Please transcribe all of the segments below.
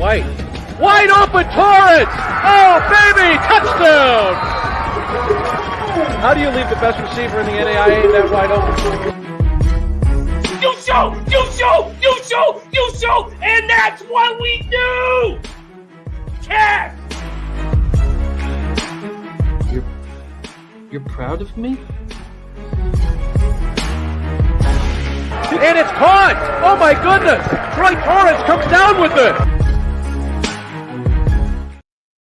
White. Wide open Torrence! Oh, baby! Touchdown! How do you leave the best receiver in the NAIA that wide open? You show, and that's what we do! Cat! You're proud of me? And it's caught! Oh my goodness! Troy Torrence comes down with it!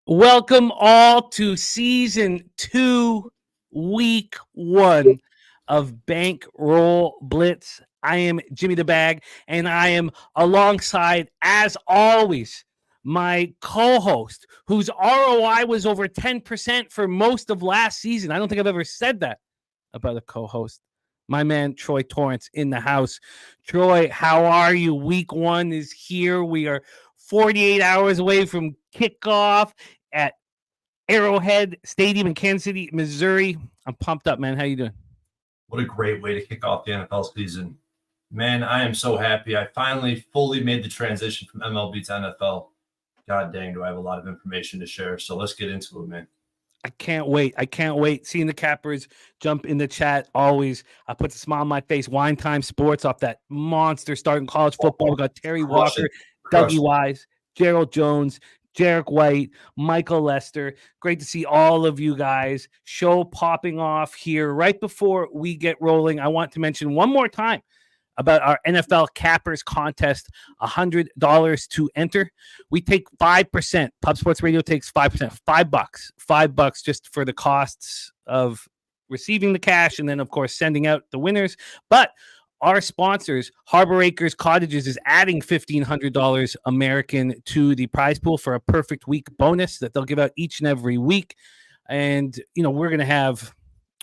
Welcome all to Season 2, Week 1 of Bankroll Blitz. I am Jimmy the Bag, and I am alongside, as always, my co-host, whose ROI was over 10% for most of last season. I don't think I've ever said that about a co-host. My man, Troy Torrence, in the house. Troy, how are you? Week 1 is here. We are 48 hours away from kickoff at Arrowhead Stadium in Kansas City, Missouri. I'm pumped up, man. How you doing? What a great way to kick off the NFL season. Man, I am so happy. I finally fully made the transition from MLB to NFL. God dang, do I have a lot of information to share. So let's get into it, man. I can't wait. Seeing the Cappers jump in the chat always puts a smile on my face. Wine Time Sports off that monster starting college football. We got Terry Walker, Dougie Wise, Gerald Jones, Jarek White, Michael Lester. Great to see all of you guys. Show popping off here. Right before we get rolling, I want to mention one more time about our NFL Cappers contest, $100 to enter. We take 5%. Pub Sports Radio takes 5%, $5 just for the costs of receiving the cash and then, of course, sending out the winners. But our sponsors, Harbor Acres Cottages, is adding $1,500 American to the prize pool for a perfect week bonus that they'll give out each and every week. And, we're going to have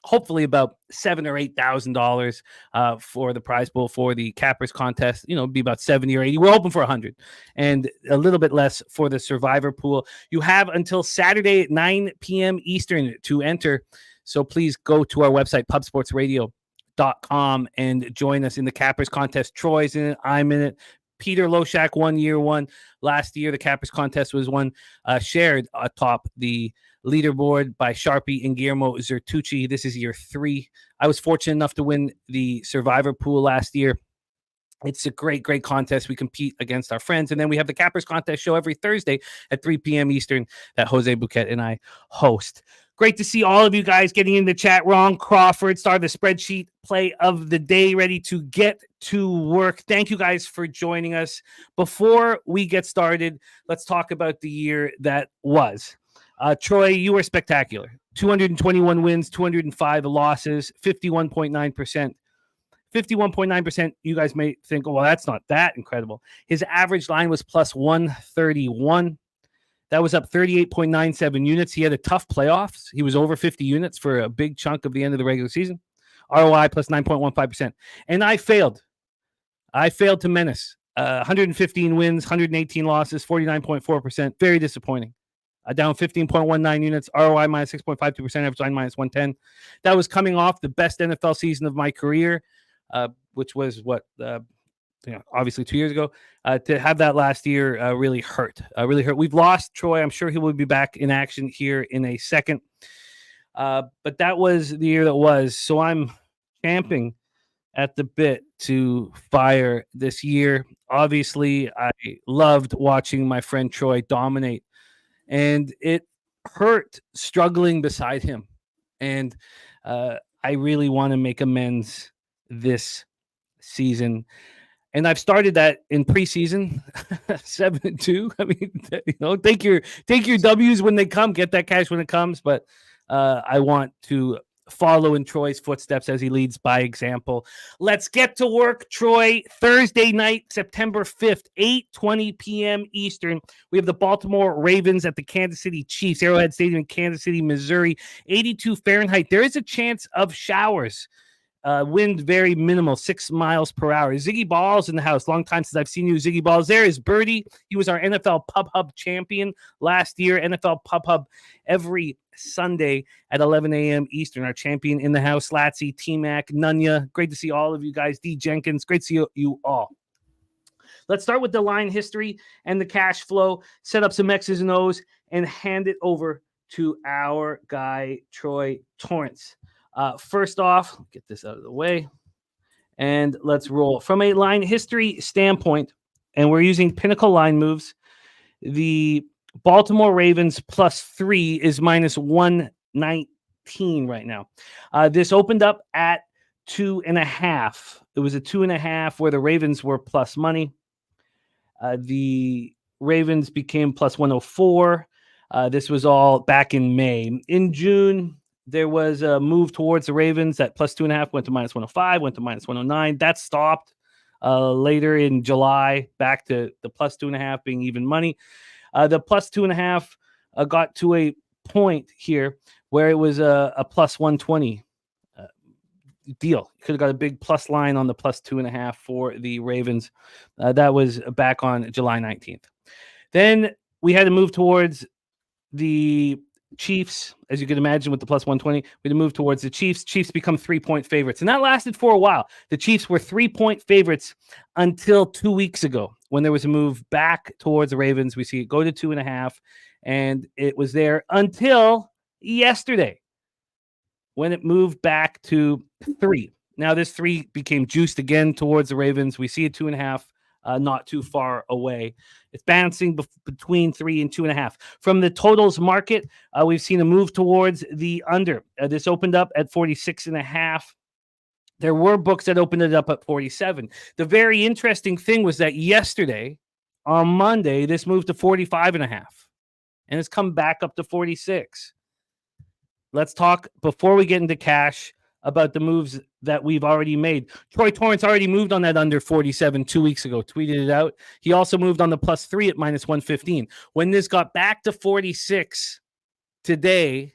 hopefully about $7,000 or $8,000 for the prize pool for the Cappers contest. It'd be about 70 or 80. We're hoping for 100 and a little bit less for the survivor pool. You have until Saturday at 9 p.m. Eastern to enter. So please go to our website, pubsportsradio.com, and join us in the Cappers contest. Troy's in it. I'm in it. Peter Loshak won year 1. Last year, the Cappers contest was shared atop the leaderboard by Sharpie and Guillermo Zertucci. This is year 3. I was fortunate enough to win the survivor pool last year. It's a great contest. We compete against our friends. And then we have the Cappers contest show every Thursday at 3 p.m. Eastern that Jose Bouquet and I host. Great to see all of you guys getting in the chat. Ron Crawford started the spreadsheet play of the day, ready to get to work. Thank you guys for joining us. Before we get started, let's talk about the year that was. Troy, you were spectacular. 221 wins, 205 losses, 51.9%. 51.9%, you guys may think, well, that's not that incredible. His average line was plus 131. That was up 38.97 units. He had a tough playoffs. He was over 50 units for a big chunk of the end of the regular season. ROI plus 9.15%. And I failed. To menace. 115 wins, 118 losses, 49.4%. Very disappointing. Down 15.19 units, ROI minus 6.52%, average line minus 110. That was coming off the best NFL season of my career, which was obviously 2 years ago. To have that last year really hurt. We've lost Troy. I'm sure he will be back in action here in a second. But that was the year that was. So I'm champing at the bit to fire this year. Obviously, I loved watching my friend Troy dominate. And it hurt struggling beside him. And I really want to make amends this season. And I've started that in preseason, 7-2. I mean, take your W's when they come, get that cash when it comes. But I want to follow in Troy's footsteps as he leads by example. Let's get to work, Troy. Thursday night, September 5th, 8:20 p.m. Eastern. We have the Baltimore Ravens at the Kansas City Chiefs, Arrowhead Stadium in Kansas City, Missouri. 82 Fahrenheit. There is a chance of showers. Wind very minimal, 6 miles per hour. Ziggy Balls in the house. Long time since I've seen you, Ziggy Balls. There is Birdie. He was our NFL Pub Hub champion last year. NFL Pub Hub every Sunday at 11 a.m. Eastern. Our champion in the house, Latsy, T-Mac, Nunya. Great to see all of you guys. D. Jenkins. Great to see you all. Let's start with the line history and the cash flow, set up some X's and O's, and hand it over to our guy, Troy Torrence. First off, get this out of the way, and let's roll. From a line history standpoint, and we're using Pinnacle line moves, the Baltimore Ravens +3 is -119 right now. This opened up at 2.5. It was a 2.5 where the Ravens were plus money. The Ravens became +104. This was all back in May. In June, there was a move towards the Ravens at +2.5, went to -105, went to -109. That stopped later in July, back to the +2.5 being even money. The +2.5 got to a point here where it was a +120 deal. You could have got a big plus line on the +2.5 for the Ravens. That was back on July 19th. Then we had to move towards the Chiefs, as you can imagine, with the +120. We had to move towards the Chiefs. Chiefs become 3-point favorites, and that lasted for a while. The Chiefs were 3-point favorites until 2 weeks ago when there was a move back towards the Ravens. We see it go to 2.5, and it was there until yesterday when it moved back to 3. Now this 3 became juiced again towards the Ravens. We see a 2.5 not too far away. It's bouncing between 3 and 2.5. From the totals market, we've seen a move towards the under. This opened up at 46.5. There were books that opened it up at 47. The very interesting thing was that yesterday, on Monday, this moved to 45.5, and it's come back up to 46. Let's talk, before we get into cash, about the moves that we've already made. Troy Torrence already moved on that under 47 2 weeks ago, tweeted it out. He also moved on the +3 at -115. When this got back to 46 today,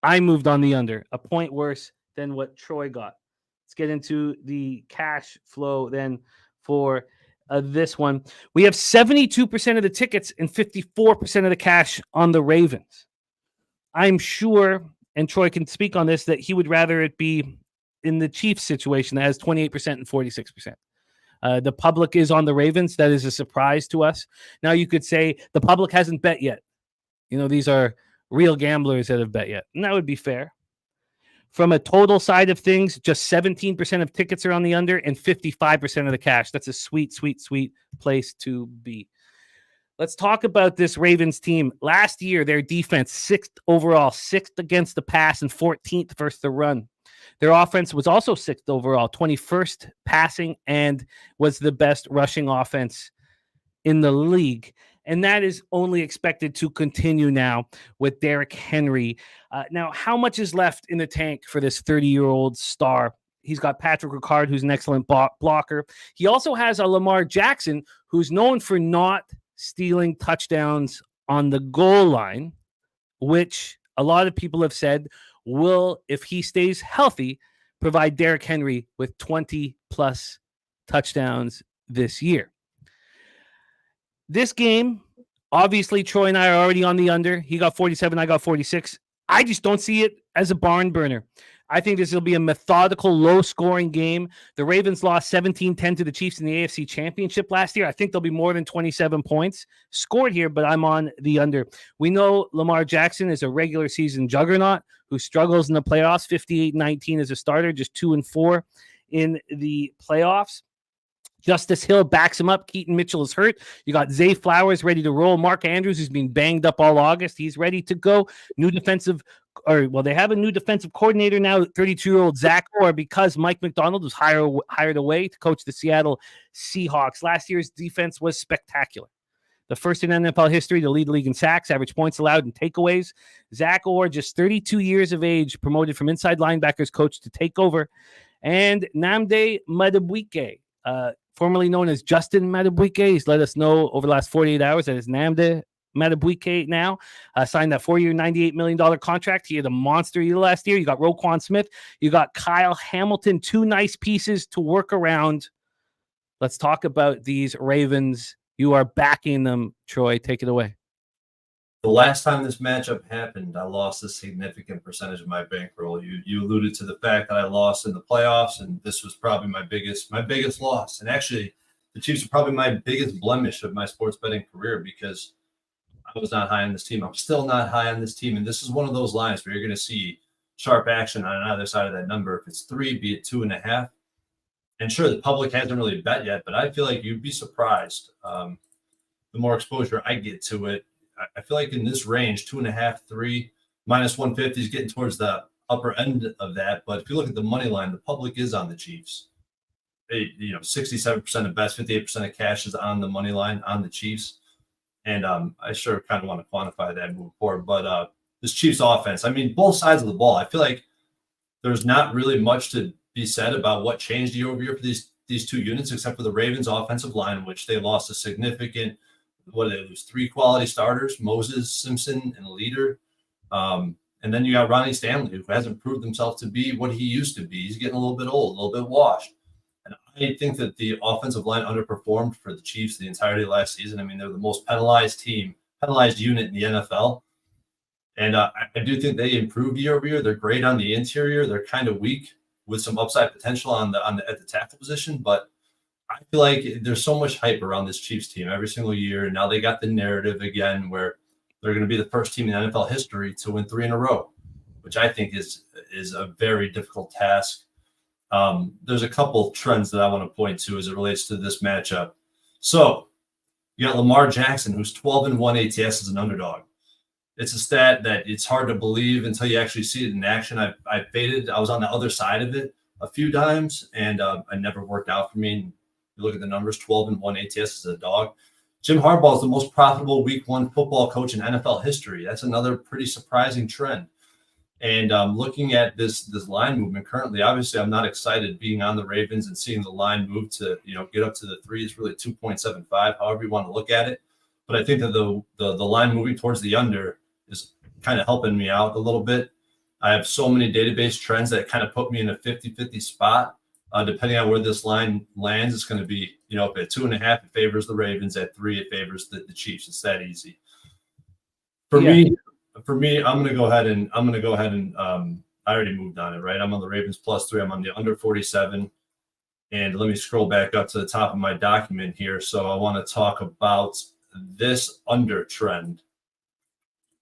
I moved on the under, a point worse than what Troy got. Let's get into the cash flow then for this one. We have 72% of the tickets and 54% of the cash on the Ravens. I'm sure, and Troy can speak on this, that he would rather it be in the Chiefs situation that has 28% and 46%. The public is on the Ravens. That is a surprise to us. Now you could say the public hasn't bet yet. You know, these are real gamblers that have bet yet. And that would be fair. From a total side of things, just 17% of tickets are on the under and 55% of the cash. That's a sweet, sweet, sweet place to be. Let's talk about this Ravens team. Last year, their defense, 6th overall, 6th against the pass and 14th versus the run. Their offense was also 6th overall, 21st passing, and was the best rushing offense in the league. And that is only expected to continue now with Derrick Henry. Now, how much is left in the tank for this 30-year-old star? He's got Patrick Ricard, who's an excellent blocker. He also has a Lamar Jackson, who's known for not stealing touchdowns on the goal line, which a lot of people have said will, if he stays healthy, provide Derrick Henry with 20-plus touchdowns this year. This game, obviously, Troy and I are already on the under. He got 47, I got 46. I just don't see it as a barn burner. I think this will be a methodical, low-scoring game. The Ravens lost 17-10 to the Chiefs in the AFC Championship last year. I think there'll be more than 27 points scored here, but I'm on the under. We know Lamar Jackson is a regular season juggernaut who struggles in the playoffs, 58-19 as a starter, just 2-4 in the playoffs. Justice Hill backs him up. Keaton Mitchell is hurt. You got Zay Flowers ready to roll. Mark Andrews, who's been banged up all August, he's ready to go. They have a new defensive coordinator now, 32-year-old Zach Orr, because Mike McDonald was hired away to coach the Seattle Seahawks. Last year's defense was spectacular. The first in NFL history to lead the league in sacks, average points allowed, and takeaways. Zach Orr, just 32 years of age, promoted from inside linebackers coach to take over. And Nnamdi Madubuike, formerly known as Justin Madubuike, he's let us know over the last 48 hours that it's Nnamdi Madubuike now, signed that 4-year, $98 million contract. He had a monster year last year. You got Roquan Smith. You got Kyle Hamilton, 2 nice pieces to work around. Let's talk about these Ravens. You are backing them, Troy. Take it away. The last time this matchup happened, I lost a significant percentage of my bankroll. You alluded to the fact that I lost in the playoffs, and this was probably my biggest loss. And actually, the Chiefs are probably my biggest blemish of my sports betting career because I was not high on this team. I'm still not high on this team. And this is one of those lines where you're going to see sharp action on either side of that number. If it's 3, be it 2.5. And sure, the public hasn't really bet yet, but I feel like you'd be surprised. The more exposure I get to it, I feel like in this range, 2.5, 3, minus 150 is getting towards the upper end of that. But if you look at the money line, the public is on the Chiefs. 67% of bets, 58% of cash is on the money line on the Chiefs. And I sure kind of want to quantify that moving forward. But this Chiefs offense, I mean, both sides of the ball, I feel like there's not really much to be said about what changed year over year for these two units, except for the Ravens offensive line, which they lost a significant, what did they lose? 3 quality starters, Moses, Simpson, and Leader. And then you got Ronnie Stanley, who hasn't proved himself to be what he used to be. He's getting a little bit old, a little bit washed. And I think that the offensive line underperformed for the Chiefs the entirety of last season. I mean, they're the most penalized unit in the NFL. And I do think they improved year over year. They're great on the interior. They're kind of weak with some upside potential at the tackle position. But I feel like there's so much hype around this Chiefs team every single year. And now they got the narrative again where they're going to be the first team in NFL history to win 3 in a row, which I think is a very difficult task. There's a couple trends that I want to point to as it relates to this matchup. So you got Lamar Jackson, who's 12-1 ATS as an underdog. It's a stat that it's hard to believe until you actually see it in action. I faded. I was on the other side of it a few times, and it never worked out for me. And you look at the numbers, 12-1 ATS as a dog. Jim Harbaugh is the most profitable Week 1 football coach in NFL history. That's another pretty surprising trend. And looking at this line movement currently, obviously I'm not excited being on the Ravens and seeing the line move to get up to the 3 is really 2.75, however you want to look at it. But I think that the line moving towards the under is kind of helping me out a little bit. I have so many database trends that kind of put me in a 50-50 spot. Depending on where this line lands, it's going to be, if at 2.5, it favors the Ravens. At 3, it favors the Chiefs. It's that easy. For me, I'm going to go ahead and I already moved on it, right? I'm on the Ravens +3. I'm on the under 47. And let me scroll back up to the top of my document here. So I want to talk about this under trend.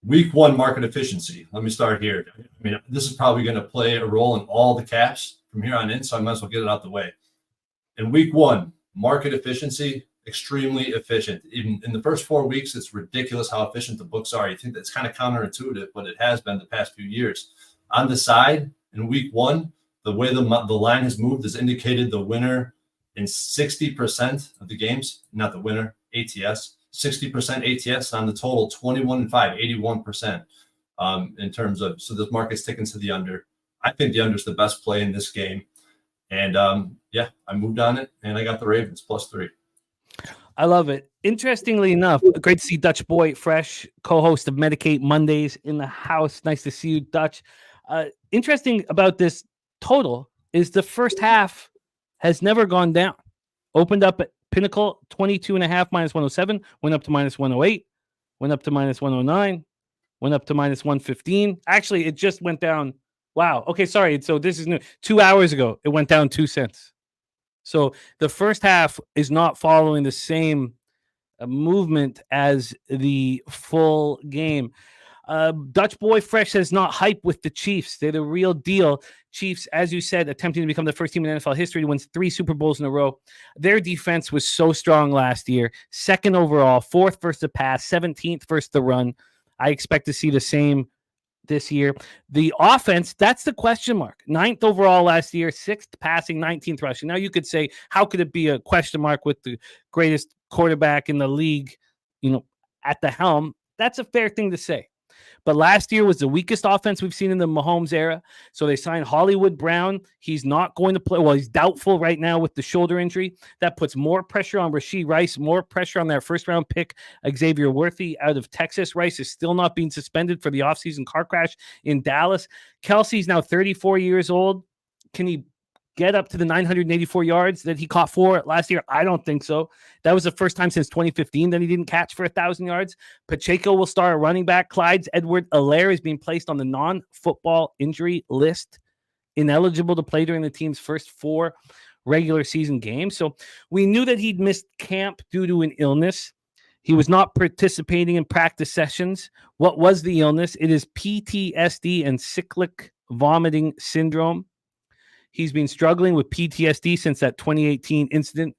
Week 1 market efficiency. Let me start here. I mean, this is probably going to play a role in all the caps from here on in, so I might as well get it out the way. In Week 1, market efficiency, extremely efficient. Even in the first 4 weeks, it's ridiculous how efficient the books are. You think that's kind of counterintuitive, but it has been the past few years. On the side, in Week 1, the way the line has moved has indicated the winner in 60% of the games, not the winner, ATS. 60% ATS on the total, 21-5, 81% in terms of, so this market's taken to the under. I think the under is the best play in this game. And I moved on it and I got the Ravens +3. I love it. Interestingly enough, great to see Dutch Boy Fresh, co-host of Medicate Mondays in the house. Nice to see you, Dutch. Interesting about this total is the first half has never gone down. Opened up at Pinnacle 22.5 minus 107, went up to minus 108, went up to minus 109, went up to minus 115. Actually, it just went down. Wow. Okay, sorry. So this is new. 2 hours ago, it went down 2 cents. So the first half is not following the same movement as the full game. Dutch Boy Fresh says not hype with the Chiefs. They're the real deal. Chiefs, as you said, attempting to become the first team in NFL history to win 3 Super Bowls in a row. Their defense was so strong last year. 2nd overall, 4th versus the pass, 17th versus the run. I expect to see the same this year. The offense, that's the question mark. 9th overall last year, 6th passing, 19th rushing. Now you could say, how could it be a question mark with the greatest quarterback in the league, at the helm? That's a fair thing to say. But last year was the weakest offense we've seen in the Mahomes era. So they signed Hollywood Brown. He's not going to play. Well, he's doubtful right now with the shoulder injury. That puts more pressure on Rashee Rice, more pressure on their first-round pick, Xavier Worthy out of Texas. Rice is still not being suspended for the offseason car crash in Dallas. Kelsey's now 34 years old. Can he get up to the 984 yards that he caught for last year? I don't think so. That was the first time since 2015 that he didn't catch for 1,000 yards. Pacheco will start a running back. Clyde Edwards-Helaire is being placed on the non-football injury list, ineligible to play during the team's first 4 regular season games. So we knew that he'd missed camp due to an illness. He was not participating in practice sessions. What was the illness? It is PTSD and cyclic vomiting syndrome. He's been struggling with PTSD since that 2018 incident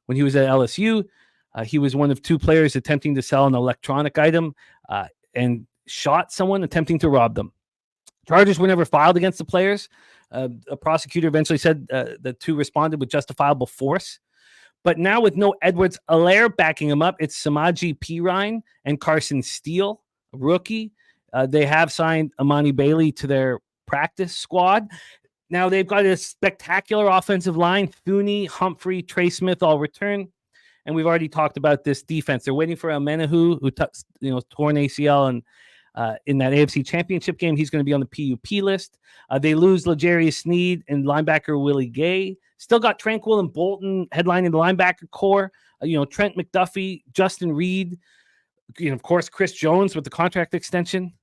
when he was at LSU. He was one of 2 players attempting to sell an electronic item and shot someone attempting to rob them. Charges were never filed against the players. A prosecutor eventually said the 2 responded with justifiable force. But now with no Edwards-Helaire backing him up, it's Samaje Perine and Carson Steele, a rookie. They have signed Amani Bailey to their practice squad. Now they've got a spectacular offensive line. Thuney, Humphrey, Trey Smith all return. And we've already talked about this defense. They're waiting for Amenahu, who tore an ACL and in that AFC Championship game. He's going to be on the PUP list. They lose L'Jarius Sneed and linebacker Willie Gay. Still got Tranquil and Bolton headlining the linebacker core. Trent McDuffie, Justin Reed, of course, Chris Jones with the contract extension.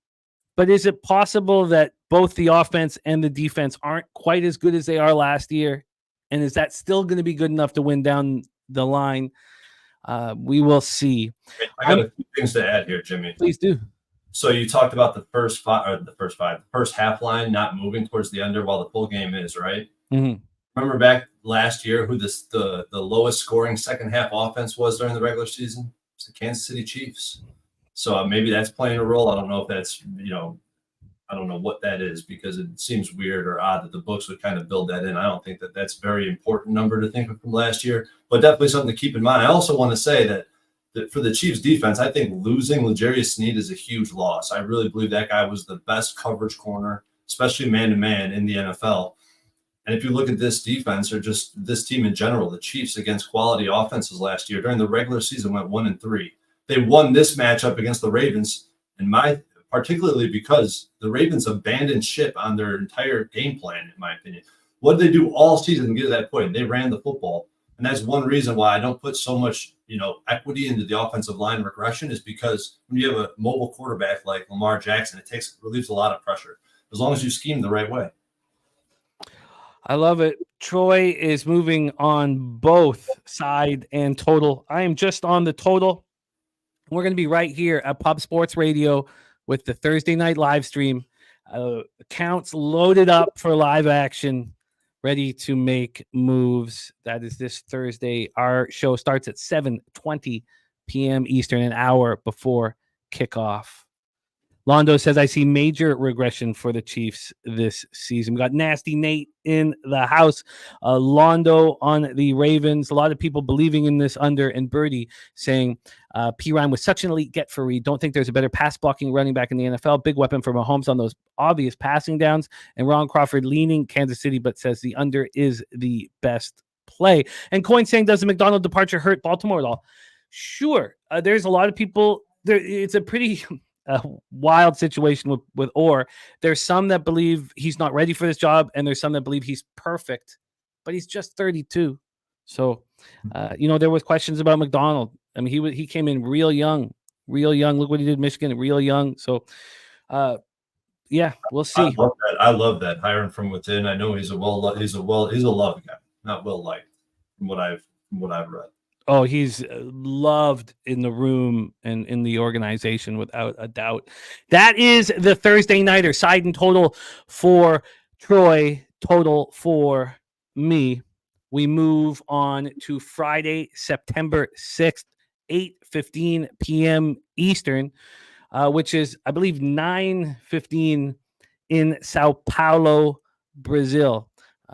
But is it possible that both the offense and the defense aren't quite as good as they are last year? And is that still going to be good enough to win down the line? We will see. I got a few things to add here, Jimmy. Please do. So you talked about the first half line not moving towards the under while the full game is, right? Mm-hmm. Remember back last year who the lowest scoring second half offense was during the regular season? It's the Kansas City Chiefs. So maybe that's playing a role. I don't know if that's, I don't know what that is, because it seems weird or odd that the books would kind of build that in. I don't think that that's a very important number to think of from last year, but definitely something to keep in mind. I also want to say that for the Chiefs defense, I think losing L'Jarius Sneed is a huge loss. I really believe that guy was the best coverage corner, especially man-to-man in the NFL. And if you look at this defense or just this team in general, the Chiefs against quality offenses last year during the regular season went 1-3. They won this matchup against the Ravens, particularly because the Ravens abandoned ship on their entire game plan, in my opinion. What did they do all season to get to that point? They ran the football. And that's one reason why I don't put so much, equity into the offensive line regression, is because when you have a mobile quarterback like Lamar Jackson, it relieves a lot of pressure as long as you scheme the right way. I love it. Troy is moving on both side and total. I am just on the total. We're going to be right here at Pub Sports Radio with the Thursday night live stream. Accounts loaded up for live action, ready to make moves. That is this Thursday. Our show starts at 7:20 p.m. Eastern, an hour before kickoff. Londo says, I see major regression for the Chiefs this season. We got Nasty Nate in the house. Londo on the Ravens. A lot of people believing in this under, and Birdie saying Perine was such an elite get for Reed. Don't think there's a better pass blocking running back in the NFL. Big weapon for Mahomes on those obvious passing downs. And Ron Crawford leaning Kansas City, but says the under is the best play. And Coin saying, does the McDonald departure hurt Baltimore at all? Sure. There's a lot of people there. It's a pretty wild situation with Orr. There's some that believe he's not ready for this job, and there's some that believe he's perfect, but he's just 32. So, there was questions about McDonald. I mean, he came in real young. Look what he did in Michigan, real young. So, we'll see. I love that hiring from within. I know he's a loved guy, not well liked from what I've read. Oh, he's loved in the room and in the organization without a doubt. That is the Thursday nighter. Side and total for Troy, total for me. We move on to Friday, September 6th, 8:15 p.m. Eastern, which is, I believe, 9:15 in Sao Paulo, Brazil.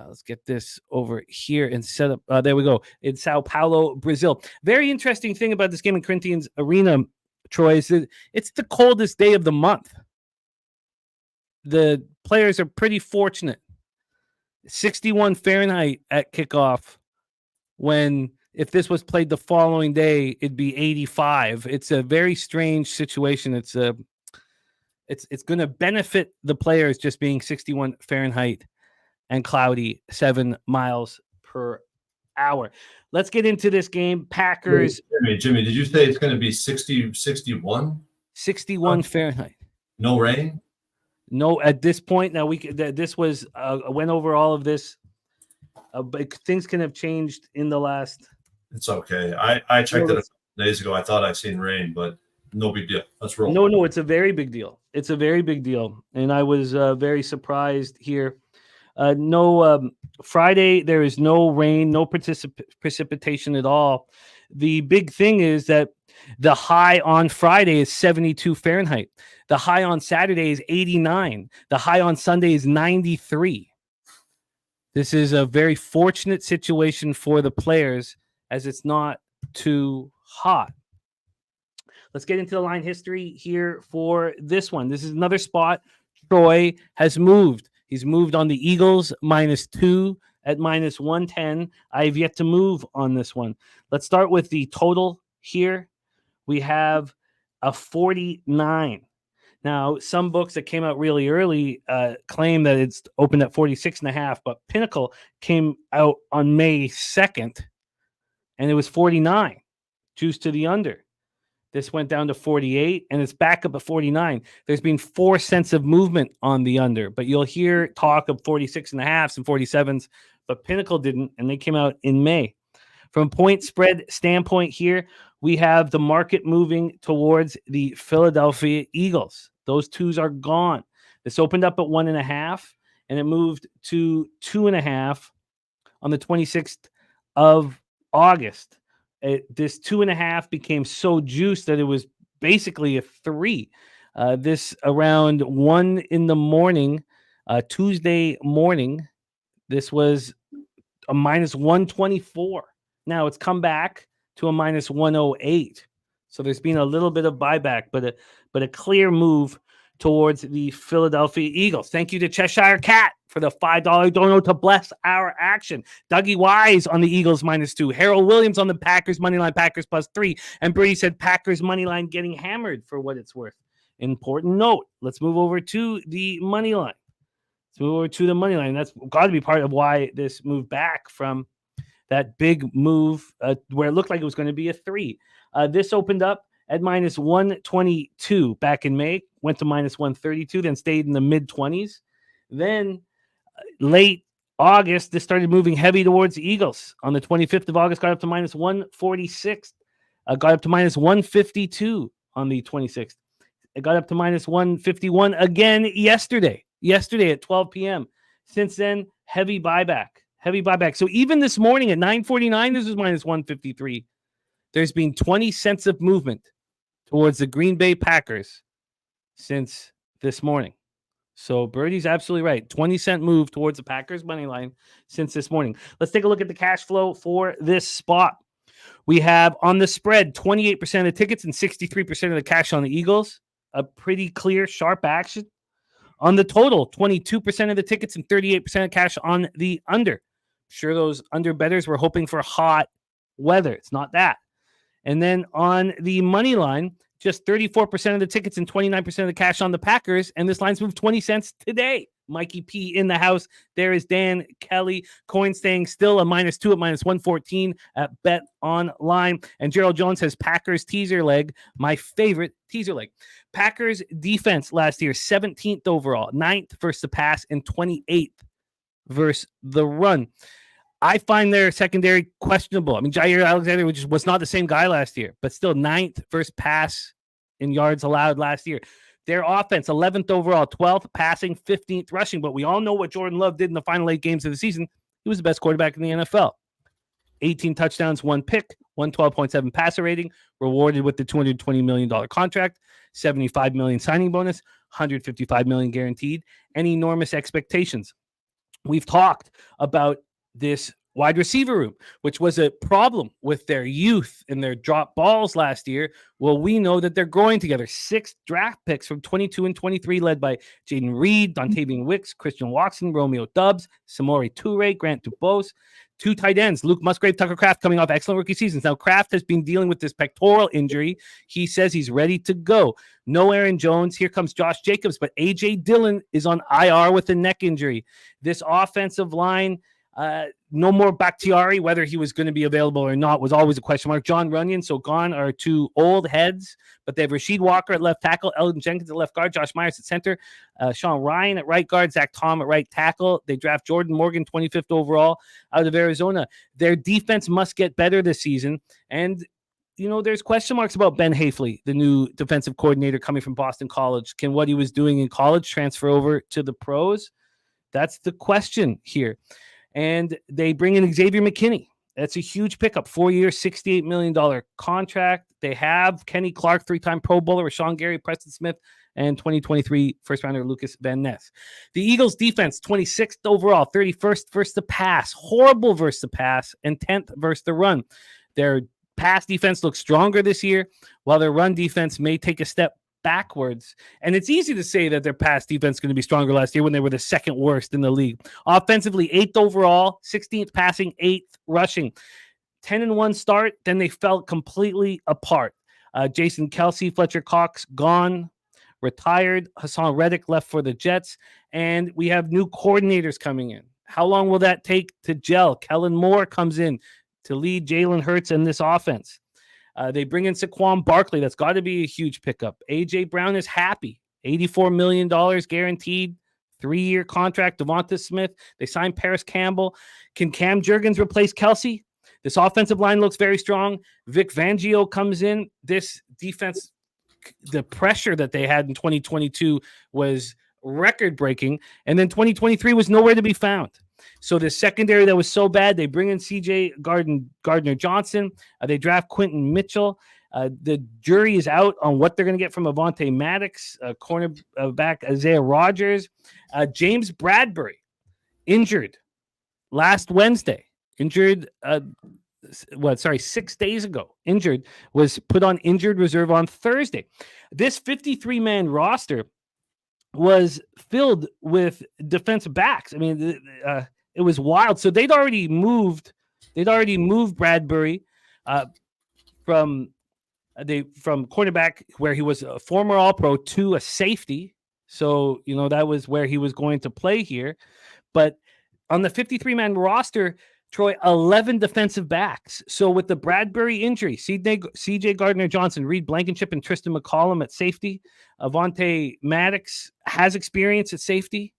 Let's get this over here and set up. There we go. In Sao Paulo, Brazil. Very interesting thing about this game in Corinthians Arena, Troy, is that it's the coldest day of the month. The players are pretty fortunate. 61 Fahrenheit at kickoff, when if this was played the following day, it'd be 85. It's a very strange situation. It's going to benefit the players just being 61 Fahrenheit and cloudy, 7 miles per hour. Let's get into this game. Packers. Jimmy, did you say it's going to be 61? 61 Fahrenheit. No rain? No, at this point. Now this was went over all of this but things can have changed in the last. It's okay. I checked it a couple days ago. I thought I'd seen rain, but no big deal. Let's roll. No, it's a very big deal. It's a very big deal. And I was very surprised here. Friday, there is no rain, no precipitation at all. The big thing is that the high on Friday is 72 Fahrenheit. The high on Saturday is 89. The high on Sunday is 93. This is a very fortunate situation for the players as it's not too hot. Let's get into the line history here for this one. This is another spot. Troy has moved. He's moved on the Eagles -2 at -110. I've yet to move on this one. Let's start with the total here. We have a 49. Now, some books that came out really early claim that it's opened at 46.5, but Pinnacle came out on May 2nd, and it was 49, juice to the under. This went down to 48, and it's back up at 49. There's been 4 cents of movement on the under, but you'll hear talk of 46.5s and 47s, but Pinnacle didn't, and they came out in May. From a point spread standpoint here, we have the market moving towards the Philadelphia Eagles. Those twos are gone. This opened up at 1.5, and it moved to 2.5 on the 26th of August. This 2.5 became so juiced that it was basically a 3. This around 1 in the morning, Tuesday morning, this was a -124. Now it's come back to a -108. So there's been a little bit of buyback, but a clear move towards the Philadelphia Eagles. Thank you to Cheshire Cat for the $5 dono to bless our action. Dougie Wise on the Eagles -2. Harold Williams on the Packers moneyline, Packers +3. And Brady said Packers moneyline getting hammered for what it's worth. Important note. Let's move over to the moneyline. That's got to be part of why this moved back from that big move where it looked like it was going to be a 3. This opened up at -122 back in May, went to -132, then stayed in the mid-20s. Then late August, this started moving heavy towards the Eagles. On the 25th of August, got up to -146. Got up to -152 on the 26th. It got up to -151 again yesterday at 12 p.m. Since then, heavy buyback. So even this morning at 9:49, this was -153. There's been 20 cents of movement towards the Green Bay Packers since this morning. So Birdie's absolutely right. 20-cent move towards the Packers money line since this morning. Let's take a look at the cash flow for this spot. We have on the spread 28% of the tickets and 63% of the cash on the Eagles. A pretty clear, sharp action. On the total, 22% of the tickets and 38% of cash on the under. I'm sure those under bettors were hoping for hot weather. It's not that. And then on the money line, just 34% of the tickets and 29% of the cash on the Packers. And this line's moved 20 cents today. Mikey P in the house. There is Dan Kelly. Coin staying still a -2 at -114 at Bet Online. And Gerald Jones has Packers teaser leg, my favorite teaser leg. Packers defense last year, 17th overall, 9th versus the pass, and 28th versus the run. I find their secondary questionable. I mean, Jair Alexander was not the same guy last year, but still 9th versus pass in yards allowed last year. Their offense, 11th overall, 12th passing, 15th rushing. But we all know what Jordan Love did in the final 8 games of the season. He was the best quarterback in the NFL. 18 touchdowns, 1 pick, 112.7 passer rating, rewarded with the $220 million contract, $75 million signing bonus, $155 million guaranteed, and enormous expectations. We've talked about this wide receiver room, which was a problem with their youth and their drop balls last year. Well, we know that they're growing together. 6 draft picks from 22 and 23, led by Jaden Reed, Dontavian Wicks, Christian Watson, Romeo Doubs, Samori Toure, Grant Dubose. 2 tight ends, Luke Musgrave, Tucker Kraft, coming off excellent rookie seasons. Now, Kraft has been dealing with this pectoral injury. He says he's ready to go. No Aaron Jones. Here comes Josh Jacobs, but A.J. Dillon is on IR with a neck injury. This offensive line, No more Bakhtiari, whether he was going to be available or not was always a question mark. John Runyon, so gone are two old heads, but they have Rasheed Walker at left tackle, Elgin Jenkins at left guard, Josh Myers at center, Sean Ryan at right guard, Zach Tom at right tackle. They draft Jordan Morgan, 25th overall, out of Arizona. Their defense must get better this season, and there's question marks about Ben Hafley, the new defensive coordinator coming from Boston College. Can what he was doing in college transfer over to the pros? That's the question here. And they bring in Xavier McKinney. That's a huge pickup. 4 years, $68 million contract. They have Kenny Clark, 3-time Pro Bowler, Rashawn Gary, Preston Smith, and 2023 first-rounder Lucas Van Ness. The Eagles' defense, 26th overall, 31st versus the pass, horrible versus the pass, and 10th versus the run. Their pass defense looks stronger this year, while their run defense may take a step backwards. And it's easy to say that their pass defense is going to be stronger last year when they were the second worst in the league. Offensively, 8th overall, 16th passing, 8th rushing. 10-1 start, then they fell completely apart. Jason Kelsey, Fletcher Cox gone, retired. Hassan Reddick left for the Jets. And we have new coordinators coming in. How long will that take to gel? Kellen Moore comes in to lead Jalen Hurts in this offense. They bring in Saquon Barkley. That's got to be a huge pickup. A.J. Brown is happy. $84 million guaranteed, 3-year contract. Devonta Smith. They signed Paris Campbell. Can Cam Jurgens replace Kelsey? This offensive line looks very strong. Vic Fangio comes in. This defense, the pressure that they had in 2022 was record-breaking. And then 2023 was nowhere to be found. So the secondary that was so bad, they bring in C.J. Gardner-Johnson. They draft Quentin Mitchell. The jury is out on what they're going to get from Avonte Maddox, cornerback Isaiah Rodgers. James Bradbury, injured last Wednesday. 6 days ago. Injured, was put on injured reserve on Thursday. This 53-man roster was filled with defensive backs. I mean, it was wild. So they'd already moved Bradbury from cornerback, where he was a former All-Pro, to a safety. So, that was where he was going to play here. But on the 53-man roster, Troy, 11 defensive backs. So with the Bradbury injury, C.J. Gardner-Johnson, Reed Blankenship, and Tristan McCollum at safety. Avonte Maddox has experience at safety.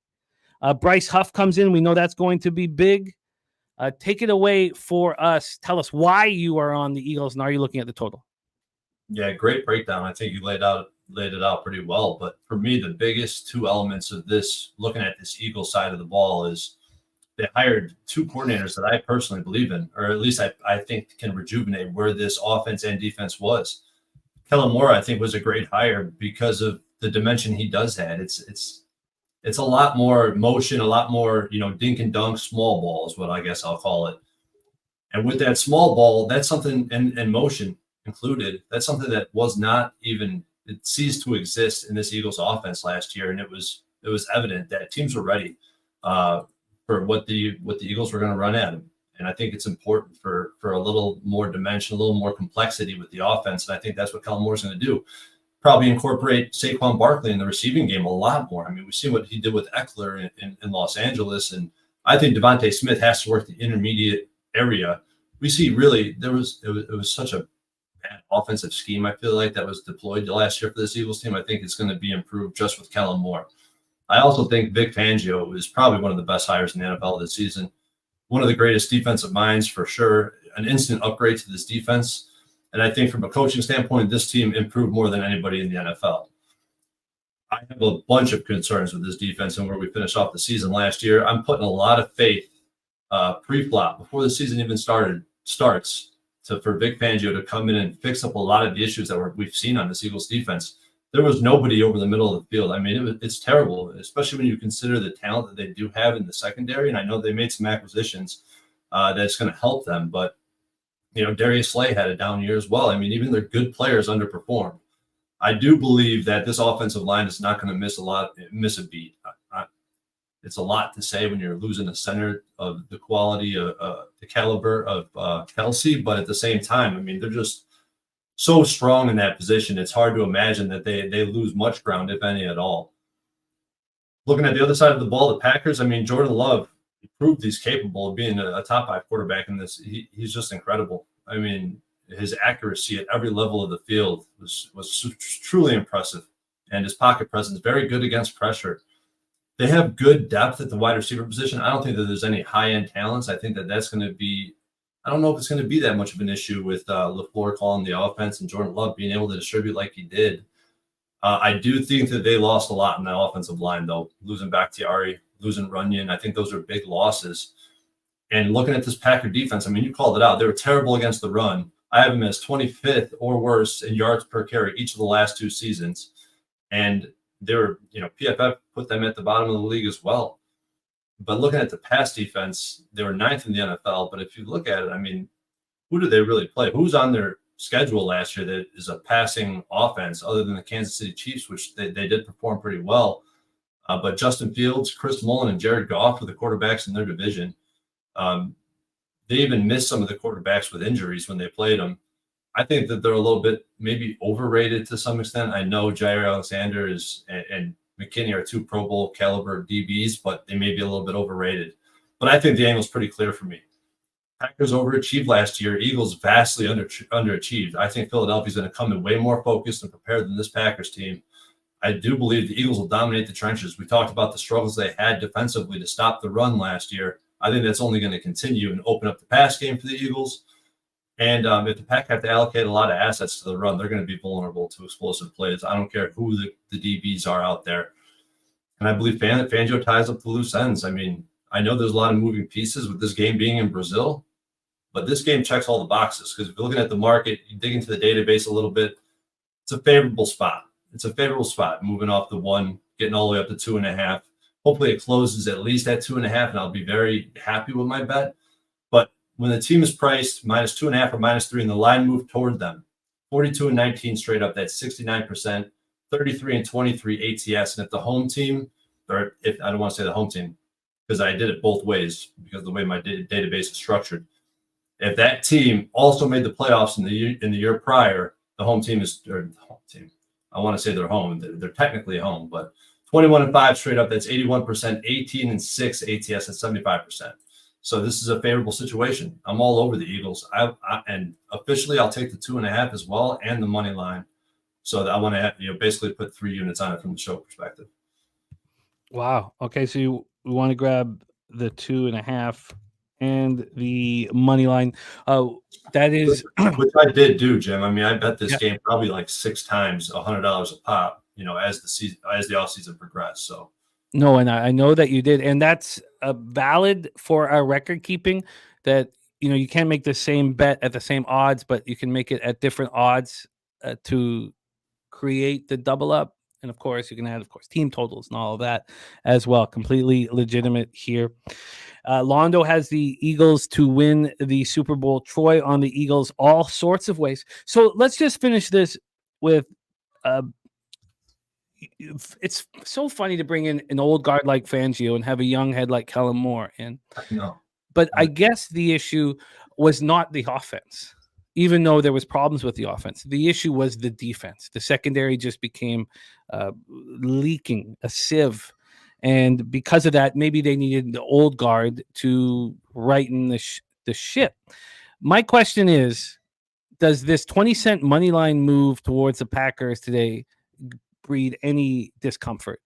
Bryce Huff comes in. We know that's going to be big. Take it away for us. Tell us why you are on the Eagles, and are you looking at the total? Yeah, great breakdown. I think you laid it out pretty well. But for me, the biggest two elements of this, looking at this Eagles side of the ball, is they hired two coordinators that I personally believe in, or at least I think can rejuvenate where this offense and defense was. Kellen Moore, I think, was a great hire because of the dimension he does have. It's a lot more motion, a lot more, dink and dunk, small ball is what I guess I'll call it. And with that small ball, that's something, and motion included, that's something that was not even, it ceased to exist in this Eagles offense last year. And it was evident that teams were ready for what the Eagles were going to run at them. And I think it's important for a little more dimension, a little more complexity with the offense. And I think that's what Kellen Moore's going to do. Probably incorporate Saquon Barkley in the receiving game a lot more. I mean, we see what he did with Eckler in Los Angeles. And I think Devonta Smith has to work the intermediate area. We see really it was such a bad offensive scheme, I feel like, that was deployed last year for this Eagles team. I think it's going to be improved just with Kellen Moore. I also think Vic Fangio is probably one of the best hires in the NFL this season. One of the greatest defensive minds for sure. An instant upgrade to this defense. And I think from a coaching standpoint, this team improved more than anybody in the NFL. I have a bunch of concerns with this defense and where we finished off the season last year. I'm putting a lot of faith pre-flop before the season even starts for Vic Fangio to come in and fix up a lot of the issues that we've seen on this Eagles defense. There was nobody over the middle of the field. I mean, it's terrible, especially when you consider the talent that they do have in the secondary. And I know they made some acquisitions that's going to help them. But, Darius Slay had a down year as well. I mean, even their good players underperformed. I do believe that this offensive line is not going to miss a beat. It's a lot to say when you're losing a center of the quality of the caliber of Kelsey. But at the same time, I mean, they're just so strong in that position. It's hard to imagine that they lose much ground, if any at all. Looking at the other side of the ball, the Packers, I mean, Jordan Love proved he's capable of being a top 5 quarterback in this. He's just incredible. I mean, his accuracy at every level of the field was truly impressive, and his pocket presence very good against pressure. They have good depth at the wide receiver position. I don't think that there's any high-end talents. I think that that's going to be – I don't know if it's going to be that much of an issue with LaFleur calling the offense and Jordan Love being able to distribute like he did. I do think that they lost a lot in the offensive line, though, losing Bakhtiari, losing Runyon. I think those are big losses. And looking at this Packer defense, I mean, you called it out. They were terrible against the run. I have them as 25th or worse in yards per carry each of the last 2 seasons. And they were, PFF put them at the bottom of the league as well. But looking at the pass defense, they were 9th in the NFL. But if you look at it, I mean, who do they really play? Who's on their schedule last year that is a passing offense other than the Kansas City Chiefs, which they did perform pretty well. But Justin Fields, Chris Mullen, and Jared Goff were the quarterbacks in their division. They even missed some of the quarterbacks with injuries when they played them. I think that they're a little bit maybe overrated to some extent. I know Jair Alexander and McKinney are 2 Pro Bowl caliber DBs, but they may be a little bit overrated. But I think the angle's pretty clear for me. Packers overachieved last year. Eagles vastly underachieved. I think Philadelphia's going to come in way more focused and prepared than this Packers team. I do believe the Eagles will dominate the trenches. We talked about the struggles they had defensively to stop the run last year. I think that's only going to continue and open up the pass game for the Eagles. And if the Pack have to allocate a lot of assets to the run, they're going to be vulnerable to explosive plays. I don't care who the DBs are out there. And I believe Fangio ties up the loose ends. I mean, I know there's a lot of moving pieces with this game being in Brazil, but this game checks all the boxes because if you're looking at the market, you dig into the database a little bit, it's a favorable spot. It's a favorable spot, moving off the 1, getting all the way up to 2.5. Hopefully it closes at least at 2.5, and I'll be very happy with my bet. But when the team is priced -2.5 or -3 and the line moved toward them, 42-19 straight up, that's 69%, 33-23 ATS. And if the home team, or if I don't want to say the home team, because I did it both ways because of the way my database is structured. If that team also made the playoffs in the year prior, the home team is, or the home team, I want to say they're home. They're technically home, but 21-5 straight up, that's 81%, 18-6 ATS at 75%. So this is a favorable situation. I'm all over the Eagles. And officially I'll take the 2.5 as well and the money line. So I want to basically put 3 units on it from the show perspective. Wow. Okay, so we want to grab the 2.5 and the money line. That is which I did do, Jim. I mean, I bet this game probably like 6 times, $100 a pop, as the offseason progressed. So no, and I know that you did, and that's valid for our record keeping. That you can't make the same bet at the same odds, but you can make it at different odds to create the double up. And of course, you can add, team totals and all of that as well. Completely legitimate here. Londo has the Eagles to win the Super Bowl. Troy on the Eagles all sorts of ways. So let's just finish this with it's so funny to bring in an old guard like Fangio and have a young head like Kellen Moore in. But I guess the issue was not the offense, even though there was problems with the offense. The issue was the defense. The secondary just became leaking, a sieve. And because of that, maybe they needed the old guard to righten the ship. My question is, does this 20-cent money line move towards the Packers today breed any discomfort?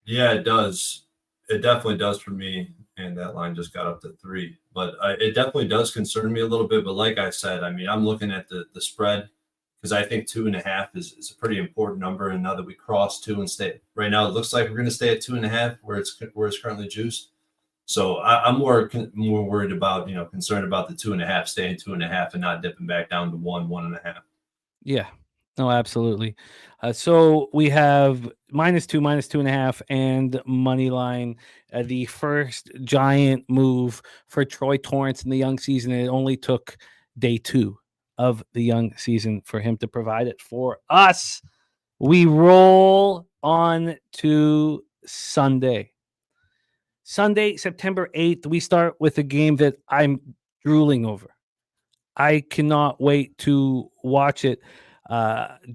Yeah, it does. It definitely does for me. And that line just got up to 3. But it definitely does concern me a little bit. But like I said, I mean, I'm looking at the spread because I think 2.5 is a pretty important number. And now that we cross 2 and stay right now, it looks like we're going to stay at 2.5 where it's currently juiced. So I'm more worried about, concerned about the 2.5 staying 2.5 and not dipping back down to 1.5. Yeah. No, absolutely. So we have -2, -2.5, and money line. The first giant move for Troy Torrence in the young season. It only took day 2 of the young season for him to provide it for us. We roll on to Sunday. Sunday, September 8th, we start with a game that I'm drooling over. I cannot wait to watch it.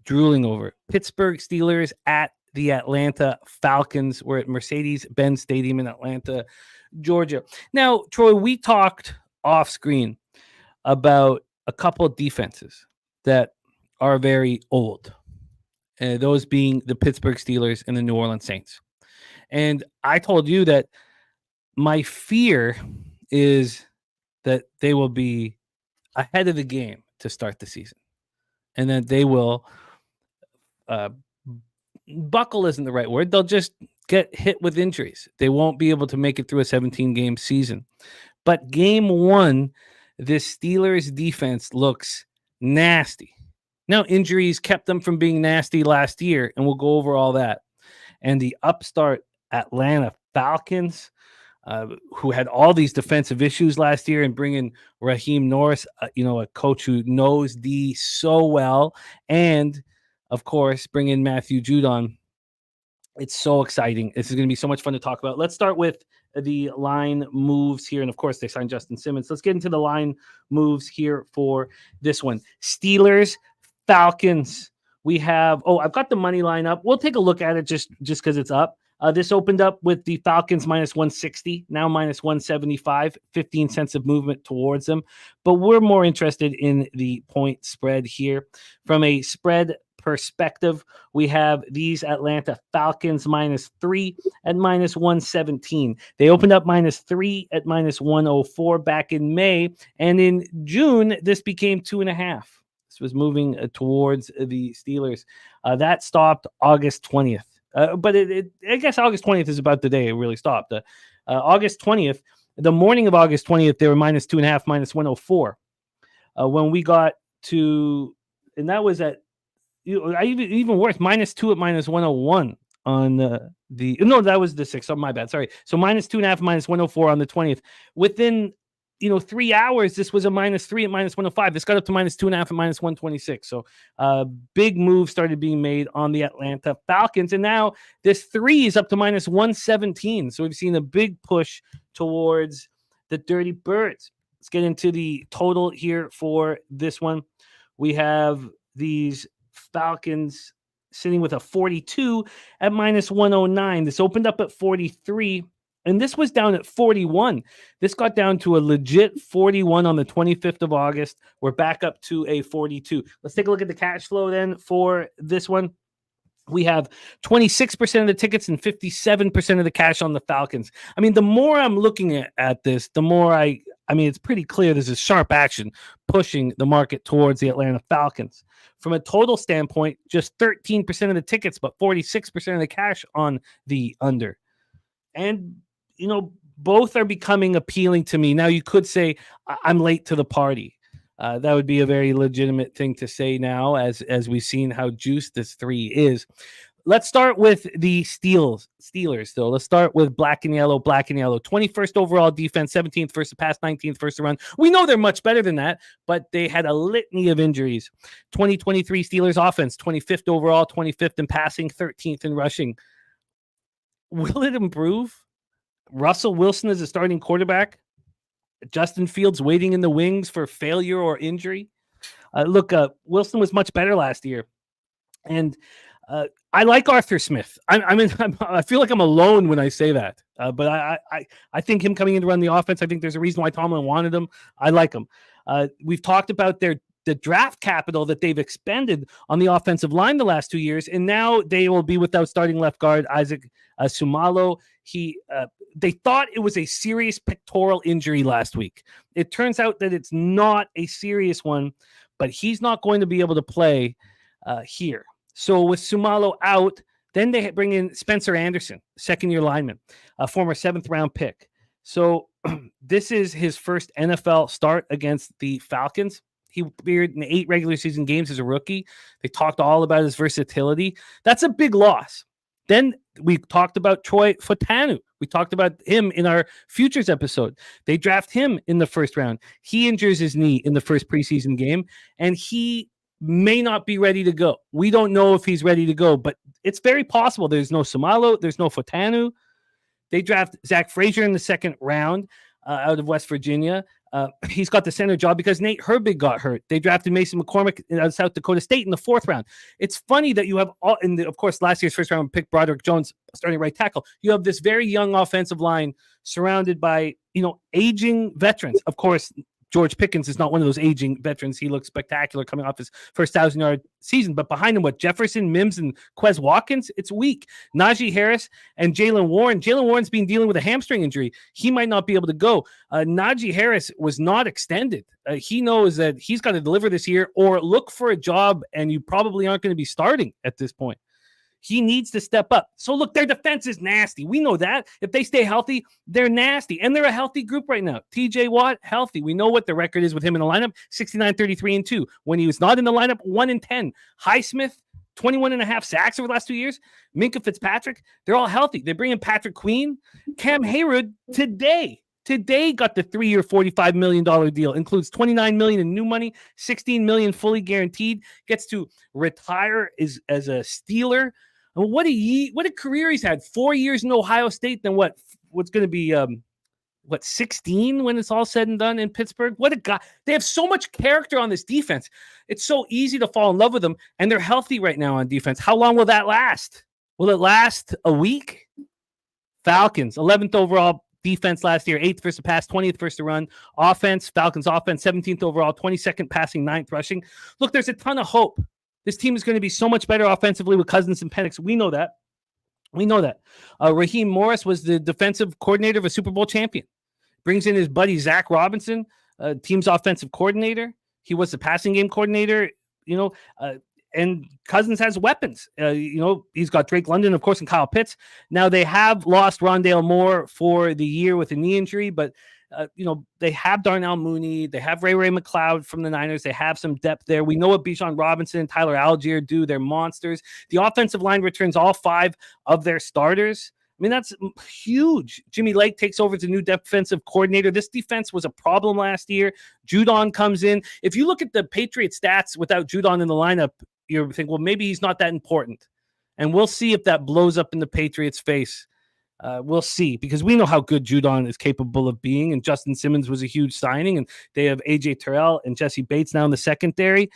Drooling over Pittsburgh Steelers at the Atlanta Falcons. We're at Mercedes-Benz Stadium in Atlanta, Georgia. Now, Troy, we talked off screen about a couple of defenses that are very old, those being the Pittsburgh Steelers and the New Orleans Saints. And I told you that my fear is that they will be ahead of the game to start the season, and that they will buckle isn't the right word. They'll just get hit with injuries. They won't be able to make it through a 17-game season. But game one, the Steelers defense looks nasty. Now, injuries kept them from being nasty last year, and we'll go over all that. And the upstart Atlanta Falcons, who had all these defensive issues last year, and bring in Raheem Norris, a coach who knows D so well, and of course, bring in Matthew Judon. It's so exciting. This is going to be so much fun to talk about. Let's start with the line moves here. And of course, they signed Justin Simmons. Let's get into the line moves here for this one. Steelers, Falcons. We have, I've got the money line up. We'll take a look at it just because it's up. This opened up with the Falcons minus 160, now minus 175, 15 cents of movement towards them. But we're more interested in the point spread here. From a spread perspective, we have these Atlanta Falcons minus 3 at minus 117. They opened up minus 3 at minus 104 back in May. And in June, this became 2.5. This was moving towards the Steelers. That stopped August 20th. But I guess August 20th is about the day it really stopped. August 20th, the morning of August 20th, they were minus 2.5, minus 104. When we got to, and that was at, even worse, minus 2 at minus 101 on that was the 6th. Oh, my bad. Sorry. So minus 2.5, minus 104 on the 20th. Within 3 hours, this was a minus 3 at minus 105. This got up to minus 2.5 at minus 126. So big move started being made on the Atlanta Falcons. And now this 3 is up to minus 117. So we've seen a big push towards the Dirty Birds. Let's get into the total here for this one. We have these Falcons sitting with a 42 at minus 109. This opened up at 43. And this was down at 41. This got down to a legit 41 on the 25th of August. We're back up to a 42. Let's take a look at the cash flow then for this one. We have 26% of the tickets and 57% of the cash on the Falcons. I mean, the more I'm looking at this, the more I mean, it's pretty clear there's a sharp action pushing the market towards the Atlanta Falcons. From a total standpoint, just 13% of the tickets, but 46% of the cash on the under. And both are becoming appealing to me. Now, you could say I'm late to the party. That would be a very legitimate thing to say now, as we've seen how juiced this 3 is. Let's start with the Steelers, though. Let's start with black and yellow. 21st overall defense, 17th versus the pass, 19th versus the run. We know they're much better than that, but they had a litany of injuries. 2023 Steelers offense, 25th overall, 25th in passing, 13th in rushing. Will it improve? Russell Wilson is a starting quarterback. Justin Fields waiting in the wings for failure or injury. Wilson was much better last year. And I like Arthur Smith. I feel like I'm alone when I say that. But I think him coming in to run the offense, I think there's a reason why Tomlin wanted him. I like him. We've talked about the draft capital that they've expended on the offensive line the last 2 years, and now they will be without starting left guard Isaac Sumalo. They thought it was a serious pectoral injury last week. It turns out that it's not a serious one, but he's not going to be able to play here. So with Sumalo out, then they bring in Spencer Anderson, second-year lineman, a former 7th-round pick. So this is his first NFL start against the Falcons. He appeared in 8 regular season games as a rookie. They talked all about his versatility. That's a big loss. Then we talked about Troy Fautanu. We talked about him in our futures episode. They draft him in the first round. He injures his knee in the first preseason game, and he may not be ready to go. We don't know if he's ready to go, but it's very possible. There's no Sumalo. There's no Fautanu. They draft Zach Frazier in the second round out of West Virginia. He's got the center job because Nate Herbig got hurt. They drafted Mason McCormick out of South Dakota State in the 4th round. It's funny that you have, of course, last year's first round pick, Broderick Jones, starting right tackle. You have this very young offensive line surrounded by, aging veterans. Of course, George Pickens is not one of those aging veterans. He looks spectacular coming off his first 1,000-yard season. But behind him, Jefferson, Mims, and Quez Watkins? It's weak. Najee Harris and Jalen Warren. Jalen Warren's been dealing with a hamstring injury. He might not be able to go. Najee Harris was not extended. He knows that he's got to deliver this year or look for a job, and you probably aren't going to be starting at this point. He needs to step up. So, look, their defense is nasty. We know that. If they stay healthy, they're nasty. And they're a healthy group right now. TJ Watt, healthy. We know what the record is with him in the lineup, 69-33-2. When he was not in the lineup, 1-10. Highsmith, 21.5 sacks over the last 2 years. Minkah Fitzpatrick, they're all healthy. They bring in Patrick Queen. Cam Hayward today got the 3-year, $45 million deal. Includes $29 million in new money, $16 million fully guaranteed. Gets to retire as a Steeler. What a career he's had. 4 years in Ohio State, then what's going to be 16 when it's all said and done in Pittsburgh? What a guy. They have so much character on this defense. It's so easy to fall in love with them, and they're healthy right now on defense. How long will that last? Will it last a week? Falcons, 11th overall defense last year, 8th versus the pass, 20th versus the run. Offense, Falcons offense, 17th overall, 22nd passing, 9th rushing. Look, there's a ton of hope. This team is going to be so much better offensively with Cousins and Penix. We know that. Raheem Morris was the defensive coordinator of a Super Bowl champion. Brings in his buddy Zach Robinson, team's offensive coordinator. He was the passing game coordinator, and Cousins has weapons. He's got Drake London, of course, and Kyle Pitts. Now, they have lost Rondale Moore for the year with a knee injury, but they have Darnell Mooney. They have Ray McLeod from the Niners. They have some depth there. We know what Bijan Robinson and Tyler Algier do. They're monsters. The offensive line returns all 5 of their starters. I mean, that's huge. Jimmy Lake takes over as the new defensive coordinator. This defense was a problem last year. Judon comes in. If you look at the Patriots stats without Judon in the lineup, you think, well, maybe he's not that important. And we'll see if that blows up in the Patriots' face. We'll see, because we know how good Judon is capable of being, and Justin Simmons was a huge signing, and they have A.J. Terrell and Jesse Bates now in the secondary.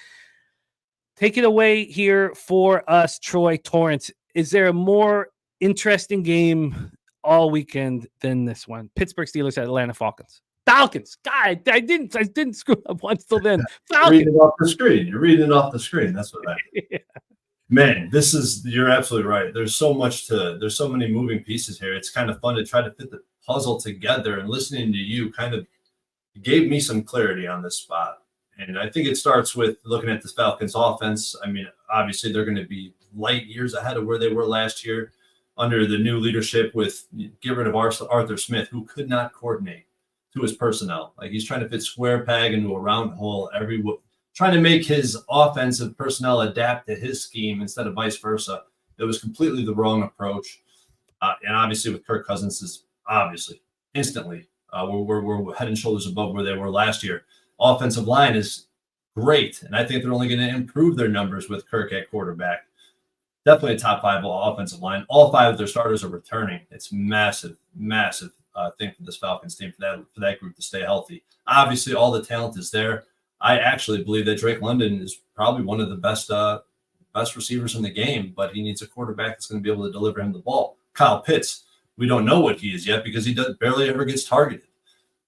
Take it away here for us, Troy Torrence. Is there a more interesting game all weekend than this one? Pittsburgh Steelers at Atlanta Falcons. Falcons. God, I didn't screw up once till then. Falcons. You're reading it off the screen. That's what I Yeah. Man, you're absolutely right. There's so many moving pieces here. It's kind of fun to try to fit the puzzle together, and listening to you kind of gave me some clarity on this spot. And I think it starts with looking at the Falcons offense. I mean, obviously they're going to be light years ahead of where they were last year under the new leadership with get rid of Arthur Smith, who could not coordinate to his personnel. Like, he's trying to fit square peg into a round hole trying to make his offensive personnel adapt to his scheme instead of vice versa. It was completely the wrong approach. And obviously with Kirk Cousins is instantly, we're head and shoulders above where they were last year. Offensive line is great, and I think they're only going to improve their numbers with Kirk at quarterback. Definitely a top 5 offensive line. All 5 of their starters are returning. It's massive thing for this Falcons team for that group to stay healthy. Obviously, all the talent is there. I actually believe that Drake London is probably one of the best receivers in the game, but he needs a quarterback that's going to be able to deliver him the ball. Kyle Pitts, we don't know what he is yet because he barely ever gets targeted.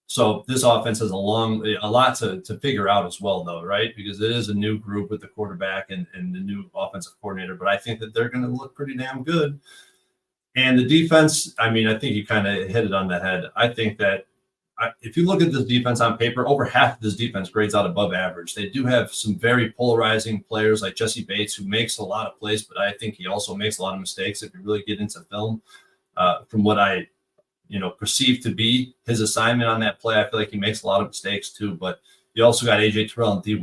So this offense has a lot to figure out as well, though, right? Because it is a new group with the quarterback and the new offensive coordinator, but I think that they're going to look pretty damn good. And the defense, I mean, I think you kind of hit it on the head. I think that if you look at this defense on paper, over half of this defense grades out above average. They do have some very polarizing players like Jesse Bates, who makes a lot of plays, but I think he also makes a lot of mistakes if you really get into film. From what I perceive to be his assignment on that play, I feel like he makes a lot of mistakes too. But you also got A.J. Terrell and D.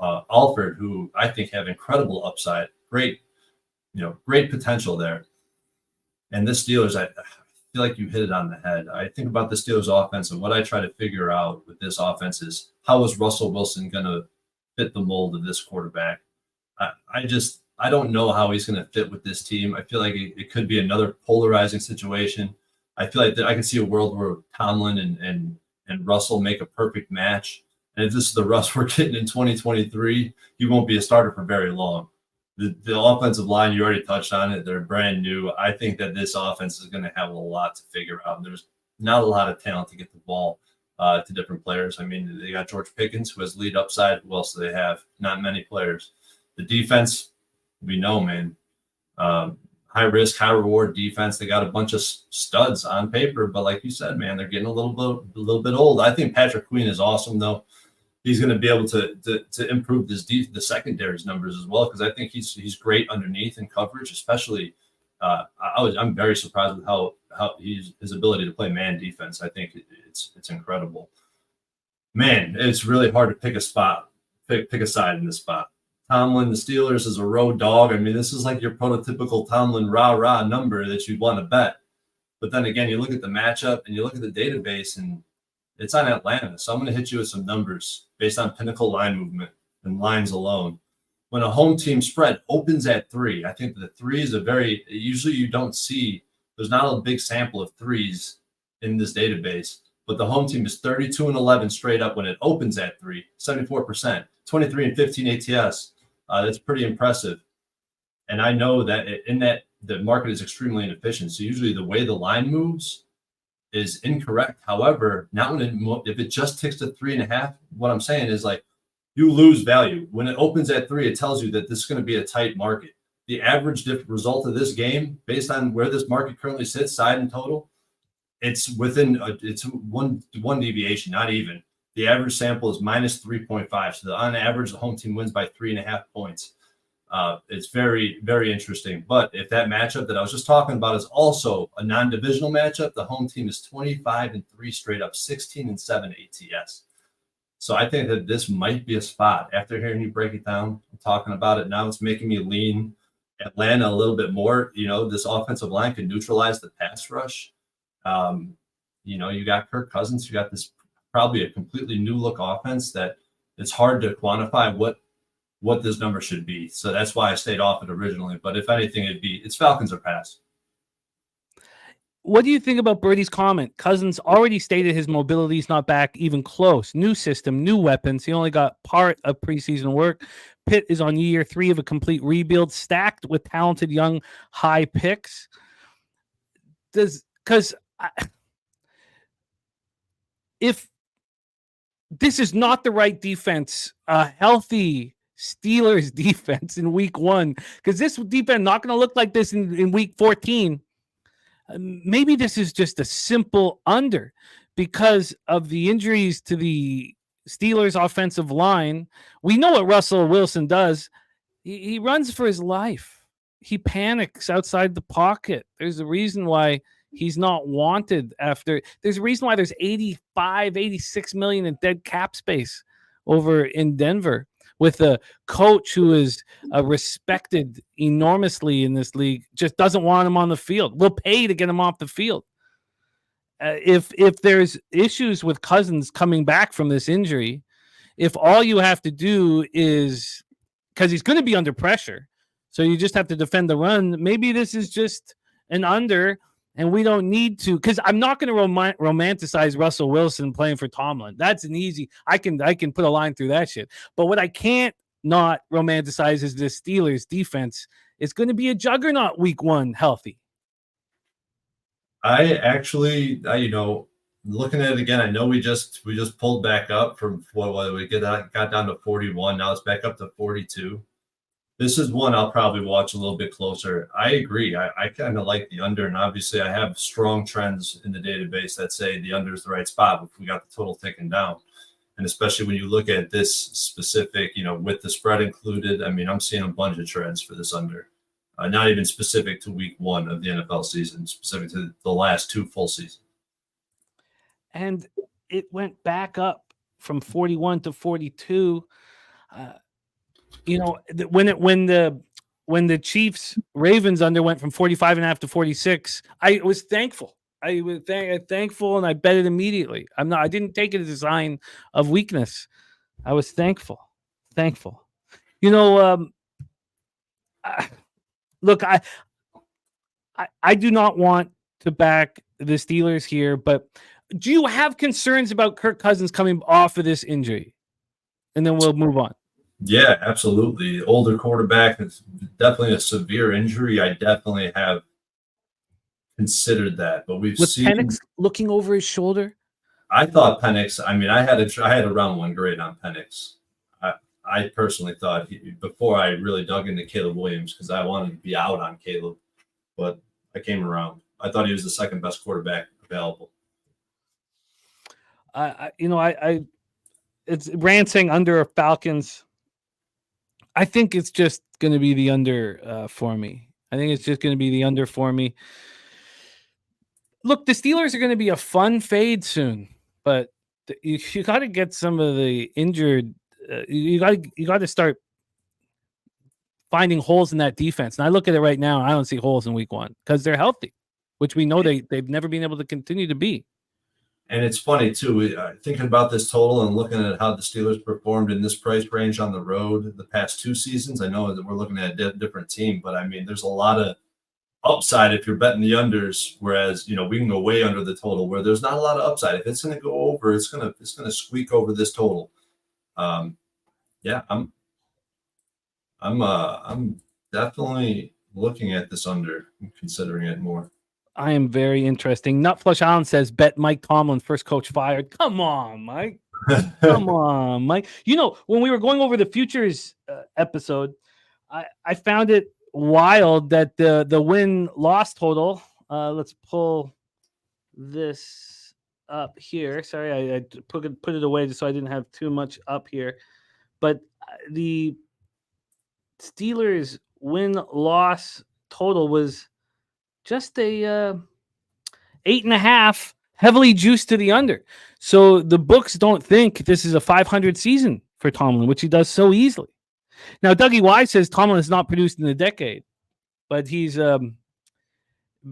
Alford, who I think have incredible upside, great potential there. And this Steelers, I feel like you hit it on the head. I think about the Steelers offense, and what I try to figure out with this offense is, how is Russell Wilson going to fit the mold of this quarterback? I don't know how he's going to fit with this team. I feel like it could be another polarizing situation. I feel like I can see a world where Tomlin and and Russell make a perfect match, and if this is the Russ we're getting in 2023, he won't be a starter for very long. The offensive line, you already touched on it. They're brand new. I think that this offense is going to have a lot to figure out. There's not a lot of talent to get the ball to different players. I mean, they got George Pickens, who has lead upside. Who else do they have? Not many players. The defense, we know, man. High risk, high reward defense. They got a bunch of studs on paper, but like you said, man, they're getting a little bit old. I think Patrick Queen is awesome, though. He's going to be able to improve the secondary's numbers as well, because I think he's great underneath in coverage, especially. I'm very surprised with how his ability to play man defense. I think it's incredible. Man, it's really hard to pick a spot, pick a side in this spot. Tomlin, the Steelers, is a road dog. I mean, this is like your prototypical Tomlin rah-rah number that you'd want to bet. But then again, you look at the matchup and you look at the database, and it's on Atlanta. So I'm going to hit you with some numbers based on pinnacle line movement and lines alone. When a home team spread opens at 3, I think the 3 is usually you don't see, there's not a big sample of 3s in this database, but the home team is 32-11 straight up when it opens at 3, 74%, 23-15 ATS. That's pretty impressive. And I know that in that the market is extremely inefficient. So usually the way the line moves is incorrect. However, not if it just ticks to 3.5, what I'm saying is like you lose value. When it opens at 3, it tells you that this is going to be a tight market. The average result of this game, based on where this market currently sits, side and total, it's within it's one deviation, not even. The average sample is minus 3.5. So on average, the home team wins by 3.5 points. It's very, very interesting. But if that matchup that I was just talking about is also a non-divisional matchup, the home team is 25-3 straight up, 16-7 ATS. So I think that this might be a spot. After hearing you break it down, I'm talking about it now, it's making me lean Atlanta a little bit more. You know, this offensive line can neutralize the pass rush. You know, you got Kirk Cousins, you got this probably a completely new look offense that it's hard to quantify what this number should be. So that's why I stayed off it originally. But if anything, it's Falcons or pass. What do you think about Birdie's comment? Cousins already stated his mobility is not back even close. New system, new weapons. He only got part of preseason work. Pitt is on year 3 of a complete rebuild, stacked with talented young high picks. If this is not the right defense, a healthy Steelers defense in week 1, because this defense not going to look like this in week 14. Maybe this is just a simple under because of the injuries to the Steelers offensive line. We know what Russell Wilson does. He runs for his life. He panics outside the pocket. There's a reason why he's not wanted there's a reason why there's 86 million in dead cap space over in Denver, with a coach who is respected enormously in this league, just doesn't want him on the field. We'll pay to get him off the field. If there's issues with Cousins coming back from this injury, if all you have to do is, because he's going to be under pressure, so you just have to defend the run, maybe this is just an under, and we don't need to, because I'm not going to romanticize Russell Wilson playing for Tomlin. That's an easy, I can put a line through that shit. But what I can't not romanticize is the Steelers defense. It's going to be a juggernaut week 1 healthy. I looking at it again, I know we just pulled back up from what we got down to 41. Now it's back up to 42. This is one I'll probably watch a little bit closer. I agree. I kind of like the under, and obviously I have strong trends in the database that say the under is the right spot if we got the total ticking down. And especially when you look at this specific, with the spread included, I mean, I'm seeing a bunch of trends for this under. Not even specific to week 1 of the NFL season, specific to the last 2 full seasons. And it went back up from 41 to 42. When the Chiefs Ravens under went from 45.5 to 46, I was thankful. I was thankful, and I bet it immediately. I didn't take it as a sign of weakness. I was thankful. Look, I do not want to back the Steelers here, but Do you have concerns about Kirk Cousins coming off of this injury? And then we'll move on. Yeah, absolutely. Older quarterback. It's definitely a severe injury. I definitely have considered that, but we've seen Penix looking over his shoulder. I thought Penix. I mean, I had a round one grade on Penix. I personally thought before I really dug into Caleb Williams because I wanted to be out on Caleb, but I came around. I thought he was the second best quarterback available. It's Ransing under Falcons. I think it's just going to be the under for me. I think it's just going to be the under for me. Look, the Steelers are going to be a fun fade soon, but you got to get some of the injured. You got to start finding holes in that defense. And I look at it right now, and I don't see holes in week one because they're healthy, which we know they've never been able to continue to be. And it's funny, too, thinking about this total and looking at how the Steelers performed in this price range on the road the past 2 seasons. I know that we're looking at a different team, but, I mean, there's a lot of upside if you're betting the unders, whereas, we can go way under the total where there's not a lot of upside. If it's going to go over, it's going to squeak over this total. Yeah, I'm definitely looking at this under and considering it more. I am very interesting. Nutflush Allen says, bet Mike Tomlin, first coach fired. Come on, Mike. Come on, Mike. When we were going over the futures episode, I found it wild that the win-loss total, let's pull this up here. Sorry, I put it away just so I didn't have too much up here. But the Steelers win-loss total was just a 8.5, heavily juiced to the under. So the books don't think this is a 500 season for Tomlin, which he does so easily. Now, Dougie Wise says Tomlin has not produced in a decade, but he's a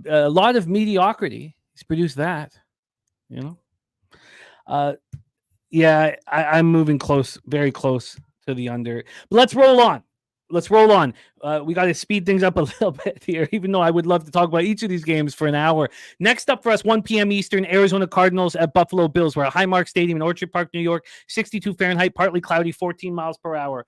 lot of mediocrity. He's produced that, Yeah, I'm moving very close to the under. But let's roll on. We got to speed things up a little bit here, even though I would love to talk about each of these games for an hour. Next up for us, 1 p.m. Eastern, Arizona Cardinals at Buffalo Bills. We're at Highmark Stadium in Orchard Park, New York, 62 Fahrenheit, partly cloudy, 14 miles per hour.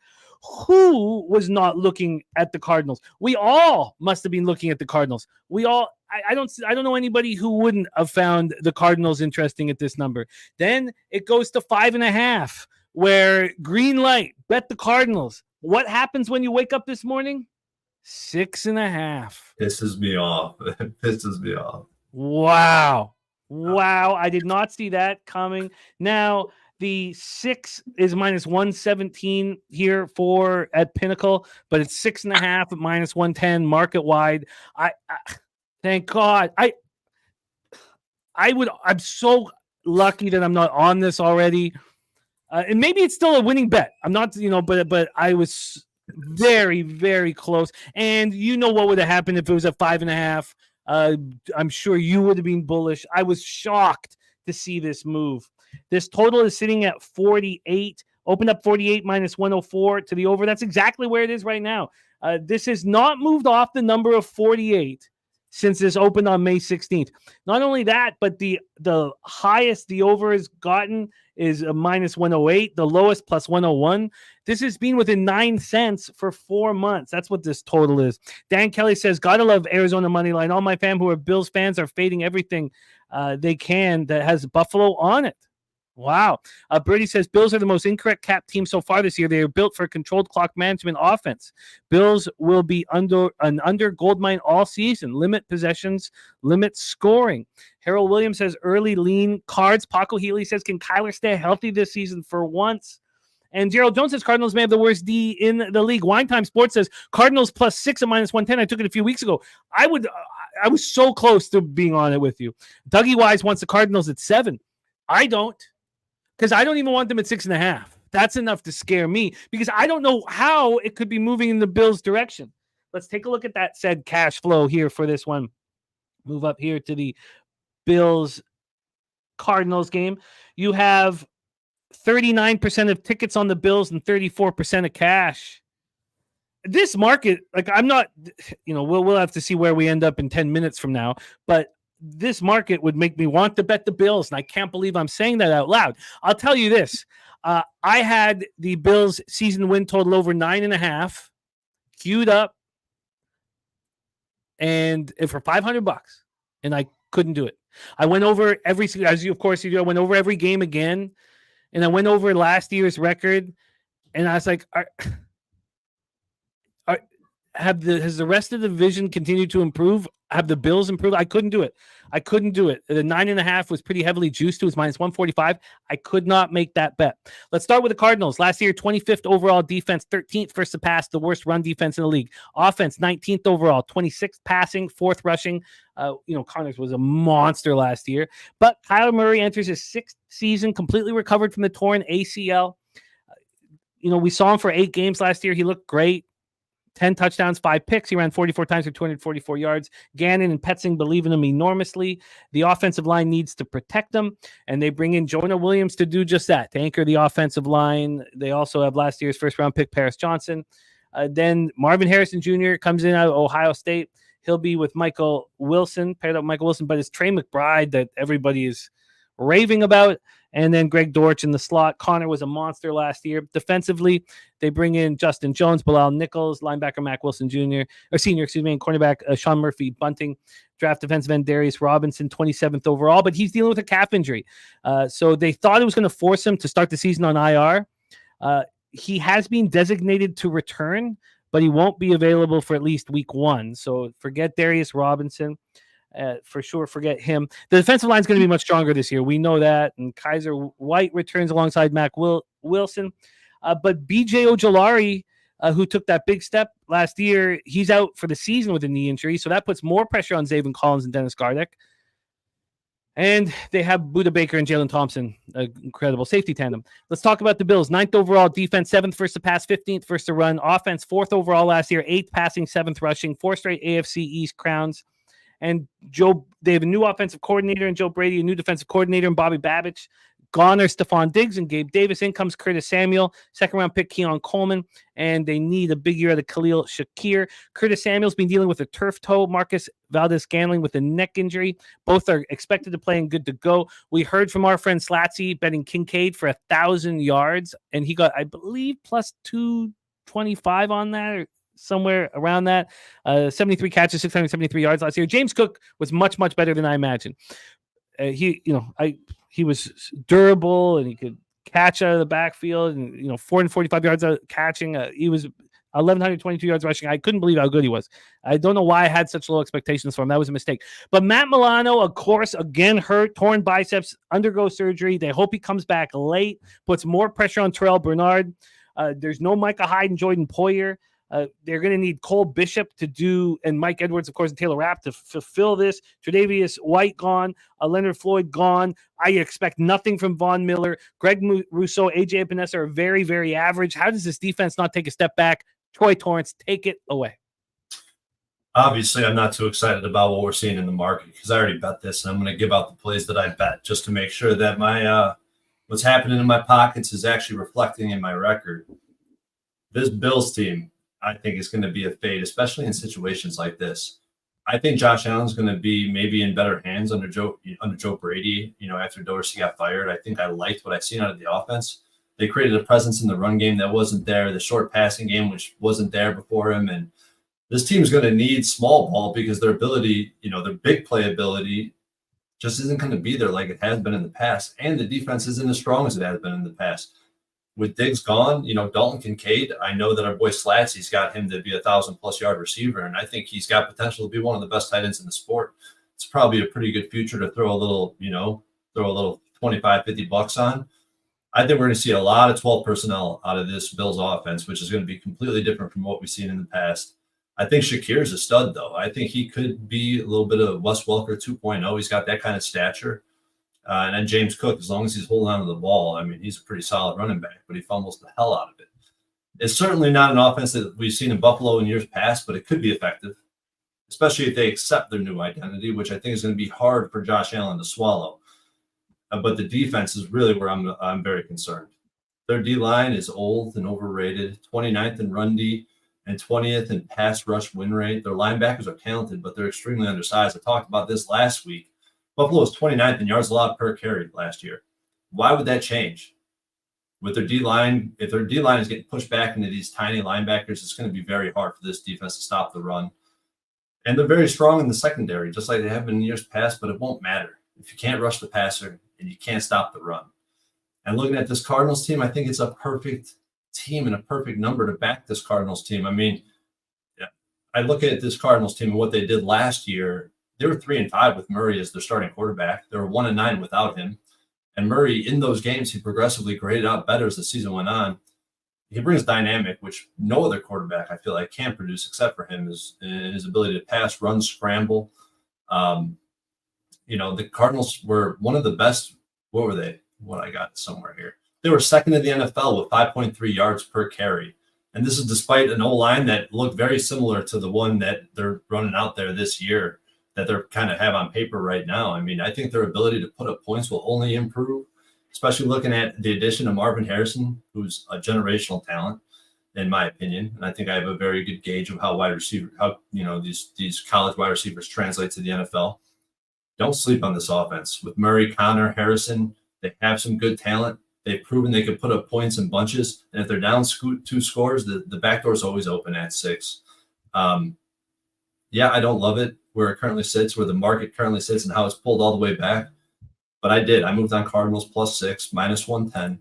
Who was not looking at the Cardinals? We all must have been looking at the Cardinals. We all. I don't know anybody who wouldn't have found the Cardinals interesting at this number. Then it goes to 5.5, where green light, bet the Cardinals. What happens when you wake up this morning? 6.5. Pisses me off. Pisses me off. Wow. I did not see that coming. Now, the 6 is minus 117 here at Pinnacle, but it's 6.5 at minus 110 market wide. I thank God. I'm so lucky that I'm not on this already. And maybe it's still a winning bet. I'm not, but I was very, very close. And what would have happened if it was at 5.5? I'm sure you would have been bullish. I was shocked to see this move. This total is sitting at 48. Opened up 48 minus 104 to the over. That's exactly where it is right now. This has not moved off the number of 48 since this opened on May 16th. Not only that, but the highest the over has gotten is a minus 108, the lowest plus 101. This has been within 9 cents for 4 months. That's what this total is. Dan Kelly says, gotta love Arizona money line. All my fans who are Bills fans are fading everything they can that has Buffalo on it. Wow. Birdie says, Bills are the most incorrect cap team so far this year. They are built for a controlled clock management offense. Bills will be under gold mine all season. Limit possessions, limit scoring. Harold Williams says, early lean cards. Paco Healy says, can Kyler stay healthy this season for once? And Gerald Jones says, Cardinals may have the worst D in the league. Wine Time Sports says, Cardinals plus 6 at minus 110. I took it a few weeks ago. I was so close to being on it with you. Dougie Wise wants the Cardinals at 7. I don't. Because I don't even want them at 6.5. That's enough to scare me because I don't know how it could be moving in the Bills' direction. Let's take a look at that said cash flow here for this one. Move up here to the Bills-Cardinals game. You have 39% of tickets on the Bills and 34% of cash. This market, I'm not, we'll have to see where we end up in 10 minutes from now, but this market would make me want to bet the Bills, and I can't believe I'm saying that out loud. I'll tell you this. I had the Bills season win total over 9.5 queued up and for $500, and I couldn't do it. I went over every, as you, of course, you do, I went over every game again, and I went over last year's record, and I was like, has the rest of the division continued to improve? Have the Bills improved? I couldn't do it. The 9.5 was pretty heavily juiced. It was minus 145. I could not make that bet. Let's start with the Cardinals. Last year, 25th overall defense, 13th first to pass, the worst run defense in the league. Offense, 19th overall, 26th passing, 4th rushing. Connors was a monster last year. But Kyler Murray enters his 6th season, completely recovered from the torn ACL. We saw him for 8 games last year. He looked great. 10 touchdowns, 5 picks. He ran 44 times for 244 yards. Gannon and Petzing believe in him enormously. The offensive line needs to protect them, and they bring in Jonah Williams to do just that, to anchor the offensive line. They also have last year's first-round pick, Paris Johnson. Then Marvin Harrison Jr. comes in out of Ohio State. He'll be with Michael Wilson, paired up with Michael Wilson, but it's Trey McBride that everybody is raving about. And then Greg Dortch in the slot. Connor was a monster last year. Defensively, they bring in Justin Jones, Bilal Nichols, linebacker Mac Wilson Senior, and cornerback Sean Murphy Bunting. Draft defensive end Darius Robinson, 27th overall, but he's dealing with a calf injury. So they thought it was going to force him to start the season on IR. He has been designated to return, but he won't be available for at least week 1. So forget Darius Robinson. For sure, forget him. The defensive line is going to be much stronger this year. We know that. And Kaiser White returns alongside Mac Wilson. But BJ Ojolari, who took that big step last year, he's out for the season with a knee injury. So that puts more pressure on Zaven Collins and Dennis Gardeck. And they have Buda Baker and Jalen Thompson, an incredible safety tandem. Let's talk about the Bills. 9th overall defense, 7th first to pass, 15th first to run. Offense, 4th overall last year, 8th passing, 7th rushing, 4 straight AFC East crowns. And they have a new offensive coordinator in Joe Brady, a new defensive coordinator in Bobby Babich. Gone are Stephon Diggs and Gabe Davis. In comes Curtis Samuel, 2nd-round pick Keon Coleman, and they need a big year out of Khalil Shakir. Curtis Samuel's been dealing with a turf toe. Marcus Valdez-Scantling with a neck injury. Both are expected to play and good to go. We heard from our friend Slatsy betting Kincaid for 1,000 yards, and he got, I believe, plus 225 on that, or somewhere around that. 73 catches, 673 yards last year. James Cook was much, much better than I imagined. He was durable and he could catch out of the backfield and 445 yards out catching. He was 1,122 yards rushing. I couldn't believe how good he was. I don't know why I had such low expectations for him. That was a mistake. But Matt Milano, of course, again hurt, torn biceps, undergo surgery. They hope he comes back late, puts more pressure on Terrell Bernard. There's no Micah Hyde and Jordan Poyer. They're going to need Cole Bishop to do, and Mike Edwards, of course, and Taylor Rapp to fulfill this. Tre'Davious White gone, Leonard Floyd gone. I expect nothing from Von Miller. Greg Rousseau, AJ Epinesa are very, very average. How does this defense not take a step back? Troy Torrance, take it away. Obviously, I'm not too excited about what we're seeing in the market because I already bet this, and I'm going to give out the plays that I bet just to make sure that my what's happening in my pockets is actually reflecting in my record. This Bills team, I think, is going to be a fade, especially in situations like this. I think Josh Allen's going to be maybe in better hands under Joe Brady. After Dorsey got fired, I think I liked what I've seen out of the offense. They created a presence in the run game that wasn't there, the short passing game, which wasn't there before him. And this team is going to need small ball because their ability, their big play ability just isn't going to be there like it has been in the past. And the defense isn't as strong as it has been in the past. With Diggs gone, Dalton Kincaid, I know that our boy Slatsy's got him to be 1,000+ yard receiver, and I think he's got potential to be one of the best tight ends in the sport. It's probably a pretty good future to throw a little $25, $50 on. I think we're going to see a lot of 12 personnel out of this Bills offense, which is going to be completely different from what we've seen in the past. I think Shakir's a stud, though. I think he could be a little bit of Wes Welker 2.0. He's got that kind of stature. And then James Cook, as long as he's holding on to the ball, he's a pretty solid running back, but he fumbles the hell out of it. It's certainly not an offense that we've seen in Buffalo in years past, but it could be effective, especially if they accept their new identity, which I think is going to be hard for Josh Allen to swallow. But the defense is really where I'm very concerned. Their D-line is old and overrated, 29th in run D, and 20th in pass rush win rate. Their linebackers are talented, but they're extremely undersized. I talked about this last week. Buffalo was 29th in yards allowed per carry last year. Why would that change? With their D-line, if their D-line is getting pushed back into these tiny linebackers, it's going to be very hard for this defense to stop the run. And they're very strong in the secondary, just like they have been in years past, but it won't matter if you can't rush the passer and you can't stop the run. And looking at this Cardinals team, I think it's a perfect team and a perfect number to back this Cardinals team. I mean, I look at this Cardinals team and what they did last year. They were 3-5 with Murray as their starting quarterback. They were 1-9 without him. And Murray, in those games, he progressively graded out better as the season went on. He brings dynamic, which no other quarterback, I feel like, can produce except for him, is his ability to pass, run, scramble. The Cardinals were one of the best. What were they? What I got somewhere here. They were second in the NFL with 5.3 yards per carry. And this is despite an O-line that looked very similar to the one that they're running out there this year, that they're kind of have on paper right now. I mean, I think their ability to put up points will only improve, especially looking at the addition of Marvin Harrison, who's a generational talent, in my opinion. And I think I have a very good gauge of how these college wide receivers translate to the NFL. Don't sleep on this offense. With Murray, Connor, Harrison, they have some good talent. They've proven they can put up points in bunches. And if they're down 2 scores, the back door is always open at 6. I don't love it where it currently sits, where the market currently sits, and how it's pulled all the way back. But I did. I moved on Cardinals +6, -110.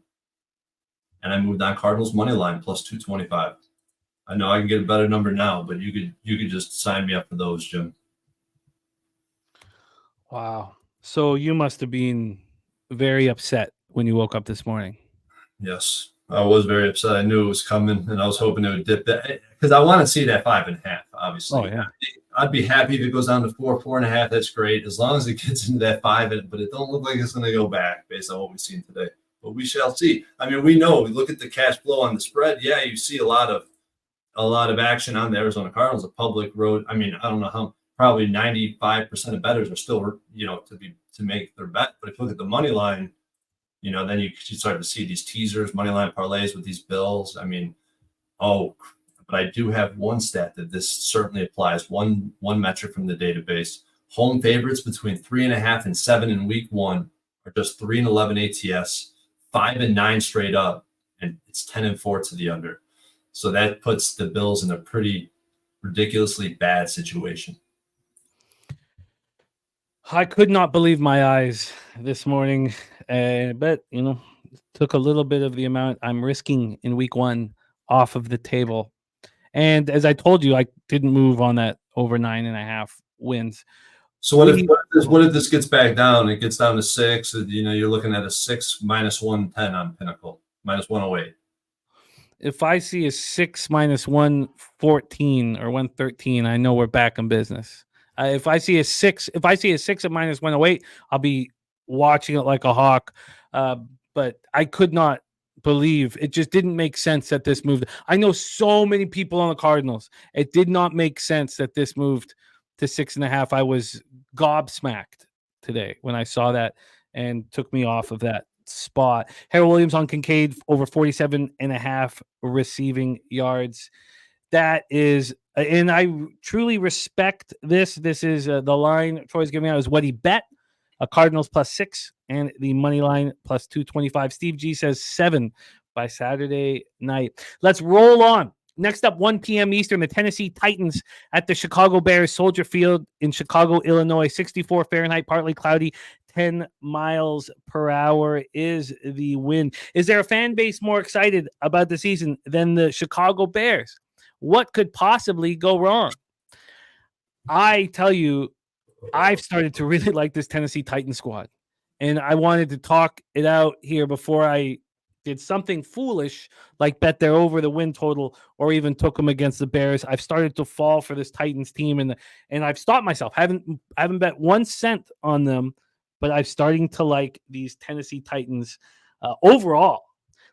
And I moved on Cardinals money line +225. I know I can get a better number now, but you could just sign me up for those, Jim. Wow. So you must have been very upset when you woke up this morning. Yes, I was very upset. I knew it was coming, and I was hoping it would dip that, because I want to see that 5.5, obviously. Oh, yeah. I'd be happy if it goes down to 4.5. That's great, as long as it gets into that 5. But it don't look like it's going to go back based on what we've seen today. But we shall see. I mean, we know. We look at the cash flow on the spread. Yeah, you see a lot of action on the Arizona Cardinals. A public road. I mean, I don't know how. Probably 95% of bettors are still, to make their bet. But if you look at the money line, then you start to see these teasers, money line parlays with these bills. I mean, but I do have one stat that this certainly applies. One metric from the database: home favorites between 3.5 and 7 in week 1 are just 3-11 ATS, 5-9 straight up, and it's 10-4 to the under. So that puts the Bills in a pretty ridiculously bad situation. I could not believe my eyes this morning, but took a little bit of the amount I'm risking in week 1 off of the table. And as I told you, I didn't move on that over 9.5 wins. So what if this gets back down? It gets down to 6. You're looking at a 6 -110 on Pinnacle, -108. If I see a 6 -114 or 113, I know we're back in business. If I see a 6 at -108, I'll be watching it like a hawk. But I could not believe it. Just didn't make sense that this moved. I know so many people on the Cardinals. It did not make sense that this moved to 6.5. I was gobsmacked today when I saw that and took me off of that spot. Harold Williams on Kincaid over 47.5 receiving yards. That is, and I truly respect this. This is the line Troy's giving out is what he bet. Cardinals +6 and the money line +225. Steve G says 7 by Saturday night. Let's roll on. Next up, 1 p.m. Eastern, the Tennessee Titans at the Chicago Bears Soldier Field in Chicago, Illinois. 64 Fahrenheit, partly cloudy, 10 miles per hour is the wind. Is there a fan base more excited about the season than the Chicago Bears? What could possibly go wrong? I tell you, I've started to really like this Tennessee Titans squad, and I wanted to talk it out here before I did something foolish like bet their over the win total or even took them against the Bears. I've started to fall for this Titans team, and I've stopped myself. I haven't bet 1 cent on them, but I'm starting to like these Tennessee Titans overall.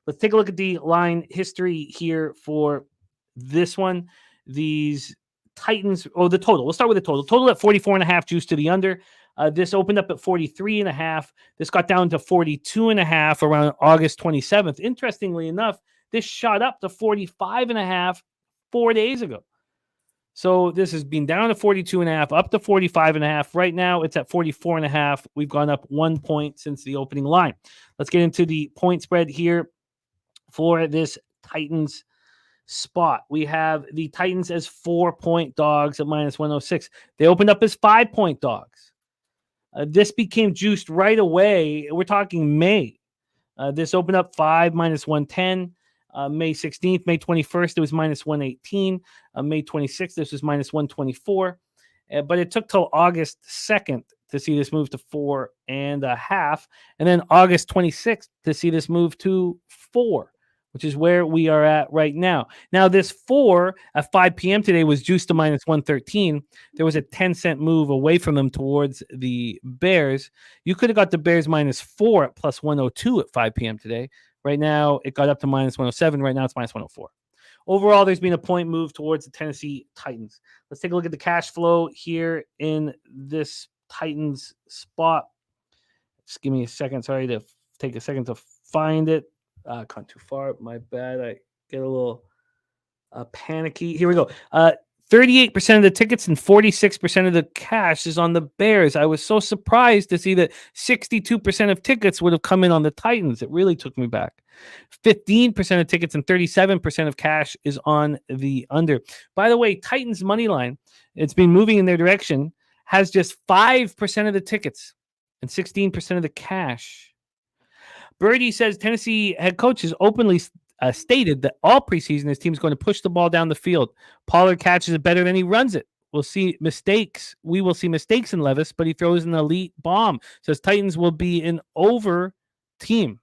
Let's take a look at the line history here for this one. These Titans, the total. We'll start with the total. Total at 44.5, juice to the under. This opened up at 43.5. This got down to 42.5 around August 27th. Interestingly enough, this shot up to 45.5 4 days ago. So this has been down to 42.5, up to 45.5. Right now, it's at 44.5. We've gone up 1 point since the opening line. Let's get into the point spread here for this Titans spot. We have the Titans as 4-point dogs at minus 106. They opened up as 5-point dogs. This became juiced right away. We're talking May. This opened up 5 minus 110. May 16th, May 21st, it was minus 118. May 26th, this was minus 124. But it took till August 2nd to see this move to 4.5. And then August 26th to see this move to 4, which is where we are at right now. Now, this 4 at 5 p.m. today was juiced to minus 113. There was a 10-cent move away from them towards the Bears. You could have got the Bears minus 4 at plus 102 at 5 p.m. today. Right now, it got up to minus 107. Right now, it's minus 104. Overall, there's been a point move towards the Tennessee Titans. Let's take a look at the cash flow here in this Titans spot. Just give me a second. Sorry to take a second to find it. Gone too far. My bad. I get a little panicky. Here we go. 38% of the tickets and 46% of the cash is on the Bears. I was so surprised to see that 62% of tickets would have come in on the Titans. It really took me back. 15% of tickets and 37% of cash is on the under. By the way, Titans money line, it's been moving in their direction, has just 5% of the tickets and 16% of the cash. Birdie says Tennessee head coach has openly stated that all preseason his team is going to push the ball down the field. Pollard catches it better than he runs it. We'll see mistakes. We will see mistakes in Levis, but he throws an elite bomb. Says Titans will be an over team.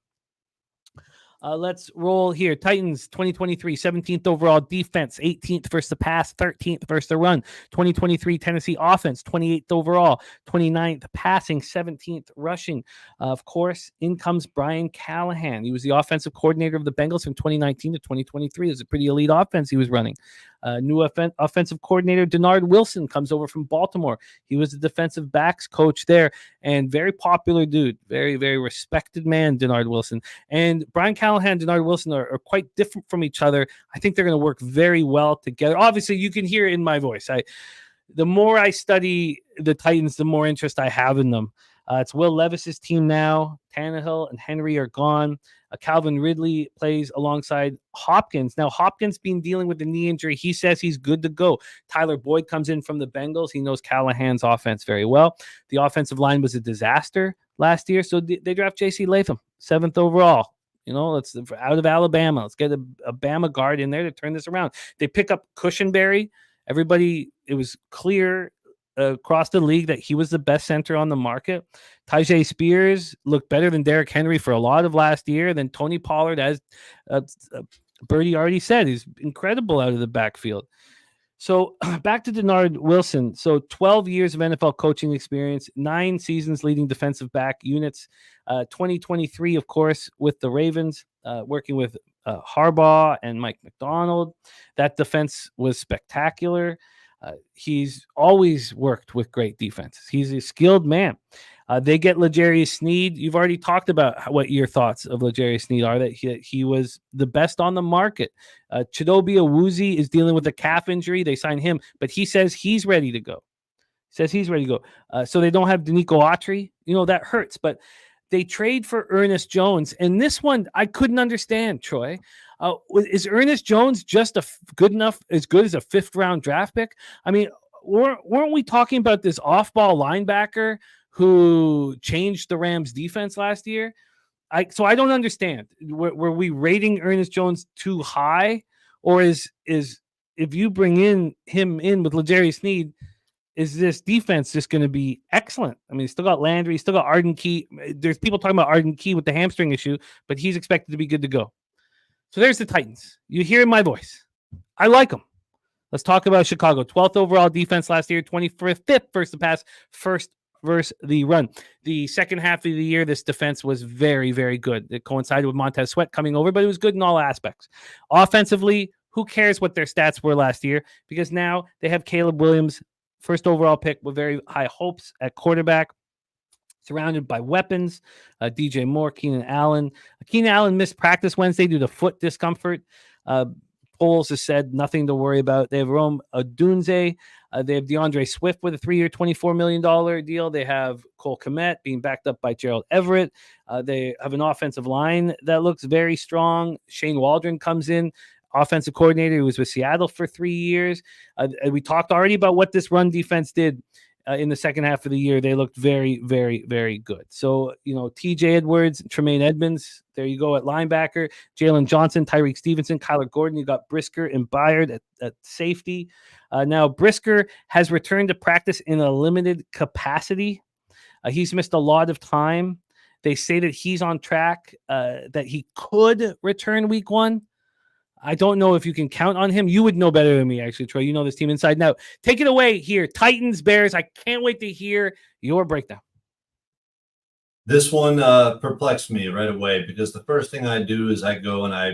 Let's roll here. Titans 2023, 17th overall defense, 18th versus the pass, 13th versus the run. 2023 Tennessee offense, 28th overall, 29th passing, 17th rushing. Of course, in comes Brian Callahan. He was the offensive coordinator of the Bengals from 2019 to 2023. It was a pretty elite offense he was running. New offensive coordinator Denard Wilson comes over from Baltimore. He was the defensive backs coach there and very popular dude. Very, very respected man, Denard Wilson. And Brian Callahan and Denard Wilson are quite different from each other. I think they're going to work very well together. Obviously, you can hear it in my voice. The more I study the Titans, the more interest I have in them. It's Will Levis's team now. Tannehill and Henry are gone. Calvin Ridley plays alongside Hopkins. Now, Hopkins been dealing with a knee injury. He says he's good to go. Tyler Boyd comes in from the Bengals. He knows Callahan's offense very well. The offensive line was a disaster last year, so they draft J.C. Latham, 7th overall. You know, let's out of Alabama. Let's get a Bama guard in there to turn this around. They pick up Cushenberry. Everybody, it was clear across the league that he was the best center on the market. Tyjae Spears looked better than Derrick Henry for a lot of last year. Then Tony Pollard, as Birdie already said, he's incredible out of the backfield. So back to Denard Wilson. So 12 years of NFL coaching experience, 9 seasons leading defensive back units. 2023, of course, with the Ravens, working with Harbaugh and Mike McDonald. That defense was spectacular. He's always worked with great defenses. He's a skilled man. They get L'Jarius Sneed. You've already talked about what your thoughts of L'Jarius Sneed are, that he was the best on the market. Chidobe Awuzie is dealing with a calf injury. They signed him, but he says he's ready to go. So they don't have Danico Autry. You know, that hurts, but they trade for Ernest Jones. And this one, I couldn't understand, Troy. Is Ernest Jones just as good as a 5th-round draft pick? I mean, weren't we talking about this off-ball linebacker who changed the Rams' defense last year? So I don't understand. Were we rating Ernest Jones too high, or is if you bring him in with L'Jarius Sneed, is this defense just going to be excellent? I mean, still got Landry, still got Arden Key. There's people talking about Arden Key with the hamstring issue, but he's expected to be good to go. So there's the Titans. You hear my voice. I like them. Let's talk about Chicago. 12th overall defense last year, 25th versus the pass, 1st versus the run. The second half of the year, this defense was very, very good. It coincided with Montez Sweat coming over, but it was good in all aspects. Offensively, who cares what their stats were last year? Because now they have Caleb Williams, 1st overall pick with very high hopes at quarterback. Surrounded by weapons, DJ Moore, Keenan Allen. Keenan Allen missed practice Wednesday due to foot discomfort. Foles has said nothing to worry about. They have Rome Odunze. They have DeAndre Swift with a 3-year, $24 million deal. They have Cole Kmet being backed up by Gerald Everett. They have an offensive line that looks very strong. Shane Waldron comes in, offensive coordinator who was with Seattle for 3 years. We talked already about what this run defense did in the second half of the year. They looked very, very, very good. So, TJ Edwards, Tremaine Edmonds, there you go at linebacker, Jalen Johnson, Tyreek Stevenson, Kyler Gordon. You got Brisker and Byard at safety. Now, Brisker has returned to practice in a limited capacity. He's missed a lot of time. They say that he's on track, that he could return week 1. I don't know if you can count on him. You would know better than me, actually, Troy. You know this team inside and out. Take it away here. Titans, Bears. I can't wait to hear your breakdown. This one perplexed me right away because the first thing I do is I go and I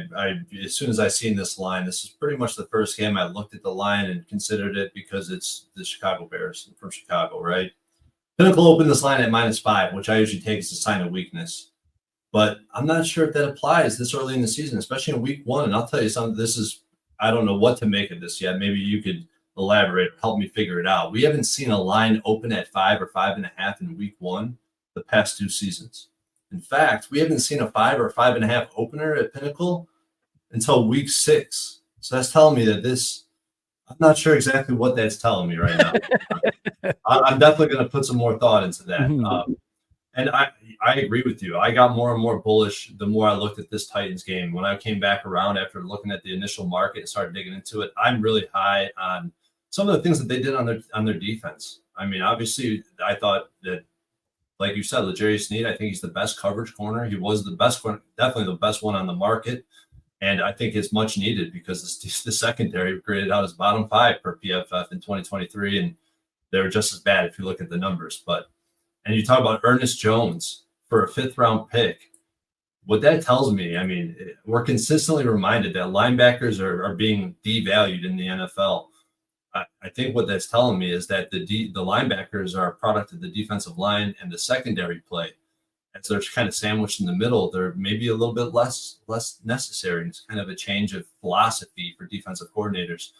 as soon as I seen this line, this is pretty much the first game I looked at the line and considered it because it's the Chicago Bears from Chicago, right? Pinnacle opened this line at -5, which I usually take as a sign of weakness. But I'm not sure if that applies this early in the season, especially in week 1. And I'll tell you something, I don't know what to make of this yet. Maybe you could elaborate, help me figure it out. We haven't seen a line open at 5 or 5.5 in week 1 the past 2 seasons. In fact, we haven't seen a 5 or 5.5 opener at Pinnacle until week 6. So that's telling me that I'm not sure exactly what that's telling me right now. I'm definitely going to put some more thought into that. Mm-hmm. And I agree with you. I got more and more bullish the more I looked at this Titans game. When I came back around after looking at the initial market and started digging into it, I'm really high on some of the things that they did on their defense. I mean, obviously, I thought that, like you said, L'Jarius Sneed, I think he's the best coverage corner. He was the best one, definitely the best one on the market. And I think it's much needed because the secondary graded out as bottom 5 per PFF in 2023. And they were just as bad if you look at the numbers. And you talk about Ernest Jones for a 5th-round pick. What that tells me, I mean, we're consistently reminded that linebackers are being devalued in the NFL. I think what that's telling me is that the linebackers are a product of the defensive line and the secondary play. As they're kind of sandwiched in the middle, they're maybe a little bit less necessary. It's kind of a change of philosophy for defensive coordinators.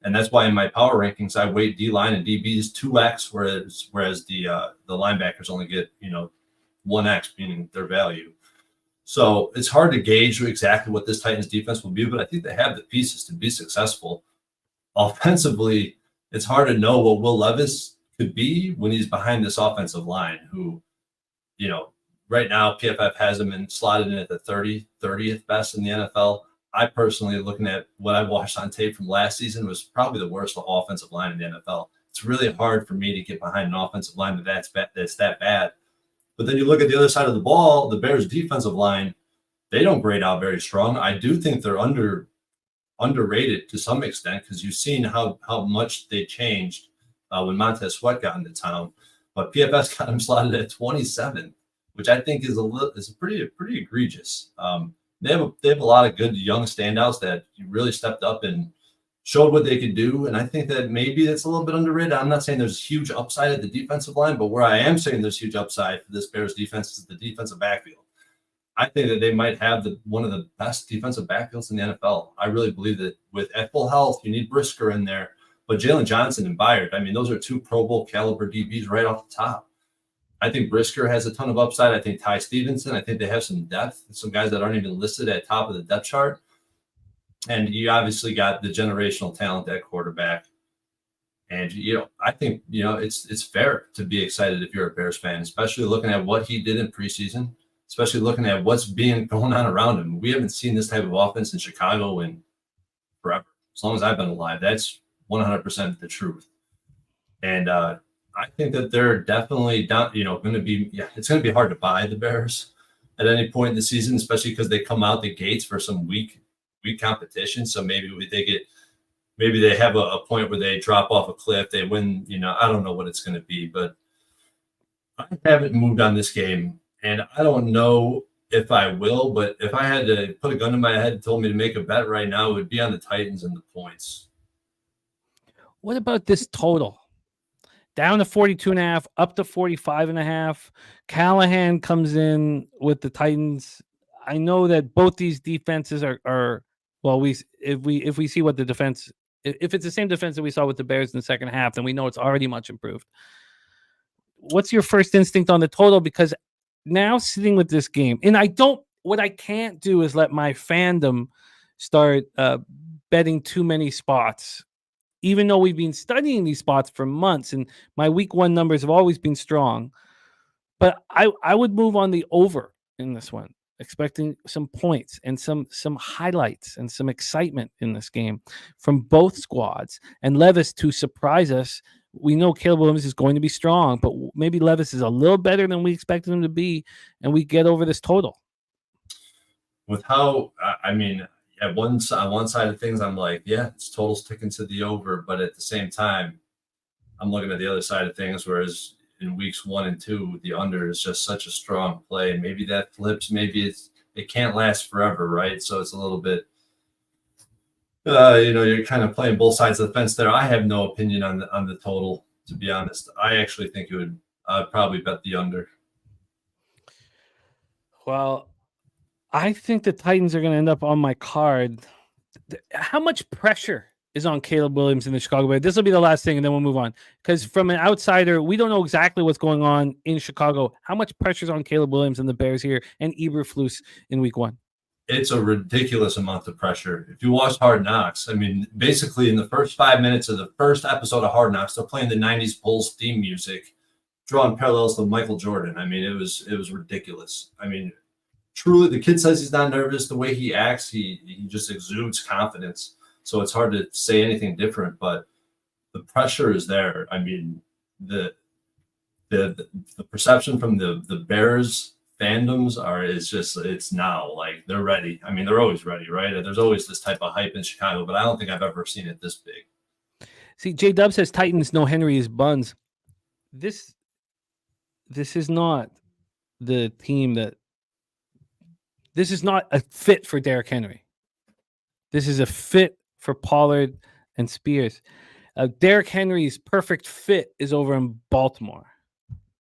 And that's why in my power rankings, I weight D-line and DBs 2x, whereas the linebackers only get 1x, meaning their value. So it's hard to gauge exactly what this Titans defense will be, but I think they have the pieces to be successful. Offensively, it's hard to know what Will Levis could be when he's behind this offensive line, who, right now PFF has him slotted in at the 30th best in the NFL. I personally, looking at what I watched on tape from last season, was probably the worst offensive line in the NFL. It's really hard for me to get behind an offensive line that's that bad. But then you look at the other side of the ball, the Bears' defensive line, they don't grade out very strong. I do think they're underrated to some extent because you've seen how much they changed when Montez Sweat got into town. But PFS got him slotted at 27, which I think is pretty egregious. They have a lot of good young standouts that really stepped up and showed what they could do. And I think that maybe it's a little bit underrated. I'm not saying there's huge upside at the defensive line, but where I am saying there's huge upside for this Bears defense is the defensive backfield. I think that they might have one of the best defensive backfields in the NFL. I really believe that at full health, you need Brisker in there. But Jalen Johnson and Byard, I mean, those are 2 Pro Bowl caliber DBs right off the top. I think Brisker has a ton of upside. I think Ty Stevenson, I think they have some depth, some guys that aren't even listed at top of the depth chart. And you obviously got the generational talent at quarterback. And, I think, it's fair to be excited if you're a Bears fan, especially looking at what he did in preseason, especially looking at what's going on around him. We haven't seen this type of offense in Chicago in forever. As long as I've been alive, that's 100% the truth. And I think that they're definitely going to be, it's going to be hard to buy the Bears at any point in the season, especially because they come out the gates for some weak competition. So maybe they have a point where they drop off a cliff, they win, I don't know what it's going to be, but I haven't moved on this game. And I don't know if I will, but if I had to put a gun to my head and told me to make a bet right now, it would be on the Titans and the points. What about this total? Down to 42.5, up to 45.5. Callahan comes in with the Titans. I know that both these defenses are Well, if we see what the defense, if it's the same defense that we saw with the Bears in the second half, then we know it's already much improved. What's your first instinct on the total? Because now sitting with this game, and what I can't do is let my fandom start betting too many spots, even though we've been studying these spots for months, and my week 1 numbers have always been strong. But I would move on the over in this one, expecting some points and some highlights and some excitement in this game from both squads, and Levis to surprise us. We know Caleb Williams is going to be strong, but maybe Levis is a little better than we expected him to be, and we get over this total. With how, I mean, on one side of things, I'm like, yeah, it's total sticking to the over, but at the same time, I'm looking at the other side of things, whereas in weeks 1 and 2, the under is just such a strong play. Maybe that flips, maybe it can't last forever, right? So it's a little bit, you're kind of playing both sides of the fence there. I have no opinion on the total, to be honest. I actually think I'd probably bet the under. Well, I think the Titans are going to end up on my card. How much pressure is on Caleb Williams in the Chicago Bears? This will be the last thing, and then we'll move on. Because from an outsider, we don't know exactly what's going on in Chicago. How much pressure is on Caleb Williams and the Bears here, and Eberflus in week 1? It's a ridiculous amount of pressure. If you watch Hard Knocks, I mean, basically in the first 5 minutes of the first episode of Hard Knocks, they're playing the 90s Bulls theme music, drawing parallels to Michael Jordan. I mean, it was ridiculous. I mean, truly, the kid says he's not nervous. The way he acts, he just exudes confidence. So it's hard to say anything different, but the pressure is there. I mean, the perception from the Bears fandoms it's now, like, they're ready. I mean, they're always ready, right? There's always this type of hype in Chicago, but I don't think I've ever seen it this big. See, J-Dub says Titans, no Henry is buns. This is not the team that – this is not a fit for Derrick Henry. This is a fit for Pollard and Spears. Derrick Henry's perfect fit is over in Baltimore.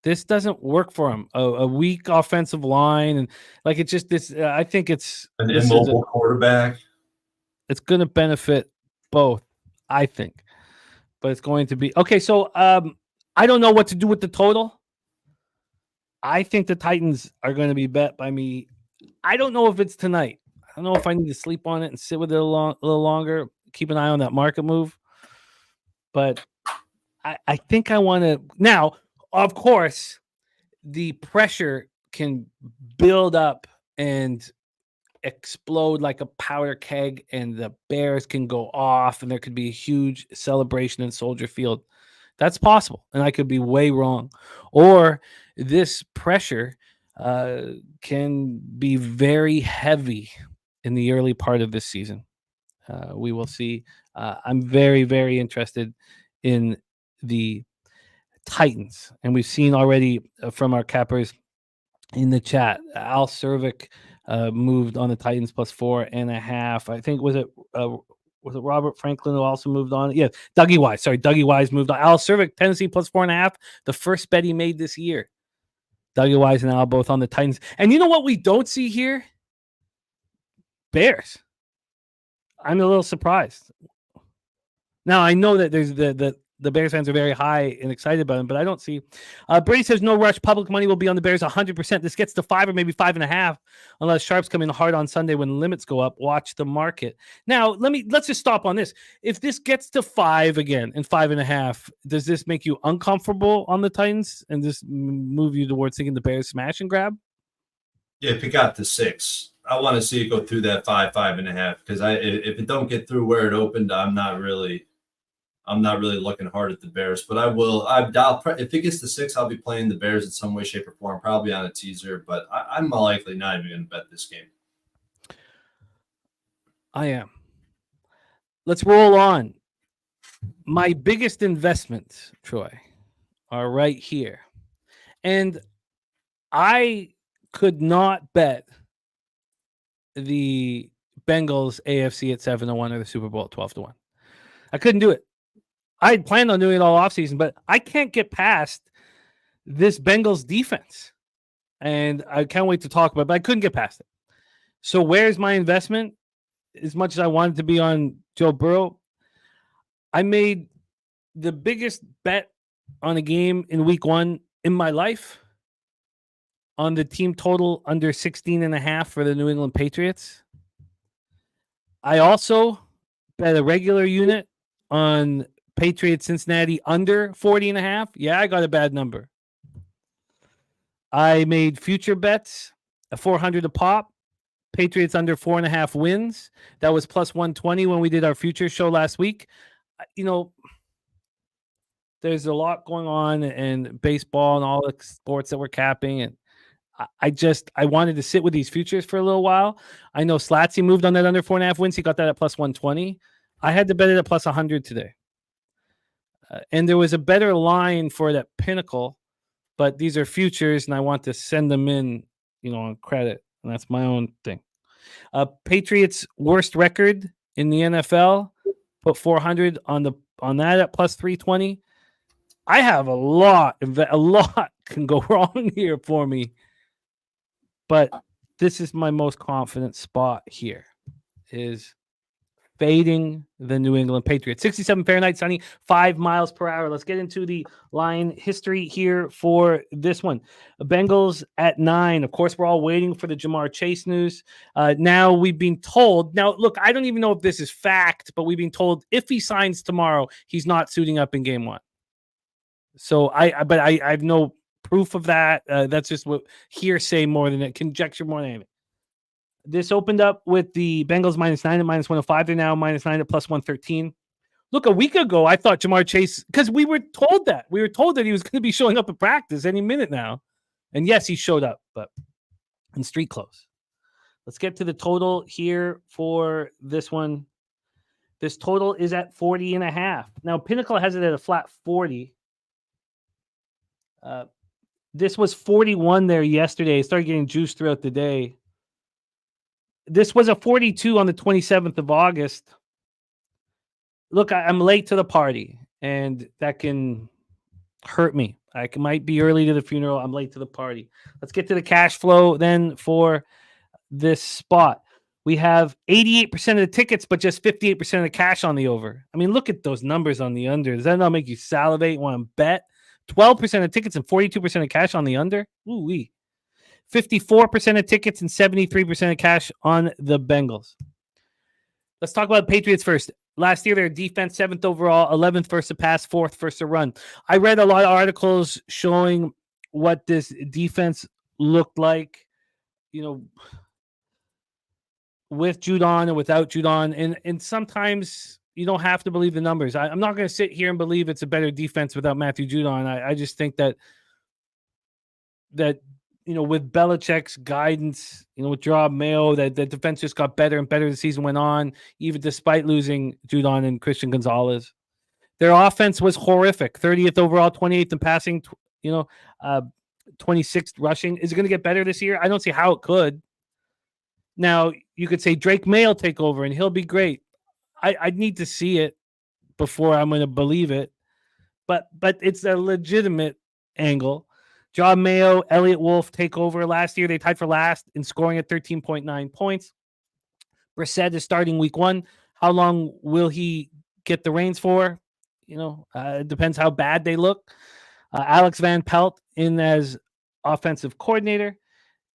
This doesn't work for him. A weak offensive line, and like it's just this. I think it's an immobile quarterback. It's going to benefit both, I think, but it's going to be okay. So I don't know what to do with the total. I think the Titans are going to be bet by me. I don't know if it's tonight. I don't know if I need to sleep on it and sit with it a little longer. Keep an eye on that market move, but I think I want to now. Of course, the pressure can build up and explode like a powder keg, and the Bears can go off, and there could be a huge celebration in Soldier Field. That's possible, and I could be way wrong. Or this pressure can be very heavy in the early part of this season. We will see. I'm very, very interested in the Titans, and we've seen already from our cappers in the chat, Al Cervic moved on the Titans +4.5. I think was it Robert Franklin who also moved on? Yeah, Dougie Wise moved on. Al Cervic, Tennessee +4.5, the first bet he made this year. Dougie Wise and Al both on the Titans. And you know what we don't see here? Bears. I'm a little surprised. Now I know that there's the Bears fans are very high and excited about him, but I don't see. Brady says no rush. Public money will be on the Bears 100%. This gets to 5 or maybe 5.5, unless sharps come in hard on Sunday when limits go up. Watch the market. Now, let's just stop on this. If this gets to 5 again and 5.5, does this make you uncomfortable on the Titans and just move you towards thinking the Bears smash and grab? Yeah, if it got to 6, I want to see it go through that 5.5, because if it don't get through where it opened, I'm not really looking hard at the Bears, but I will. If it gets to 6, I'll be playing the Bears in some way, shape, or form, probably on a teaser, but I'm likely not even going to bet this game. I am. Let's roll on. My biggest investments, Troy, are right here. And I could not bet the Bengals AFC at 7-1 or the Super Bowl at 12-1. I couldn't do it. I had planned on doing it all offseason, but I can't get past this Bengals defense. And I can't wait to talk about it, but I couldn't get past it. So where's my investment? as much as I wanted to be on Joe Burrow, I made the biggest bet on a game in week 1 in my life on the team total under 16.5 for the New England Patriots. I also bet a regular unit on Patriots Cincinnati under 40.5. Yeah, I got a bad number. I made future bets at 400 a pop. Patriots under 4.5 wins. That was plus 120 when we did our future show last week. There's a lot going on in baseball and all the sports that we're capping, and I wanted to sit with these futures for a little while. I know Slatsy moved on that under 4.5 wins. He got that at plus 120. I had to bet it at plus 100 today. And there was a better line for that Pinnacle, but these are futures, and I want to send them in, on credit. And that's my own thing. Patriots worst record in the NFL. Put 400 on that at plus 320. I have a lot can go wrong here for me. But this is my most confident spot here, is fading the New England Patriots. 67 Fahrenheit, sunny, 5 miles per hour. Let's get into the line history here for this one. Bengals at 9. Of course, we're all waiting for the Jamar Chase news. Now we've been told. Now, look, I don't even know if this is fact, but we've been told if he signs tomorrow, he's not suiting up in game 1. So I have no proof of that. That's just what hearsay more than it, conjecture more than anything. This opened up with the Bengals -9 at -105. They're now -9 at plus 113. Look, a week ago, I thought Jamar Chase, because we were told that he was going to be showing up at practice any minute now. And yes, he showed up, but in street clothes. Let's get to the total here for this one. This total is at 40.5. Now, Pinnacle has it at a flat 40. This was 41 there yesterday. It started getting juiced throughout the day. This was a 42 on the 27th of August. Look, I'm late to the party, and that can hurt me. I might be early to the funeral. I'm late to the party. Let's get to the cash flow then for this spot. We have 88% of the tickets, but just 58% of the cash on the over. I mean, look at those numbers on the under. Does that not make you salivate, want to bet? 12% of tickets and 42% of cash on the under. Ooh-wee. 54% of tickets and 73% of cash on the Bengals. Let's talk about Patriots first. Last year, their defense 7th overall, 11th versus the pass, 4th versus the run. I read a lot of articles showing what this defense looked like, with Judon and without Judon. And sometimes you don't have to believe the numbers. I'm not going to sit here and believe it's a better defense without Matthew Judon. I just think that with Belichick's guidance, with Rob Mayo, that the defense just got better and better as the season went on, even despite losing Judon and Christian Gonzalez. Their offense was horrific. 30th overall, 28th in passing, 26th rushing. Is it going to get better this year? I don't see how it could. Now, you could say Drake May will take over and he'll be great. I'd need to see it before I'm going to believe it. But it's a legitimate angle. John Mayo, Elliott Wolf take over. Last year, they tied for last in scoring at 13.9 points. Brissett is starting week 1. How long will he get the reins for? It depends how bad they look. Alex Van Pelt in as offensive coordinator,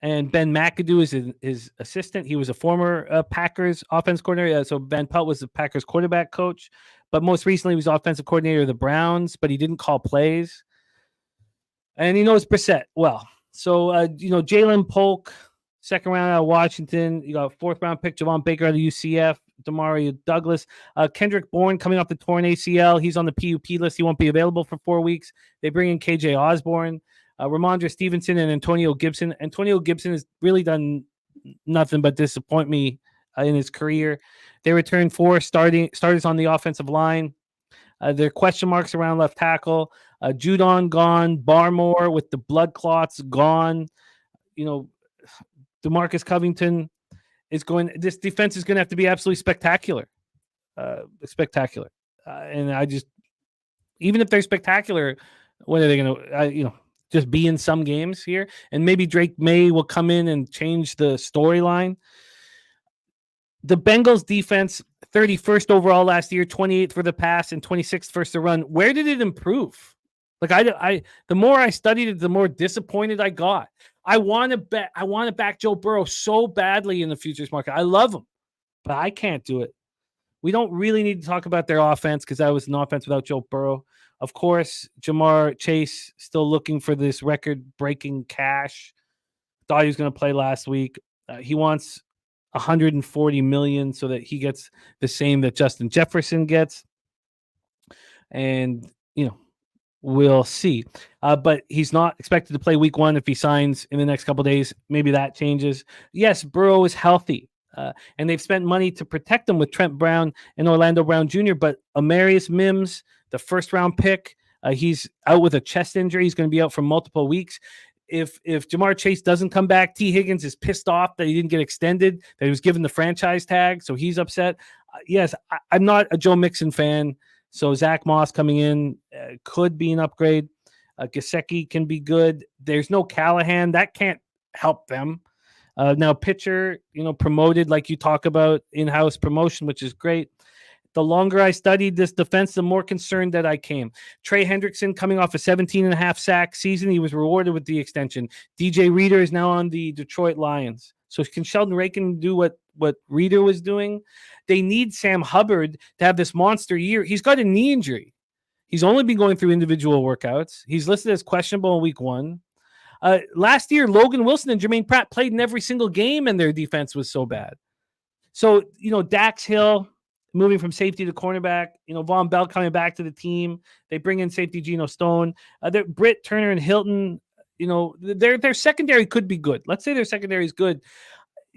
and Ben McAdoo is his assistant. He was a former Packers offense coordinator. So Van Pelt was the Packers quarterback coach, but most recently he was offensive coordinator of the Browns, but he didn't call plays. And he knows Brissett well. So, Jalen Polk, 2nd round out of Washington. You got 4th round pick, Javon Baker out of UCF, Demario Douglas. Kendrick Bourne coming off the torn ACL. He's on the PUP list. He won't be available for 4 weeks. They bring in KJ Osborne, Ramondre Stevenson, and Antonio Gibson. Antonio Gibson has really done nothing but disappoint me in his career. They return 4 starters on the offensive line. There are question marks around left tackle. Judon gone. Barmore with the blood clots gone. DeMarcus Covington is going. This defense is going to have to be absolutely spectacular. And I just, even if they're spectacular, when are they going to, just be in some games here? And maybe Drake May will come in and change the storyline. the Bengals defense, 31st overall last year, 28th for the pass, and 26th versus the run. Where did it improve? Like the more I studied it, the more disappointed I got. I want to back Joe Burrow so badly in the futures market. I love him, but I can't do it. We don't really need to talk about their offense because that was an offense without Joe Burrow. Of course, Jamar Chase still looking for this record-breaking cash. Thought he was going to play last week. He wants $140 million so that he gets the same that Justin Jefferson gets. And, we'll see. But he's not expected to play week 1 if he signs in the next couple of days. Maybe that changes. Yes, Burrow is healthy. And they've spent money to protect him with Trent Brown and Orlando Brown Jr., but Amarius Mims, the first-round pick, he's out with a chest injury. He's going to be out for multiple weeks. If Jamar Chase doesn't come back, T. Higgins is pissed off that he didn't get extended, that he was given the franchise tag, so he's upset. Yes, I'm not a Joe Mixon fan, so Zach Moss coming in could be an upgrade. Gesicki can be good. There's no Callahan. That can't help them. Now, pitcher, promoted like you talk about, in-house promotion, which is great. The longer I studied this defense, the more concerned that I came. Trey Hendrickson coming off a 17.5 sack season. He was rewarded with the extension. DJ Reader is now on the Detroit Lions. So can Sheldon Rankin do what Reader was doing? They need Sam Hubbard to have this monster year. He's got a knee injury. He's only been going through individual workouts. He's listed as questionable in week 1. Last year, Logan Wilson and Jermaine Pratt played in every single game, and their defense was so bad. So, Dax Hill moving from safety to cornerback, Von Bell coming back to the team. They bring in safety Geno Stone. Britt, Turner, and Hilton, their secondary could be good. Let's say their secondary is good.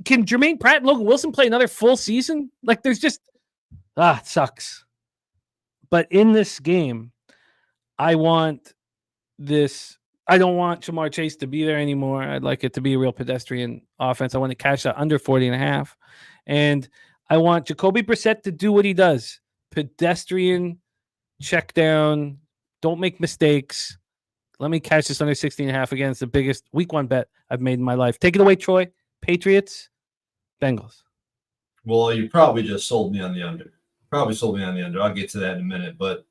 Can Jermaine Pratt and Logan Wilson play another full season? Like, there's just, it sucks. But in this game, I don't want Jamar Chase to be there anymore. I'd like it to be a real pedestrian offense. I want to cash out under 40.5. And I want Jacoby Brissett to do what he does. Pedestrian, check down, don't make mistakes. Let me cash this under 16.5 again. It's the biggest week 1 bet I've made in my life. Take it away, Troy. Patriots, Bengals. Well, you probably just sold me on the under. I'll get to that in a minute. But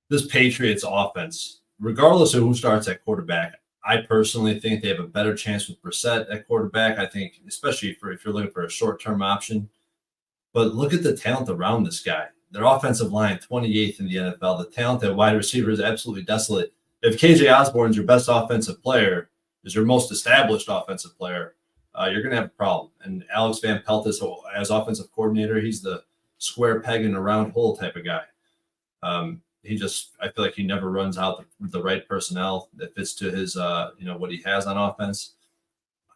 this Patriots offense, regardless of who starts at quarterback, I personally think they have a better chance with Brissett at quarterback. I think, especially if you're looking for a short-term option. But look at the talent around this guy. Their offensive line, 28th in the NFL. The talent at wide receiver is absolutely desolate. If KJ Osborne's your best offensive player, is your most established offensive player, you're going to have a problem. And Alex Van Pelt is, as offensive coordinator, he's the square peg in a round hole type of guy. I feel like he never runs out the right personnel that fits to his, what he has on offense.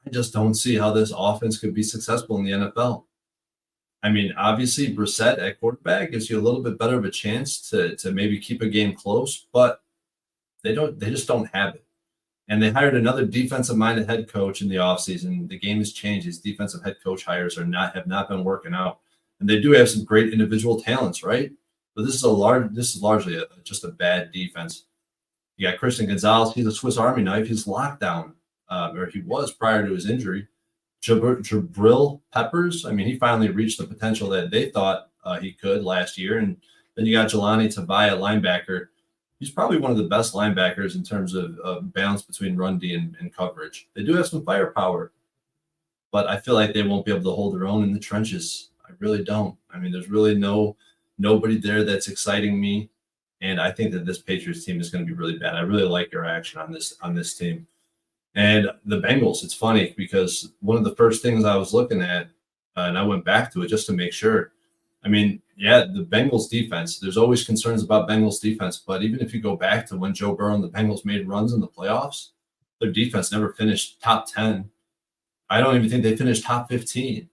I just don't see how this offense could be successful in the NFL. I mean, obviously, Brissett at quarterback gives you a little bit better of a chance to maybe keep a game close, but they just don't have it. And they hired another defensive-minded head coach in the offseason. The game has changed. These defensive head coach hires have not been working out. And they do have some great individual talents, right? But this is largely just a bad defense. You got Christian Gonzalez. He's a Swiss Army knife. He's locked down, or he was prior to his injury. Jabril Peppers, I mean, he finally reached the potential that they thought he could last year. And then you got Jelani Tavai, linebacker. He's probably one of the best linebackers in terms of balance between run D and coverage. They do have some firepower, but I feel like they won't be able to hold their own in the trenches. I really don't. I mean, there's really nobody there that's exciting me, and I think that this Patriots team is going to be really bad. I really like your action on this team. And the Bengals, it's funny because one of the first things I was looking at, and I went back to it just to make sure. I mean, yeah, the Bengals defense, there's always concerns about Bengals defense, but even if you go back to when Joe Burrow and the Bengals made runs in the playoffs, their defense never finished top 10. I don't even think they finished top 15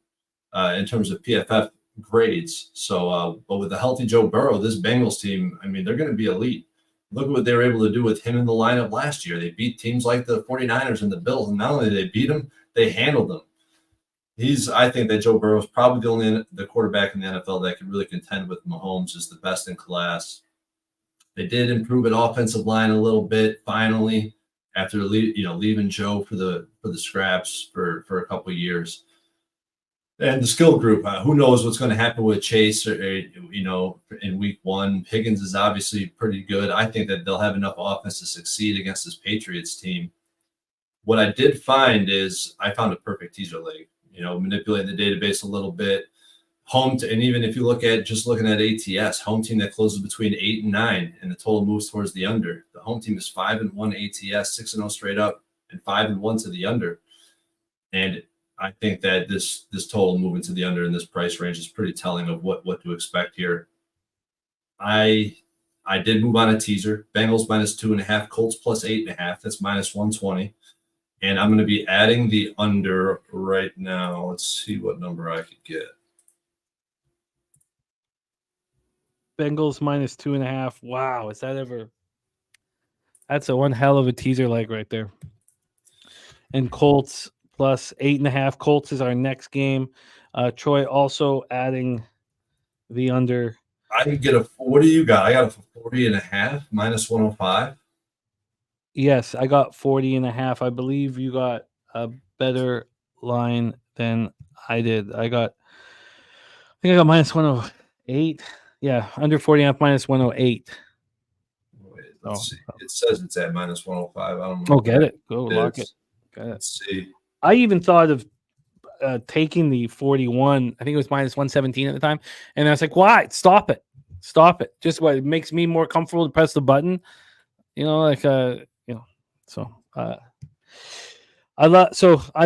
in terms of PFF grades. So, but with a healthy Joe Burrow, this Bengals team, I mean, they're going to be elite. Look at what they were able to do with him in the lineup last year. They beat teams like the 49ers and the Bills, and not only did they beat them, they handled them. I think that Joe Burrow is probably the quarterback in the NFL that can really contend with Mahomes as the best in class. They did improve at offensive line a little bit finally after leaving Joe for the scraps for a couple of years. And the skill group, who knows what's going to happen with Chase or in week one. Higgins is obviously pretty good. I think that they'll have enough offense to succeed against this Patriots team. What I did find is I found a perfect teaser leg, manipulating the database a little bit. And even if you looking at ATS, home team that closes between 8 and 9, and the total moves towards the under. The home team is 5-1 ATS, 6-0 straight up, and 5-1 to the under. And I think that this total moving to the under in this price range is pretty telling of what to expect here. I did move on a teaser. Bengals -2.5, Colts +8.5. That's -120. And I'm going to be adding the under right now. Let's see what number I could get. Bengals -2.5. Wow, is that ever? That's one hell of a teaser leg right there. And Colts +8.5. Colts is our next game. Troy also adding the under. I could get what do you got? I got a 40.5 -105. Yes, I got 40.5. I believe you got a better line than I did. I think I got -108. Yeah, under 40.5 -108. Wait, let's see. It says it's at -105. I don't know. Oh, get it. Go lock it. Got it. Let's see. I even thought of taking the 41. I think it was -117 at the time. And I was like, why? Stop it. Just what it makes me more comfortable to press the button. So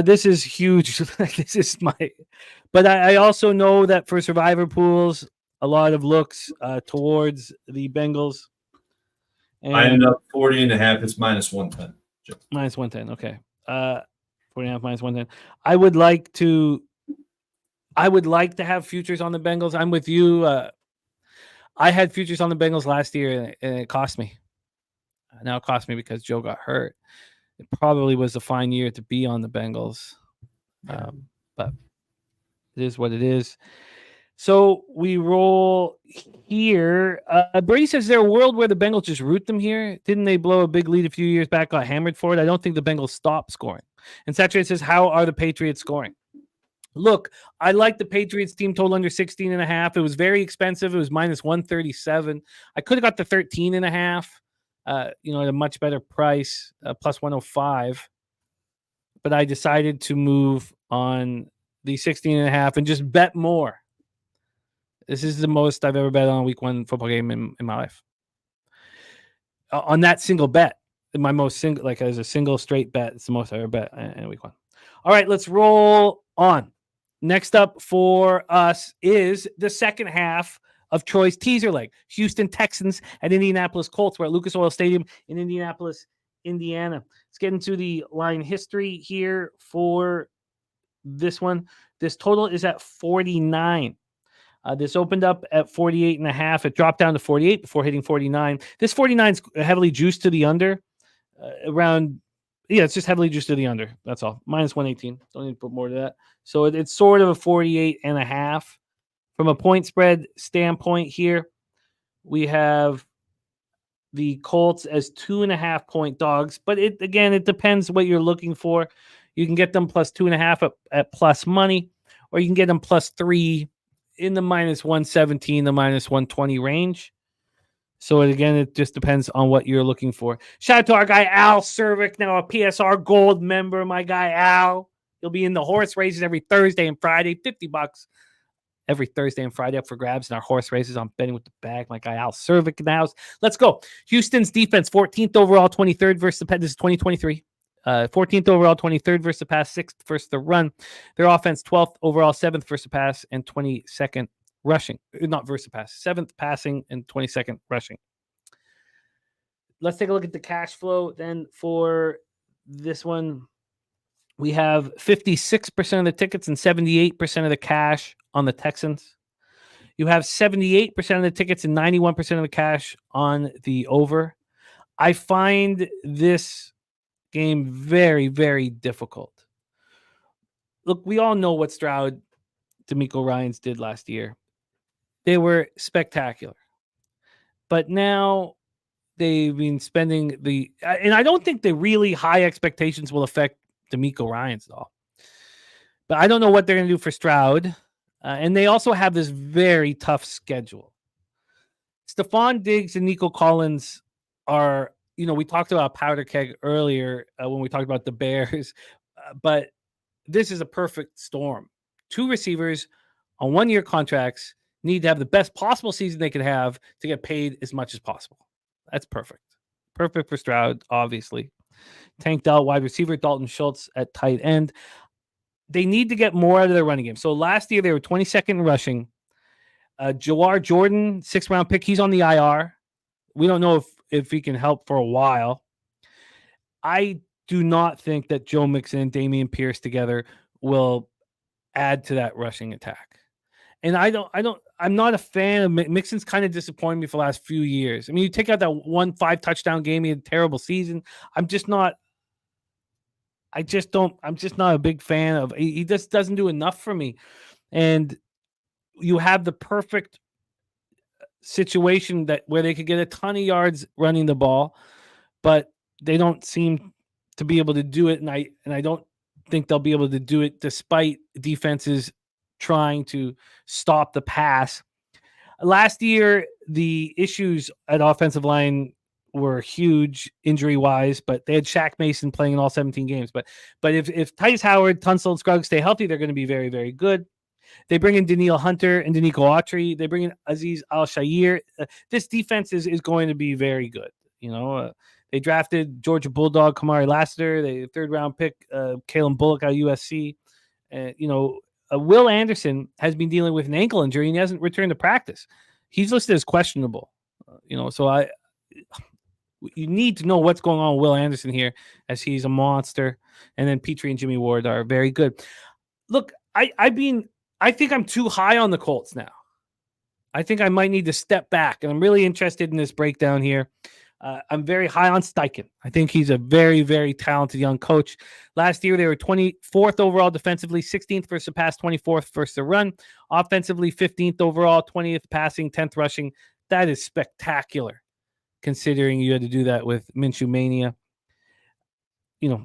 this is huge. This is but I also know that for survivor pools, a lot of looks towards the Bengals. And I ended up 40.5. It's -110. -110. Okay. 40.5 -110. I would like to have futures on the Bengals. I'm with you. I had futures on the Bengals last year, and it cost me. Now it cost me because Joe got hurt. It probably was a fine year to be on the Bengals, but it is what it is. So we roll here. Brady says, is there a world where the Bengals just root them here? Didn't they blow a big lead a few years back, got hammered for it? I don't think the Bengals stop scoring. And Saturated says, how are the Patriots scoring? Look, I like the Patriots team total under 16.5. It was very expensive. It was -137. I could have got the 13.5, at a much better price, +105. But I decided to move on the 16.5 and just bet more. This is the most I've ever bet on a week one football game in my life. On that single bet, as a single straight bet, it's the most I ever bet in week one. All right, let's roll on. Next up for us is the second half of Troy's teaser leg. Houston Texans at Indianapolis Colts. We're at Lucas Oil Stadium in Indianapolis, Indiana. Let's get into the line history here for this one. This total is at 49. This opened up at 48.5. It dropped down to 48 before hitting 49. This 49 is heavily juiced to the under. It's just heavily juiced to the under. That's all. -118. Don't need to put more to that. So it's sort of a 48.5. From a point spread standpoint here, we have the Colts as 2.5 point dogs. But it depends what you're looking for. You can get them +2.5 at plus money, or you can get them +3 in the -117, the -120 range. So it just depends on what you're looking for. Shout out to our guy Al Cervic, now a PSR Gold member. My guy Al, he'll be in the horse races every Thursday and Friday. $50 every Thursday and Friday up for grabs in our horse races on Betting with the Bag. My guy Al Cervic in the house. Let's go. Houston's defense, 14th overall, 23rd versus the pass. This is 2023. 14th overall, 23rd versus the pass, 6th versus the run. Their offense, 12th overall, 7th versus the pass, and 22nd rushing. Not versus the pass. 7th passing and 22nd rushing. Let's take a look at the cash flow then for this one. We have 56% of the tickets and 78% of the cash on the Texans. You have 78% of the tickets and 91% of the cash on the over. I find this game very, very difficult. Look, we all know what Stroud, DeMeco Ryans did last year. They were spectacular. But now they've been spending and I don't think the really high expectations will affect DeMeco Ryans at all. But I don't know what they're going to do for Stroud. And they also have this very tough schedule. Stephon Diggs and Nico Collins are, we talked about powder keg earlier when we talked about the Bears, but this is a perfect storm. 2 receivers on 1-year contracts need to have the best possible season they can have to get paid as much as possible. That's perfect. Perfect for Stroud, obviously. Tank Dell, wide receiver, Dalton Schultz at tight end. They need to get more out of their running game. So last year they were 22nd in rushing. Jawar Jordan, 6th-round pick, he's on the IR. We don't know if he can help for a while. I do not think that Joe Mixon and Dameon Pierce together will add to that rushing attack. And I'm not a fan of Mixon's. Kind of disappointed me for the last few years. I mean, you take out that 1 5-touchdown game, he had a terrible season. I'm just not a big fan of. He just doesn't do enough for me. And you have the perfect situation where they could get a ton of yards running the ball, but they don't seem to be able to do it. And I don't think they'll be able to do it despite defenses trying to stop the pass. Last year, the issues at offensive line were huge injury-wise, but they had Shaq Mason playing in all 17 games. But if Tice Howard, Tunsil, and Scruggs stay healthy, they're going to be very, very good. They bring in Daniil Hunter and Danico Autry. They bring in Aziz Al-Shair. This defense is going to be very good. They drafted Georgia Bulldog Kamari Lassiter. They 3rd-round pick Kalen Bullock out of USC. Will Anderson has been dealing with an ankle injury and he hasn't returned to practice. He's listed as questionable. So you need to know what's going on with Will Anderson here, as he's a monster. And then Petrie and Jimmy Ward are very good. Look, I think I'm too high on the Colts now. I think I might need to step back, and I'm really interested in this breakdown here. I'm very high on Steichen. I think he's a very, very talented young coach. Last year, they were 24th overall defensively, 16th versus the pass, 24th versus the run. Offensively, 15th overall, 20th passing, 10th rushing. That is spectacular, considering you had to do that with Minshew Mania.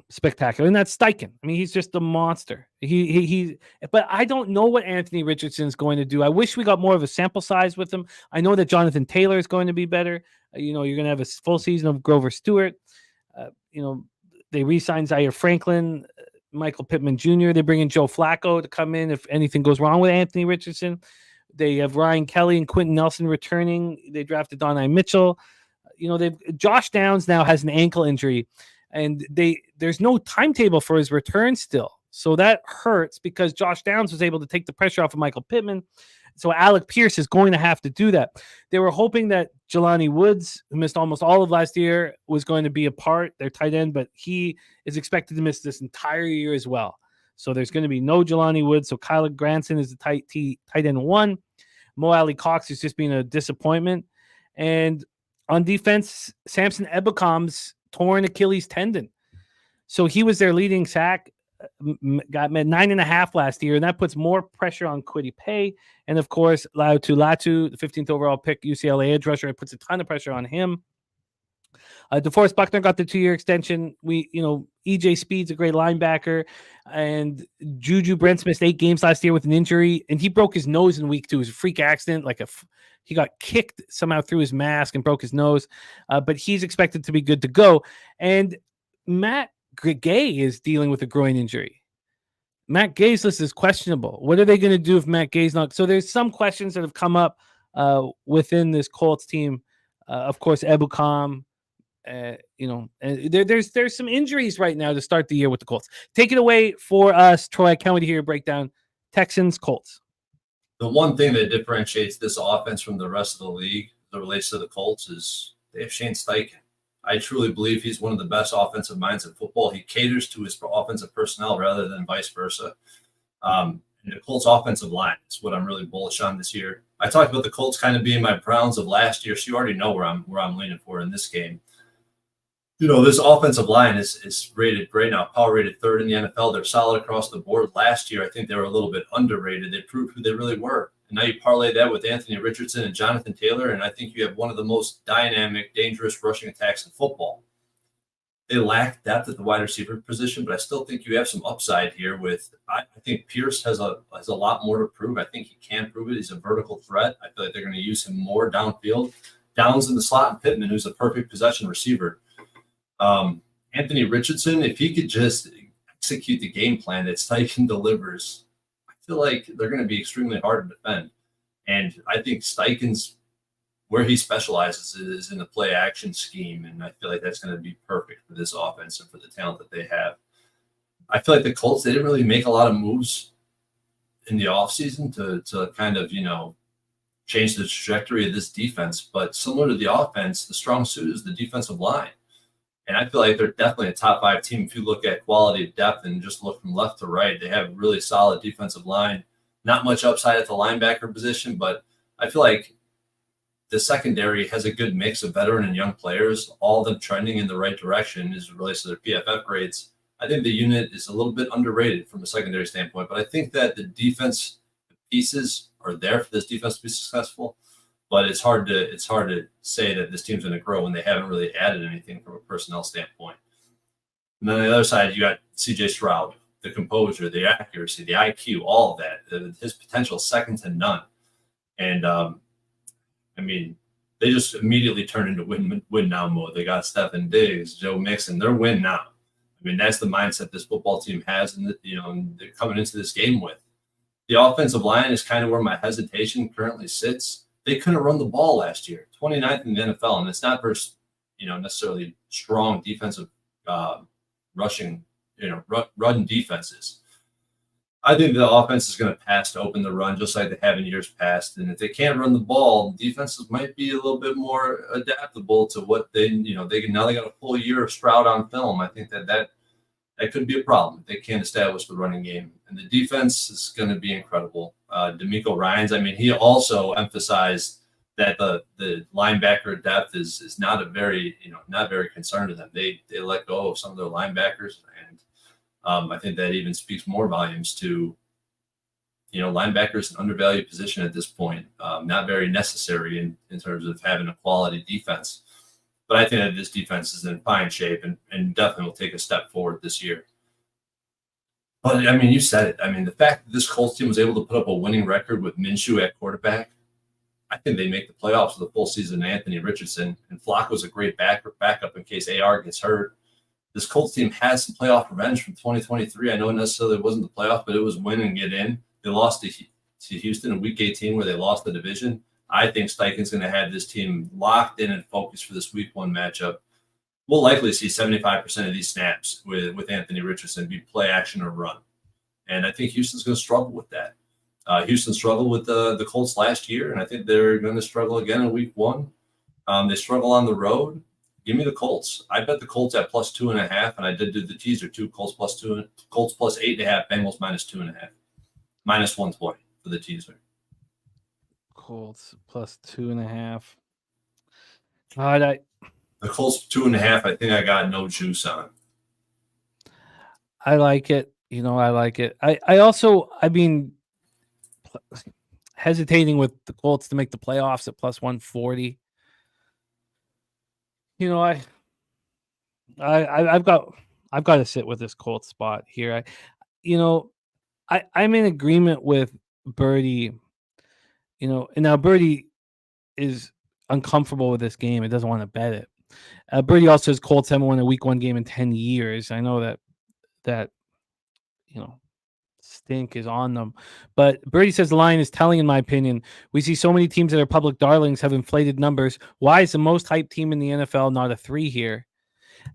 Spectacular. And that's Steichen. I mean, he's just a monster. But I don't know what Anthony Richardson's going to do. I wish we got more of a sample size with him. I know that Jonathan Taylor is going to be better. You're going to have a full season of Grover Stewart. They re-signed Zaire Franklin, Michael Pittman Jr. They bring in Joe Flacco to come in if anything goes wrong with Anthony Richardson. They have Ryan Kelly and Quentin Nelson returning. They drafted Donnie Mitchell. Josh Downs now has an ankle injury. And there's no timetable for his return still. So that hurts because Josh Downs was able to take the pressure off of Michael Pittman. So Alec Pierce is going to have to do that. They were hoping that Jelani Woods, who missed almost all of last year, was going to be a part, their tight end, but he is expected to miss this entire year as well. So there's going to be no Jelani Woods. So Kyler Granson is the tight end 1. Mo Alley Cox is just being a disappointment. And on defense, Samson Ebekam's torn Achilles tendon. So he was their leading sack, got 9.5 last year, and that puts more pressure on Kwity Paye. And of course, Latu, the 15th overall pick, UCLA edge rusher, it puts a ton of pressure on him. DeForest Buckner got the 2-year extension. EJ Speed's a great linebacker, and Juju Brents missed 8 games last year with an injury, and he broke his nose in week 2. It was a freak accident, he got kicked somehow through his mask and broke his nose, but he's expected to be good to go. And Matt Gay is dealing with a groin injury. Matt Gay's list is questionable. What are they going to do if Matt Gay's not? So there's some questions that have come up within this Colts team. Of course, Ebukam. There's some injuries right now to start the year with the Colts. Take it away for us, Troy. I can't wait to hear your breakdown. Texans, Colts. The one thing that differentiates this offense from the rest of the league that relates to the Colts is they have Shane Steichen. I truly believe he's one of the best offensive minds in football. He caters to his offensive personnel rather than vice versa. And the Colts offensive line is what I'm really bullish on this year. I talked about the Colts kind of being my Browns of last year, so you already know where I'm leaning for in this game. This offensive line is rated right now, power rated 3rd in the NFL. They're solid across the board. Last year, I think they were a little bit underrated. They proved who they really were. And now you parlay that with Anthony Richardson and Jonathan Taylor, and I think you have one of the most dynamic, dangerous rushing attacks in football. they lack depth at the wide receiver position, but I still think you have some upside here with I think Pierce has a lot more to prove. I think he can prove it. He's a vertical threat. I feel like they're going to use him more downfield. Downs in the slot, and Pittman, who's a perfect possession receiver. Anthony Richardson, if he could just execute the game plan that Steichen delivers, I feel like they're going to be extremely hard to defend. And I think Steichen's where he specializes is in the play action scheme, and I feel like that's going to be perfect for this offense and for the talent that they have. I feel like the Colts, they didn't really make a lot of moves in the offseason to kind of, change the trajectory of this defense. But similar to the offense, the strong suit is the defensive line. And I feel like they're definitely a top 5 team. If you look at quality of depth and just look from left to right, they have a really solid defensive line. Not much upside at the linebacker position, but I feel like the secondary has a good mix of veteran and young players, all of them trending in the right direction as it relates to their PFF grades. I think the unit is a little bit underrated from a secondary standpoint, but I think that the defense pieces are there for this defense to be successful. But it's hard to say that this team's going to grow when they haven't really added anything from a personnel standpoint. And then on the other side, you got C.J. Stroud, the composure, the accuracy, the IQ, all of that. His potential second to none. And they just immediately turned into win now mode. They got Stephen Diggs, Joe Mixon. They're win now. That's the mindset this football team has, and they're coming into this game with. The offensive line is kind of where my hesitation currently sits. They couldn't run the ball last year, 29th in the NFL, and it's not versus, necessarily strong defensive rushing, run defenses. I think the offense is going to pass to open the run just like they have in years past. And if they can't run the ball, defenses might be a little bit more adaptable to what they got a full year of Stroud on film. I think that could be a problem if they can't establish the running game. And the defense is going to be incredible. D'Amico Ryans, he also emphasized that the linebacker depth is not very concerned to them. They let go of some of their linebackers, and I think that even speaks more volumes to, linebackers an undervalued position at this point, not very necessary in terms of having a quality defense. But I think that this defense is in fine shape and definitely will take a step forward this year. But, you said it. The fact that this Colts team was able to put up a winning record with Minshew at quarterback, I think they make the playoffs with the full season of Anthony Richardson. And Flacco's a great backup in case AR gets hurt. This Colts team has some playoff revenge from 2023. I know it necessarily wasn't the playoff, but it was win and get in. They lost to Houston in Week 18 where they lost the division. I think Steichen's going to have this team locked in and focused for this Week 1 matchup. We'll likely see 75% of these snaps with Anthony Richardson be play action or run. And I think Houston's going to struggle with that. Houston struggled with the Colts last year, and I think they're going to struggle again in Week 1. They struggle on the road. Give me the Colts. I bet the Colts at plus 2.5, and I did do the teaser too. Colts plus 2, Colts plus 8.5, Bengals minus 2.5, minus 120 for the teaser. Colts plus 2.5. God, the Colts 2.5. I think I got no juice on. I like it. I like it. I also, hesitating with the Colts to make the playoffs at plus 140. I've got to sit with this Colts spot here. I'm in agreement with Birdie. And now Birdie is uncomfortable with this game. It doesn't want to bet it. Birdie also says Colts haven't won a Week 1 game in 10 years. I know that stink is on them. But Birdie says the line is telling, in my opinion. We see so many teams that are public darlings have inflated numbers. Why is the most hyped team in the NFL not a 3 here?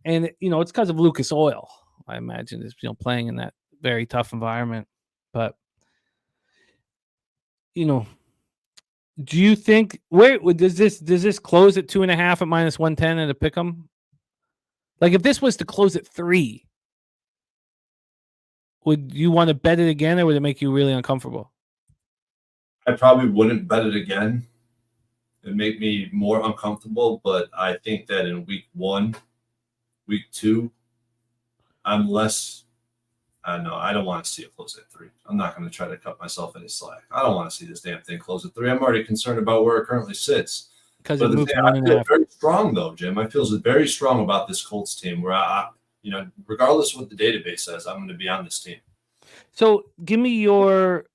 And, it's because of Lucas Oil, I imagine, is playing in that very tough environment. But, do you think does this close at 2.5 at minus 110 at a pick'em? Like if this was to close at 3, would you want to bet it again, or would it make you really uncomfortable? I probably wouldn't bet it again. It'd make me more uncomfortable, but I think that in Week 1, Week 2, I'm less. I don't want to see it close at 3. I'm not going to try to cut myself any slack. I don't want to see this damn thing close at 3. I'm already concerned about where it currently sits. because it moves I feel very strong though, Jim. I feel very strong about this Colts team. Where regardless of what the database says, I'm going to be on this team. So, give me your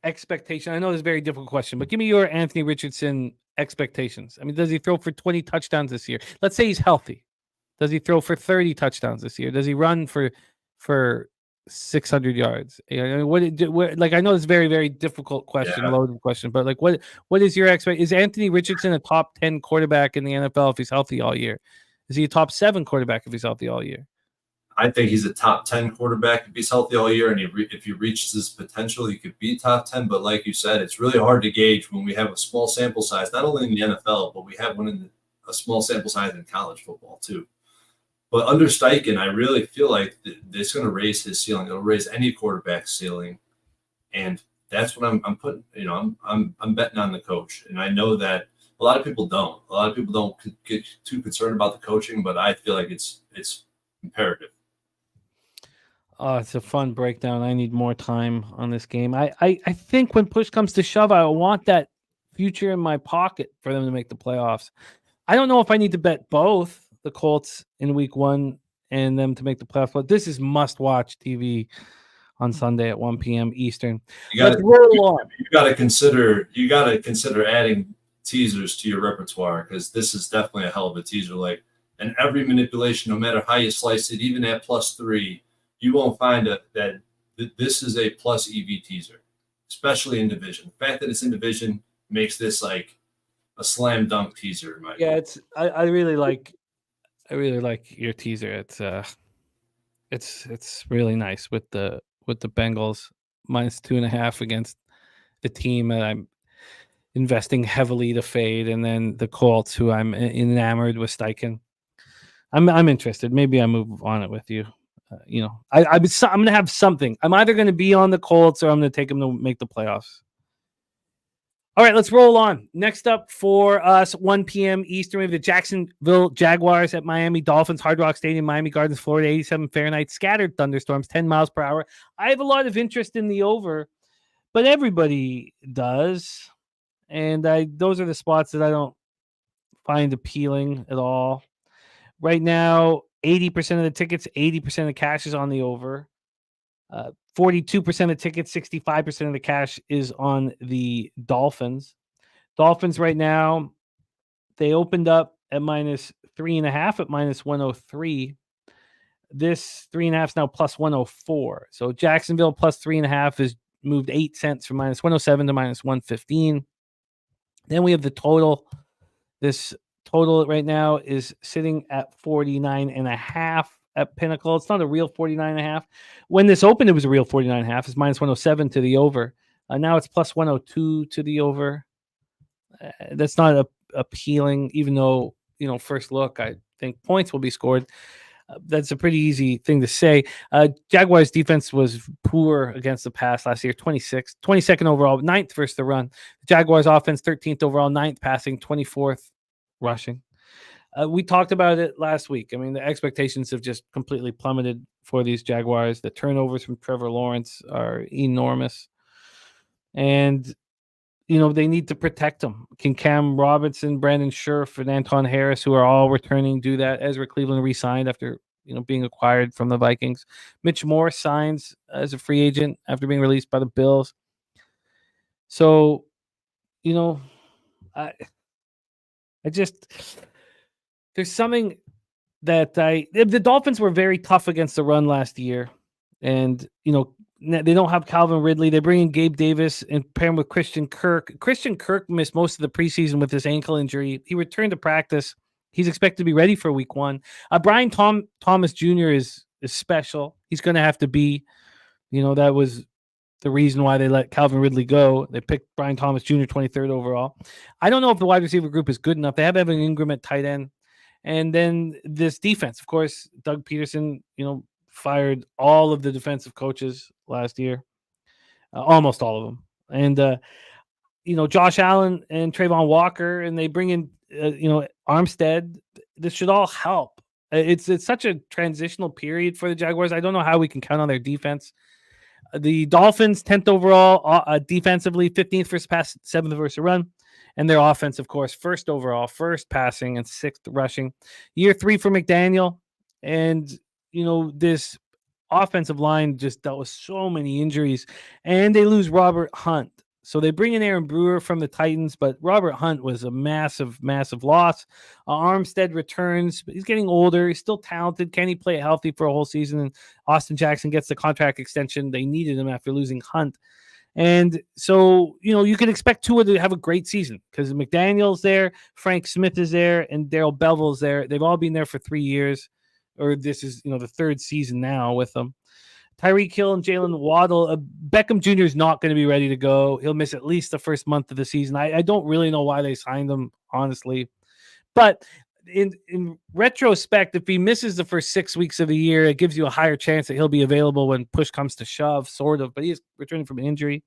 expectation. I know this is a very difficult question, but give me your Anthony Richardson expectations. I mean, does he throw for 20 touchdowns this year? Let's say he's healthy. Does he throw for 30 touchdowns this year? Does he run for 600 yards? I mean, what like I know it's a very, very difficult question, loaded question, but like what is your expectation? Is Anthony Richardson a top 10 quarterback in the NFL if he's healthy all year? Is he a top 7 quarterback if he's healthy all year? I think he's a top 10 quarterback if he's healthy all year, and if he reaches his potential, he could be top 10. But like you said, it's really hard to gauge when we have a small sample size, not only in the NFL, but we have one in a small sample size in college football too. But under Steichen, I really feel like it's going to raise his ceiling. It'll raise any quarterback's ceiling, and that's what I'm putting. I'm betting on the coach, and I know that a lot of people don't. A lot of people don't get too concerned about the coaching, but I feel like it's imperative. Oh, it's a fun breakdown. I need more time on this game. I think when push comes to shove, I want that future in my pocket for them to make the playoffs. I don't know if I need to bet both the Colts in week 1 and them to make the playoffs, but this is must-watch TV on Sunday at 1 p.m. Eastern. Let's roll on. You got to consider adding teasers to your repertoire, because this is definitely a hell of a teaser. Like, and every manipulation, no matter how you slice it, even at +3. You won't find that this is a plus EV teaser, especially in division. The fact that it's in division makes this like a slam dunk teaser. I really like your teaser. It's really nice with the Bengals -2.5 against the team that I'm investing heavily to fade, and then the Colts, who I'm enamored with Steichen. I'm interested. Maybe I move on it with you. I'm going to have something. I'm either going to be on the Colts or I'm going to take them to make the playoffs. All right, let's roll on. Next up for us, 1 p.m. Eastern, we have the Jacksonville Jaguars at Miami Dolphins, Hard Rock Stadium, Miami Gardens, Florida, 87 Fahrenheit, scattered thunderstorms, 10 miles per hour. I have a lot of interest in the over, but everybody does. And those are the spots that I don't find appealing at all. Right now, 80% of the tickets, 80% of the cash is on the over. 42% of the tickets, 65% of the cash is on the Dolphins. Dolphins right now, they opened up at -3.5 at -103. This 3.5 is now +104. So Jacksonville +3.5 has moved 8 cents from -107 to -115. Then we have the total. This total right now is sitting at 49.5 at Pinnacle. It's not a real 49.5. When this opened, it was a real 49.5. It's -107 to the over. Now it's +102 to the over. That's not appealing, even though, first look, I think points will be scored. That's a pretty easy thing to say. Jaguars defense was poor against the pass last year, 22nd overall, 9th versus the run. Jaguars offense, 13th overall, 9th passing, 24th rushing. We talked about it last week. I mean, the expectations have just completely plummeted for these Jaguars. The turnovers from Trevor Lawrence are enormous. And, they need to protect them. Can Cam Robinson, Brandon Scherf, and Anton Harris, who are all returning, do that? Ezra Cleveland re-signed after, being acquired from the Vikings. Mitch Morse signs as a free agent after being released by the Bills. So, I just, there's something that the Dolphins were very tough against the run last year. And, they don't have Calvin Ridley. They bring in Gabe Davis and pair him with Christian Kirk. Christian Kirk missed most of the preseason with his ankle injury. He returned to practice. He's expected to be ready for week 1. Brian Thomas Jr. is special. He's going to have to be, that was the reason why they let Calvin Ridley go. They picked Brian Thomas Jr. 23rd overall. I don't know if the wide receiver group is good enough. They have Evan Ingram at tight end. And then this defense, of course, Doug Peterson, fired all of the defensive coaches last year, almost all of them. And, Josh Allen and Trayvon Walker, and they bring in, Armstead. This should all help. It's such a transitional period for the Jaguars. I don't know how we can count on their defense. The Dolphins, 10th overall defensively, 15th versus pass, 7th versus run. And their offense, of course, first overall, first passing, and sixth rushing. Year 3 for McDaniel. And, this offensive line just dealt with so many injuries. And they lose Robert Hunt. So they bring in Aaron Brewer from the Titans, but Robert Hunt was a massive, massive loss. Armstead returns, but he's getting older. He's still talented. Can he play healthy for a whole season? And Austin Jackson gets the contract extension. They needed him after losing Hunt. And so, you can expect Tua to have a great season because McDaniel's there, Frank Smith is there, and Darrell Bevell's there. They've all been there for 3 years, or this is, the third season now with them. Tyreek Hill and Jalen Waddle. Beckham Jr. is not going to be ready to go. He'll miss at least the first month of the season. I don't really know why they signed him, honestly. But in retrospect, if he misses the first 6 weeks of the year, it gives you a higher chance that he'll be available when push comes to shove, sort of. But he is returning from an injury.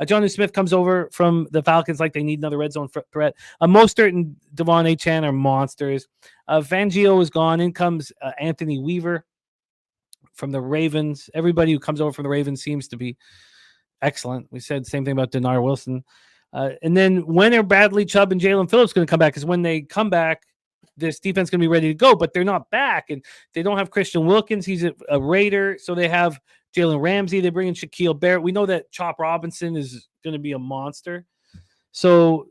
Jonnu Smith comes over from the Falcons like they need another red zone threat. Mostert and Devon Achane are monsters. Fangio is gone. In comes Anthony Weaver from the Ravens. Everybody who comes over from the Ravens seems to be excellent. We said the same thing about Denard Wilson. And then when are Bradley Chubb and Jalen Phillips going to come back? Because when they come back, this defense is going to be ready to go, but they're not back. And they don't have Christian Wilkins. He's a Raider. So they have Jalen Ramsey. They bring in Shaquille Barrett. We know that Chop Robinson is going to be a monster. So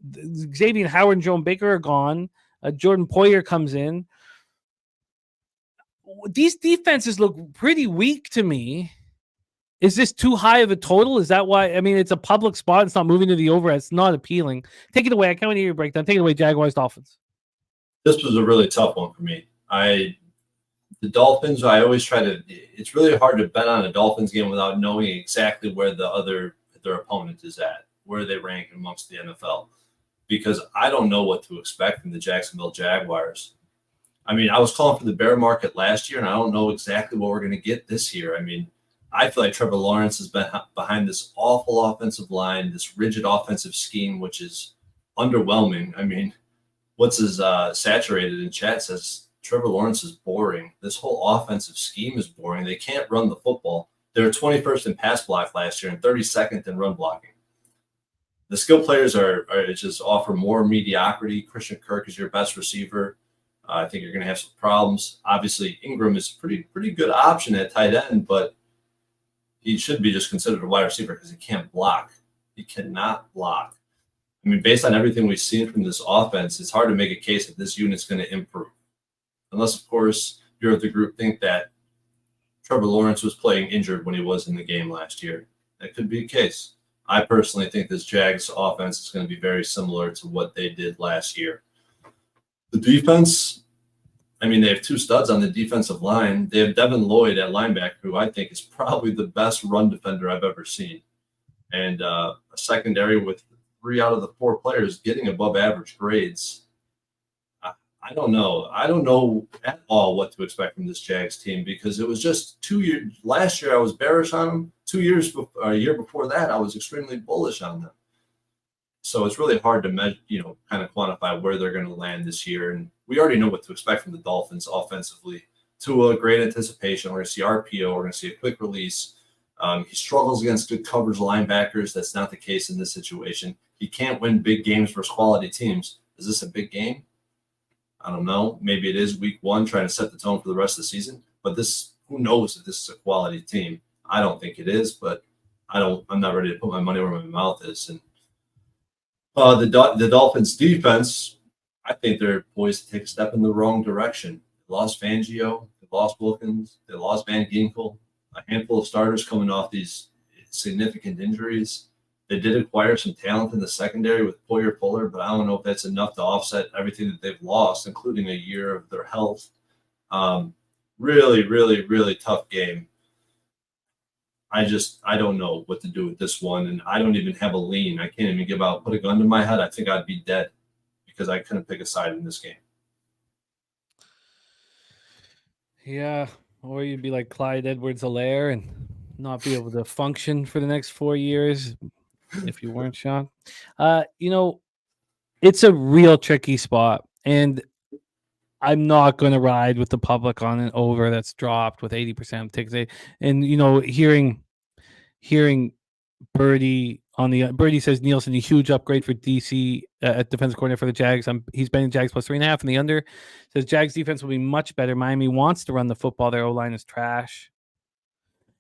Xavier Howard and Jerome Baker are gone. Jordan Poyer comes in. These defenses look pretty weak to me. Is this too high of a total? Is that why? I mean, it's a public spot. It's not moving to the over. It's not appealing. Take it away. I can't wait to hear your breakdown. Take it away, Jaguars, Dolphins. This was a really tough one for me. The Dolphins, I always try to – it's really hard to bet on a Dolphins game without knowing exactly where their opponent is at, where they rank amongst the NFL, because I don't know what to expect from the Jacksonville Jaguars. I mean, I was calling for the bear market last year, and I don't know exactly what we're going to get this year. I mean, I feel like Trevor Lawrence has been behind this awful offensive line, this rigid offensive scheme, which is underwhelming. I mean, what's his saturated in chat says Trevor Lawrence is boring. This whole offensive scheme is boring. They can't run the football. They were 21st in pass block last year and 32nd in run blocking. The skill players are just offer more mediocrity. Christian Kirk is your best receiver. I think you're going to have some problems. Obviously, Ingram is a pretty good option at tight end, but he should be just considered a wide receiver because he can't block. He cannot block. I mean, based on everything we've seen from this offense, it's hard to make a case that this unit's going to improve. Unless, of course, you're of the group think that Trevor Lawrence was playing injured when he was in the game last year. That could be a case. I personally think this Jags offense is going to be very similar to what they did last year. The defense, I mean, they have two studs on the defensive line. They have Devin Lloyd at linebacker, who I think is probably the best run defender I've ever seen. And a secondary with 3 out of the 4 players getting above average grades. I don't know. I don't know at all what to expect from this Jags team because it was just 2 years. Last year I was bearish on them. 2 years, a year before that, I was extremely bullish on them. So it's really hard to measure, kind of quantify where they're going to land this year. And we already know what to expect from the Dolphins offensively. To a great anticipation, we're going to see RPO. We're going to see a quick release. He struggles against good coverage linebackers. That's not the case in this situation. He can't win big games versus quality teams. Is this a big game? I don't know. Maybe it is week 1 trying to set the tone for the rest of the season. But who knows if this is a quality team? I don't think it is, but I'm not ready to put my money where my mouth is. And the Dolphins defense, I think they're poised to take a step in the wrong direction. They lost Fangio, they lost Wilkins, they lost Van Ginkel, a handful of starters coming off these significant injuries. They did acquire some talent in the secondary with Poyer Fuller, but I don't know if that's enough to offset everything that they've lost, including a year of their health. Really, really, really tough game. I don't know what to do with this one, and I don't even have a lean. I can't even put a gun to my head. I think I'd be dead because I couldn't pick a side in this game. Yeah, or you'd be like Clyde Edwards-Helaire and not be able to function for the next 4 years if you weren't Sean. It's a real tricky spot, and I'm not going to ride with the public on an over that's dropped with 80% of tickets. And, hearing Birdie on the Birdie says Nielsen, a huge upgrade for DC at defensive coordinator for the Jags. He's betting Jags plus 3.5, and the under says Jags defense will be much better. Miami wants to run the football. Their O-line is trash.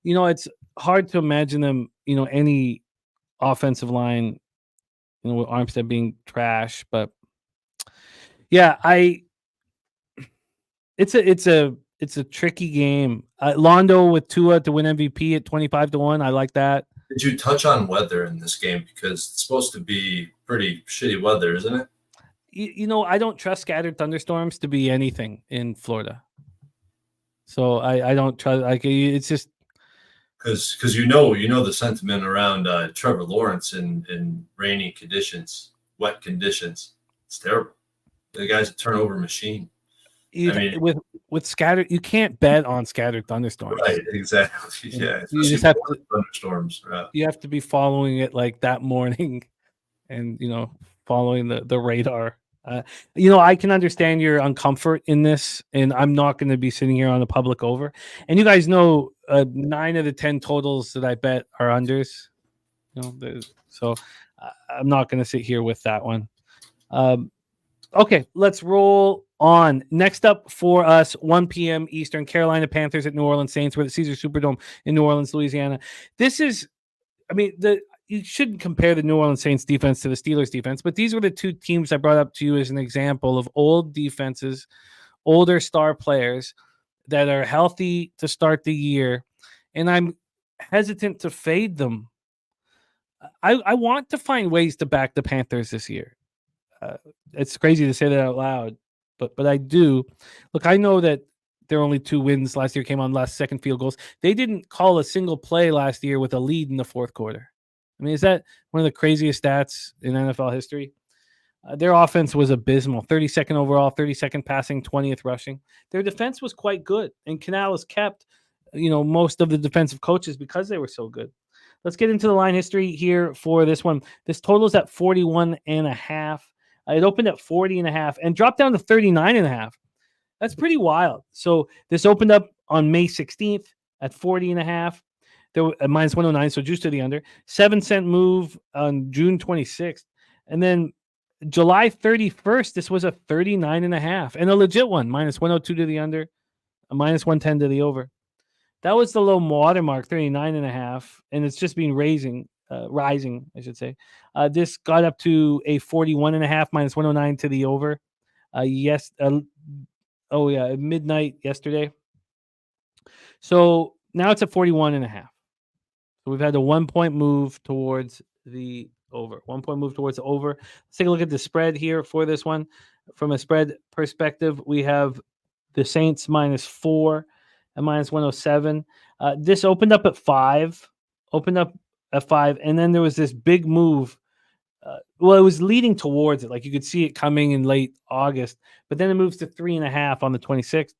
It's hard to imagine them, any offensive line, with Armstead being trash, but yeah, it's a tricky game. Londo with Tua to win MVP at 25-1. I like that. Did you touch on weather in this game? Because it's supposed to be pretty shitty weather, isn't it? I don't trust scattered thunderstorms to be anything in Florida. So I don't trust. It's just because the sentiment around Trevor Lawrence in rainy conditions, wet conditions. It's terrible. The guy's a turnover machine. With scattered, you can't bet on scattered thunderstorms. Right, exactly. Yeah, you just have to thunderstorms. Right. You have to be following it like that morning, and following the radar. I can understand your uncomfort in this, and I'm not going to be sitting here on a public over. And you guys know 9 of the 10 totals that I bet are unders. So I'm not going to sit here with that one. Okay, let's roll on. Next up for us, 1 p.m. Eastern, Carolina Panthers at New Orleans Saints. We're at the Caesar Superdome in New Orleans, Louisiana. This is, you shouldn't compare the New Orleans Saints defense to the Steelers defense, but these were the two teams I brought up to you as an example of old defenses, older star players that are healthy to start the year, and I'm hesitant to fade them. I want to find ways to back the Panthers this year. It's crazy to say that out loud, but I do. Look, I know that their only 2 wins last year came on last second field goals. They didn't call a single play last year with a lead in the fourth quarter. Is that one of the craziest stats in NFL history? Their offense was abysmal. 32nd overall, 32nd passing, 20th rushing. Their defense was quite good, and Canales kept, most of the defensive coaches because they were so good. Let's get into the line history here for this one. This total is at 41.5. It opened at 40.5 and dropped down to 39.5. That's pretty wild. So this opened up on May 16th at 40.5. There were minus 109, so juice to the under. 7-cent move on June 26th. And then July 31st, this was a 39.5 and a legit one, minus 102 to the under, a minus 110 to the over. That was the low watermark, 39.5, and it's just been rising, I should say. This got up to a 41.5, minus 109 to the over. Midnight yesterday. So now it's at 41.5. So we've had a 1-point move towards the over. 1-point move towards the over. Let's take a look at the spread here for this one. From a spread perspective, we have the Saints minus 4 and minus 107. This opened up at 5. And then there was this big move. It was leading towards it. Like you could see it coming in late August, but then it moves to 3.5 on the 26th.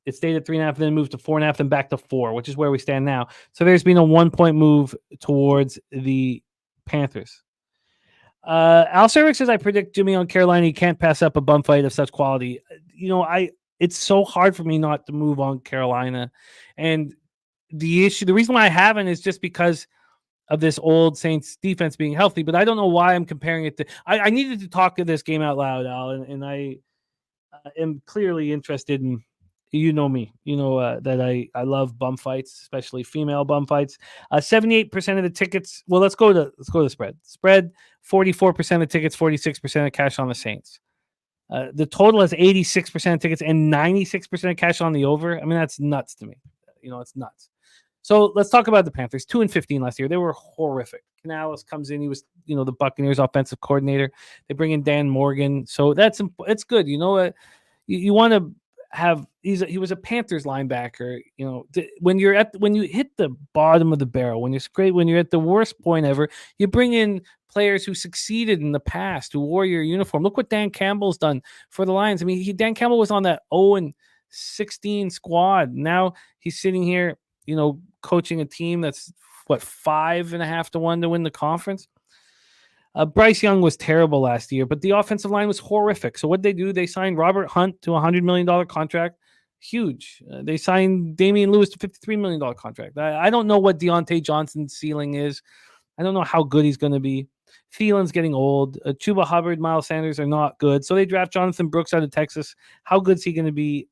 It stayed at 3.5, then moved to 4.5, then back to 4, which is where we stand now. So there's been a 1-point move towards the Panthers. Al Cervix says, I predict Jimmy on Carolina. He can't pass up a bum fight of such quality. It's so hard for me not to move on Carolina. And the reason why I haven't is just because of this old Saints defense being healthy, but I don't know why I'm comparing it to. I needed to talk to this game out loud, Al, and I am clearly interested in. You know me. That I love bum fights, especially female bum fights. 78% of the tickets. Well, let's go to the spread. Spread 44% of tickets, 46% of cash on the Saints. The total has 86% of tickets and 96% of cash on the over. That's nuts to me. It's nuts. So let's talk about the Panthers. 2-15 last year. They were horrific. Canales comes in. He was, the Buccaneers offensive coordinator. They bring in Dan Morgan. So it's good. You want to have. He was a Panthers linebacker. When you hit the bottom of the barrel, when you're at the worst point ever, you bring in players who succeeded in the past, who wore your uniform. Look what Dan Campbell's done for the Lions. Dan Campbell was on that 0-16 squad. Now he's sitting here, coaching a team that's 5.5-1 to win the conference. Bryce Young was terrible last year, but the offensive line was horrific. So what they do? They signed Robert Hunt to a $100 million contract. Huge. They signed Damian Lewis to $53 million contract. I don't know what Deontay Johnson's ceiling is. I don't know how good he's going to be. Thielen's getting old. Chuba Hubbard, Miles Sanders are not good. So they draft Jonathan Brooks out of Texas. How good is he going to be?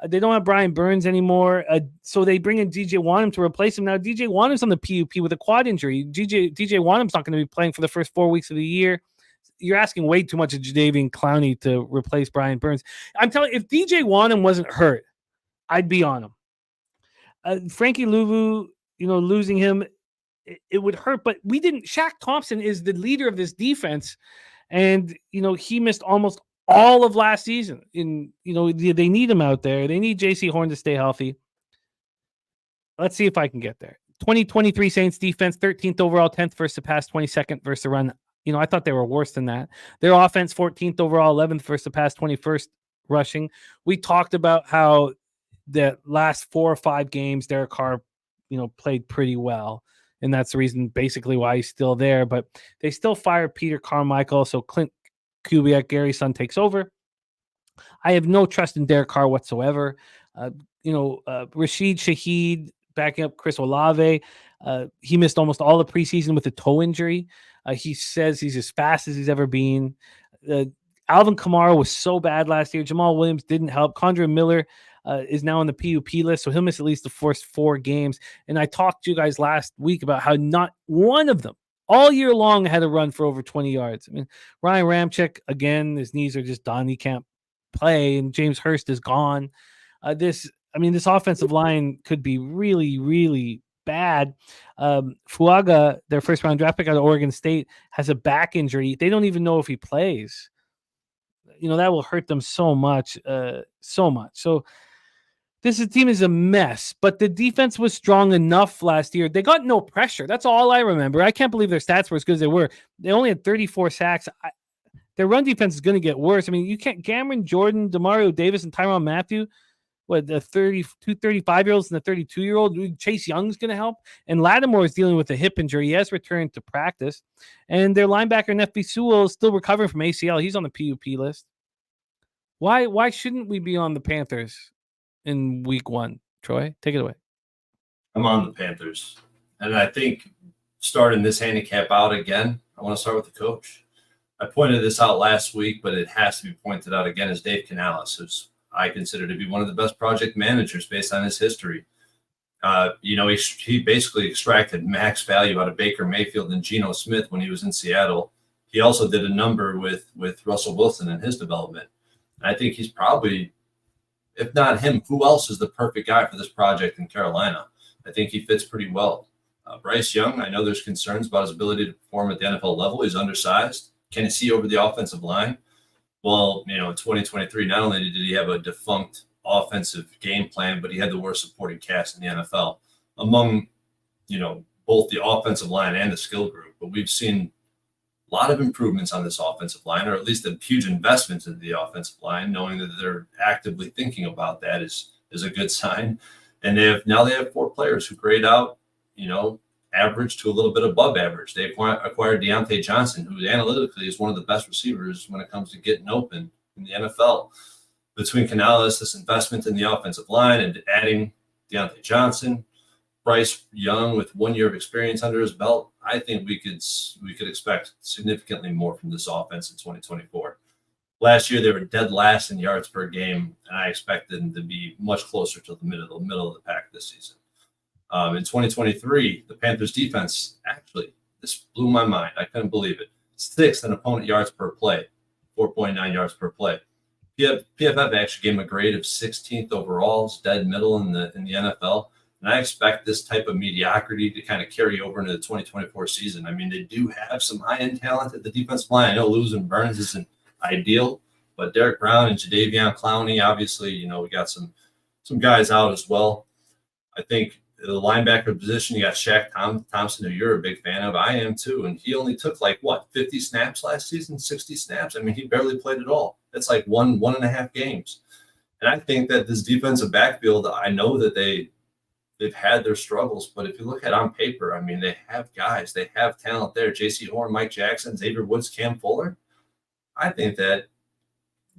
They don't have Brian Burns anymore. So they bring in DJ Wanham to replace him. Now, DJ Wanham's on the PUP with a quad injury. DJ Wanham's not going to be playing for the first 4 weeks of the year. You're asking way too much of Jadeveon Clowney to replace Brian Burns. I'm telling you, if DJ Wanham wasn't hurt, I'd be on him. Frankie Louvu, losing him, it would hurt, but we didn't. Shaq Thompson is the leader of this defense, and he missed almost all of last season. They need him out there. They need JC Horn to stay healthy. Let's see if I can get there. 2023 Saints defense, 13th overall, 10th versus the pass, 22nd versus the run. I thought they were worse than that. Their offense, 14th overall, 11th versus the pass, 21st rushing. We talked about how the last 4 or 5 games, Derek Carr, played pretty well. And that's the reason basically why he's still there. But they still fired Peter Carmichael. So Clint Kubiak, Gary's son, takes over. I have no trust in Derek Carr whatsoever. Rashid Shaheed backing up Chris Olave. He missed almost all the preseason with a toe injury. He says he's as fast as he's ever been. Alvin Kamara was so bad last year. Jamal Williams didn't help. Condra Miller is now on the PUP list, so he'll miss at least the first 4 games. And I talked to you guys last week about how not one of them all year long had a run for over 20 yards. I mean, Ryan Ramczyk, again, his knees are just done. He can't play, and James Hurst is gone. This offensive line could be really, really bad. Fuaga, their first-round draft pick out of Oregon State, has a back injury. They don't even know if he plays. That will hurt them so much. So this team is a mess, but the defense was strong enough last year. They got no pressure. That's all I remember. I can't believe their stats were as good as they were. They only had 34 sacks. Their run defense is going to get worse. I mean, you can't. Cameron Jordan, Demario Davis, and Tyrann Mathieu, the 35-year-olds and the 32-year-old. Chase Young's going to help. And Lattimore is dealing with a hip injury. He has returned to practice. And their linebacker, Nefi Sewell, is still recovering from ACL. He's on the PUP list. Why shouldn't we be on the Panthers in week 1? Troy, take it away. I'm on the Panthers. And I think starting this handicap out again, I want to start with the coach. I pointed this out last week, but it has to be pointed out again as Dave Canales, who's I consider to be one of the best project managers based on his history. He basically extracted max value out of Baker Mayfield and Geno Smith when he was in Seattle. He also did a number with Russell Wilson in his development. I think he's probably, if not him, who else is the perfect guy for this project in Carolina? I think he fits pretty well. Bryce Young, I know there's concerns about his ability to perform at the NFL level. He's undersized. Can he see over the offensive line? Well, in 2023, not only did he have a defunct offensive game plan, but he had the worst supporting cast in the NFL among, both the offensive line and the skill group. But we've seen a lot of improvements on this offensive line, or at least a huge investment into the offensive line. Knowing that they're actively thinking about that is a good sign. And they have 4 players who grade out, average to a little bit above average. They acquired Deontay Johnson, who analytically is one of the best receivers when it comes to getting open in the NFL. Between Canales, this investment in the offensive line, and adding Deontay Johnson, Bryce Young with 1 year of experience under his belt, I think we could expect significantly more from this offense in 2024. Last year, they were dead last in yards per game, and I expect them to be much closer to the middle of the pack this season. In 2023, the Panthers defense, actually, this blew my mind. I couldn't believe it. 6th in opponent yards per play, 4.9 yards per play. PFF actually gave him a grade of 16th overall. It's dead middle in the NFL. And I expect this type of mediocrity to kind of carry over into the 2024 season. I mean, they do have some high-end talent at the defensive line. I know losing Burns isn't ideal, but Derek Brown and Jadeveon Clowney, obviously, we got some guys out as well. I think the linebacker position, you got Shaq Thompson, who you're a big fan of. I am too. And he only took 50 snaps last season, 60 snaps. I mean, he barely played at all. That's like one and a half games. And I think that this defensive backfield, I know that they've had their struggles, but if you look at on paper, I mean, they have guys, they have talent there. J.C. Horn, Mike Jackson, Xavier Woods, Cam Fuller. I think that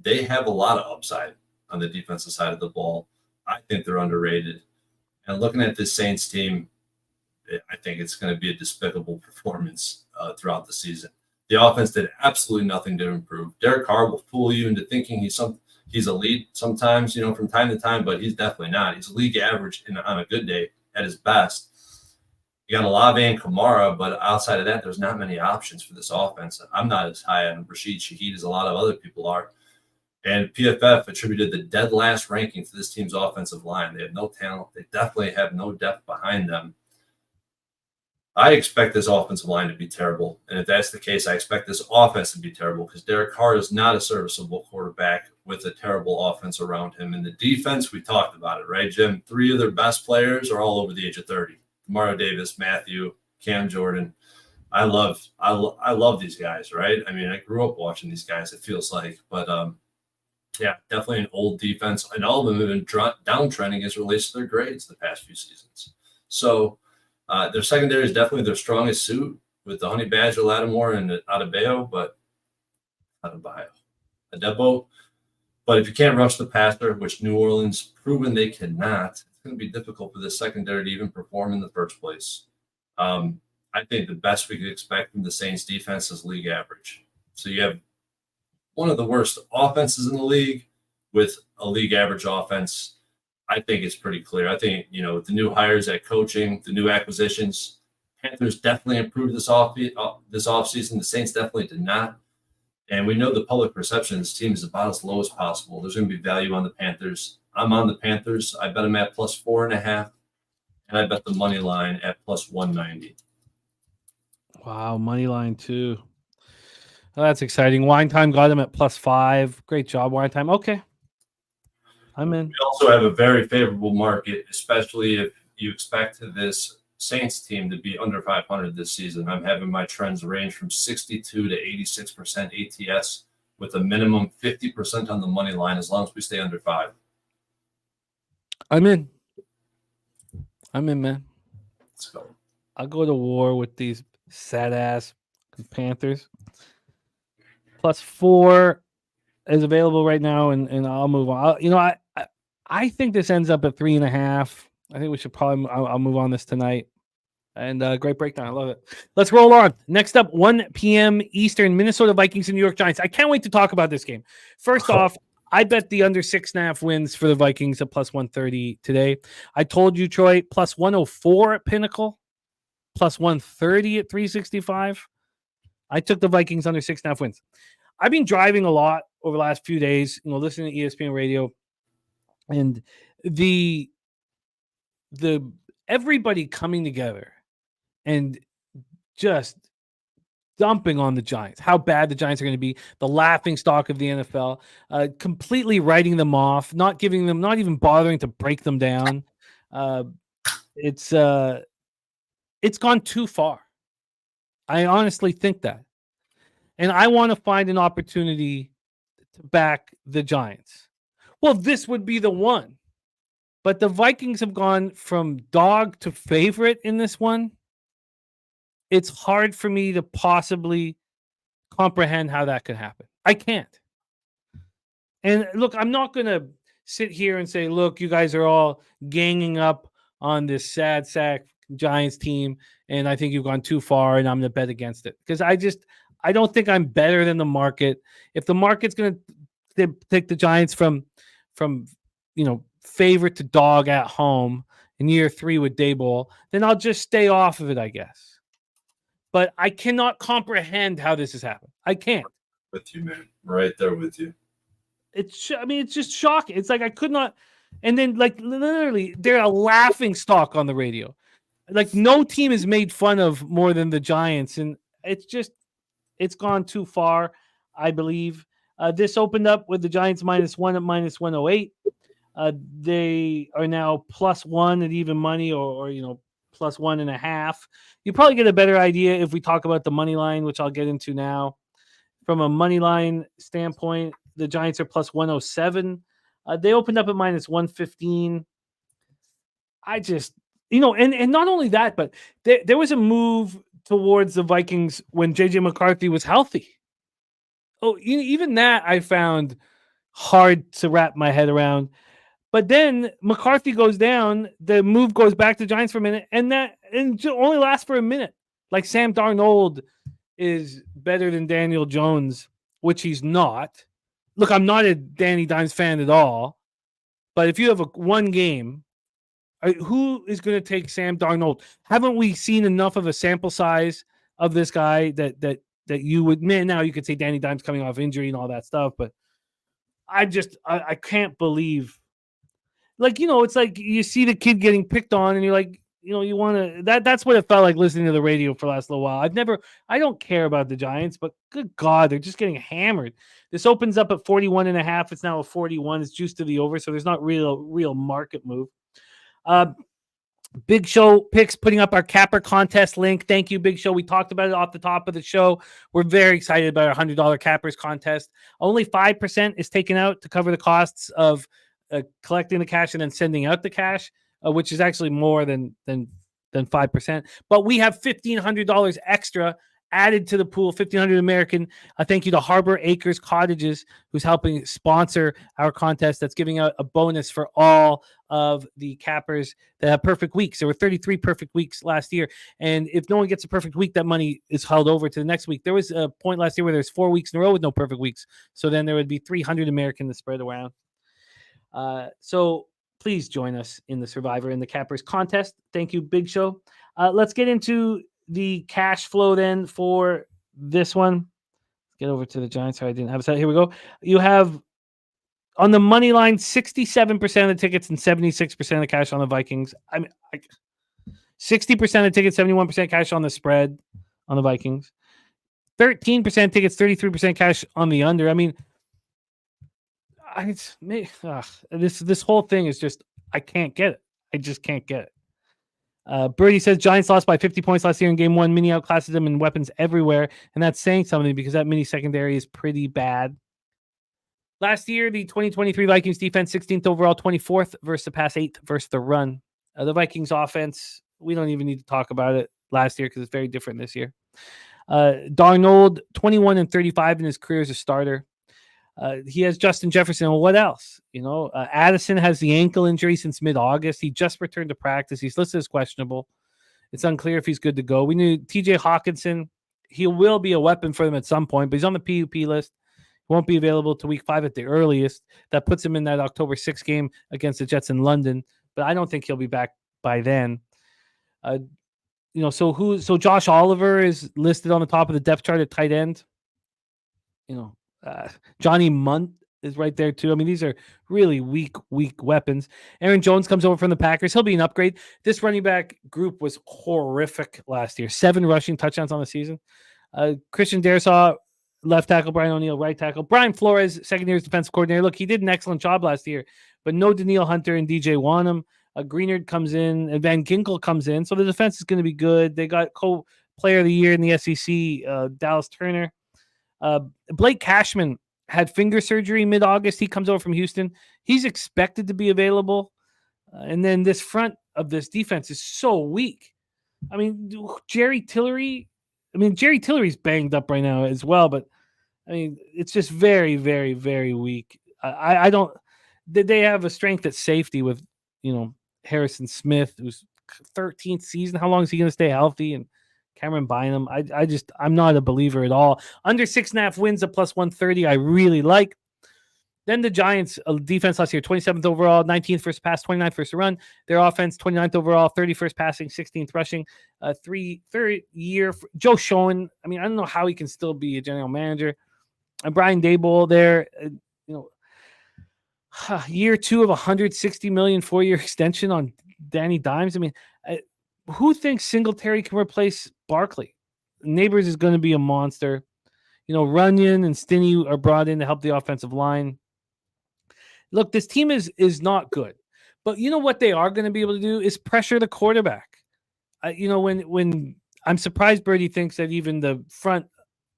they have a lot of upside on the defensive side of the ball. I think they're underrated. And looking at this Saints team, I think it's going to be a despicable performance throughout the season. The offense did absolutely nothing to improve. Derek Carr will fool you into thinking he's elite sometimes, from time to time, but he's definitely not. He's league average on a good day at his best. You got Olave and Kamara, but outside of that, there's not many options for this offense. I'm not as high on Rashid Shaheed as a lot of other people are. And PFF attributed the dead last ranking to this team's offensive line. They have no talent. They definitely have no depth behind them. I expect this offensive line to be terrible. And if that's the case, I expect this offense to be terrible because Derek Carr is not a serviceable quarterback with a terrible offense around him. And the defense, we talked about it, right, Jim? 3 of their best players are all over the age of 30. Mario Davis, Matthew, Cam Jordan. I love these guys, right? I mean, I grew up watching these guys, it feels like. But, yeah, definitely an old defense. And all of them have been downtrending as it relates to their grades the past few seasons. So their secondary is definitely their strongest suit with the Honey Badger, Lattimore, and Adebo. But if you can't rush the passer, which New Orleans proven they cannot, it's going to be difficult for the secondary to even perform in the first place. I think the best we could expect from the Saints defense is league average. So you have one of the worst offenses in the league with a league average offense. I think it's pretty clear. I think, with the new hires at coaching, the new acquisitions, Panthers definitely improved this offseason. The Saints definitely did not. And we know the public perception of this team is about as low as possible. There's going to be value on the Panthers. I'm on the Panthers. I bet them at plus 4.5. And I bet the money line at plus 190. Wow, money line too. Oh, that's exciting. Wine Time got him at plus 5. Great job, Wine Time. Okay. I'm in. We also have a very favorable market, especially if you expect this Saints team to be under 500 this season. I'm having my trends range from 62 to 86% ATS with a minimum 50% on the money line as long as we stay under 5. I'm in, man. Let's go. I'll go to war with these sad-ass Panthers. Plus 4 is available right now, and I'll move on. I think this ends up at 3.5. I think we should probably. I'll move on this tonight. And great breakdown. I love it. Let's roll on. Next up, 1 p.m. Eastern, Minnesota Vikings and New York Giants. I can't wait to talk about this game. First off, I bet the under 6.5 wins for the Vikings at plus 130 today. I told you, Troy, plus 104 at Pinnacle, plus 130 at 365. I took the Vikings under 6.5 wins. I've been driving a lot over the last few days, listening to ESPN radio, and the everybody coming together and just dumping on the Giants, how bad the Giants are going to be, the laughing stock of the NFL, completely writing them off, not even bothering to break them down. It's gone too far. I honestly think that. And I want to find an opportunity to back the Giants. Well, this would be the one. But the Vikings have gone from dog to favorite in this one. It's hard for me to possibly comprehend how that could happen. I can't. And look, I'm not going to sit here and say, look, you guys are all ganging up on this sad sack Giants team, and I think you've gone too far, and I'm going to bet against it. Because I don't think I'm better than the market. If the market's going to take the Giants from favorite to dog at home in year 3 with Daboll, then I'll just stay off of it, I guess. But I cannot comprehend how this has happened. I can't. With you, man. Right there with you. It's just shocking. It's like I could not. And then, literally, they're a laughing stock on the radio. Like, no team is made fun of more than the Giants. And it's gone too far, I believe. This opened up with the Giants -1 at -108. They are now +1 at even money or plus 1.5. You probably get a better idea if we talk about the money line, which I'll get into now. From a money line standpoint, the Giants are plus 107. They opened up at -115. I just, and not only that, but there was a move towards the Vikings when JJ McCarthy was healthy. Oh, even that I found hard to wrap my head around. But then McCarthy goes down, the move goes back to Giants for a minute, and and only lasts for a minute. Like Sam Darnold is better than Daniel Jones, which he's not. Look, I'm not a Danny Dimes fan at all, but if you have one game, who is going to take Sam Darnold? Haven't we seen enough of a sample size of this guy that you would, man, now you could say Danny Dimes coming off injury and all that stuff, but I can't believe, like, it's like you see the kid getting picked on and you're like, you want to, that's what it felt like listening to the radio for the last little while. I don't care about the Giants, but good God, they're just getting hammered. This opens up at 41.5. It's now a 41. It's juiced to the over. So there's not real market move. Big Show Picks putting up our capper contest link. Thank you, Big Show. We talked about it off the top of the show. We're very excited about our $100 cappers contest. Only 5% is taken out to cover the costs of collecting the cash and then sending out the cash, which is actually more than 5%. But we have $1,500 extra added to the pool, 1,500 American. Thank you to Harbor Acres Cottages, who's helping sponsor our contest. That's giving out a bonus for all of the cappers that have perfect weeks. There were 33 perfect weeks last year. And if no one gets a perfect week, that money is held over to the next week. There was a point last year where there's 4 weeks in a row with no perfect weeks. So then there would be 300 American to spread around. So please join us in the Survivor and the Cappers contest. Thank you, Big Show. Let's get into the cash flow then for this one. Let's get over to the Giants. Sorry, I didn't have a set. Here we go. You have on the money line 67% of the tickets and 76% of the cash on the Vikings. 60% of the tickets, 71% cash on the spread on the Vikings. 13% tickets, 33% cash on the under. I mean, this whole thing is just, I can't get it. I just can't get it. Birdie says Giants lost by 50 points last year in game 1. Mini outclasses them in weapons everywhere, and that's saying something because that mini secondary is pretty bad. Last year, the 2023 Vikings defense 16th overall, 24th versus the pass, 8th versus the run. The Vikings offense, we don't even need to talk about it last year because it's very different this year. Darnold, 21-35 in his career as a starter. He has Justin Jefferson. Well, what else? Addison has the ankle injury since mid-August. He just returned to practice. He's listed as questionable. It's unclear if he's good to go. We knew TJ Hawkinson. He will be a weapon for them at some point, but he's on the PUP list. He won't be available to week 5 at the earliest. That puts him in that October 6th game against the Jets in London, but I don't think he'll be back by then. So Josh Oliver is listed on the top of the depth chart at tight end. Johnny Munt is right there too. I mean, these are really weak weapons. Aaron Jones comes over from the Packers. He'll be an upgrade. This running back group was horrific last year. 7 rushing touchdowns on the season. Christian Darrisaw, left tackle. Brian O'Neill, right tackle. Brian Flores, second year's defensive coordinator. Look, he did an excellent job last year, but no Danielle Hunter and DJ Wanham. Greenard comes in, and Van Ginkel comes in. So the defense is going to be good. They got co-player of the year in the SEC, Dallas Turner. Blake Cashman had finger surgery mid-August. He comes over from Houston. He's expected to be available. And then this front of this defense is so weak. I mean, Jerry Tillery's banged up right now as well, but I mean, it's just very, very, very weak. I don't. They have a strength at safety with, Harrison Smith, who's 13th season. How long is he going to stay healthy? And Cameron Bynum. I'm not a believer at all. Under 6.5 wins at plus 130. I really like. Then the Giants defense last year, 27th overall, 19th first pass, 29th first run. Their offense, 29th overall, 31st passing, 16th rushing. Third year. Joe Schoen. I mean, I don't know how he can still be a general manager. And Brian Daboll there, year 2 of $160 million 4-year extension on Danny Dimes. I mean, who thinks Singletary can replace Barkley? Neighbors is going to be a monster. Runyon and Stinney are brought in to help the offensive line. Look, this team is not good, but you know what they are going to be able to do is pressure the quarterback. When I'm surprised Birdie thinks that even the front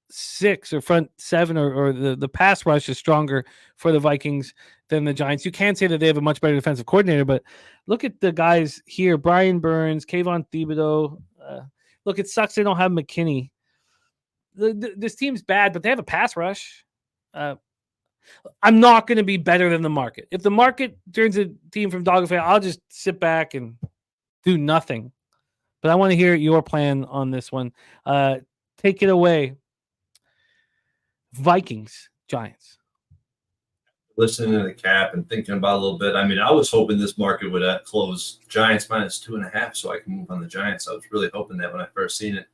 6 or front 7 or the pass rush is stronger for the Vikings than the Giants. You can say that they have a much better defensive coordinator, but look at the guys here: Brian Burns, Kayvon Thibodeau. Look, it sucks they don't have McKinney. This team's bad, but they have a pass rush. I'm not going to be better than the market. If the market turns a team from dog and I'll just sit back and do nothing. but I want to hear your plan on this one. Take it away. Vikings, Giants. Listening to the cap and thinking about it a little bit. I mean, I was hoping this market would close Giants -2.5 so I can move on the Giants. I was really hoping that when I first seen it.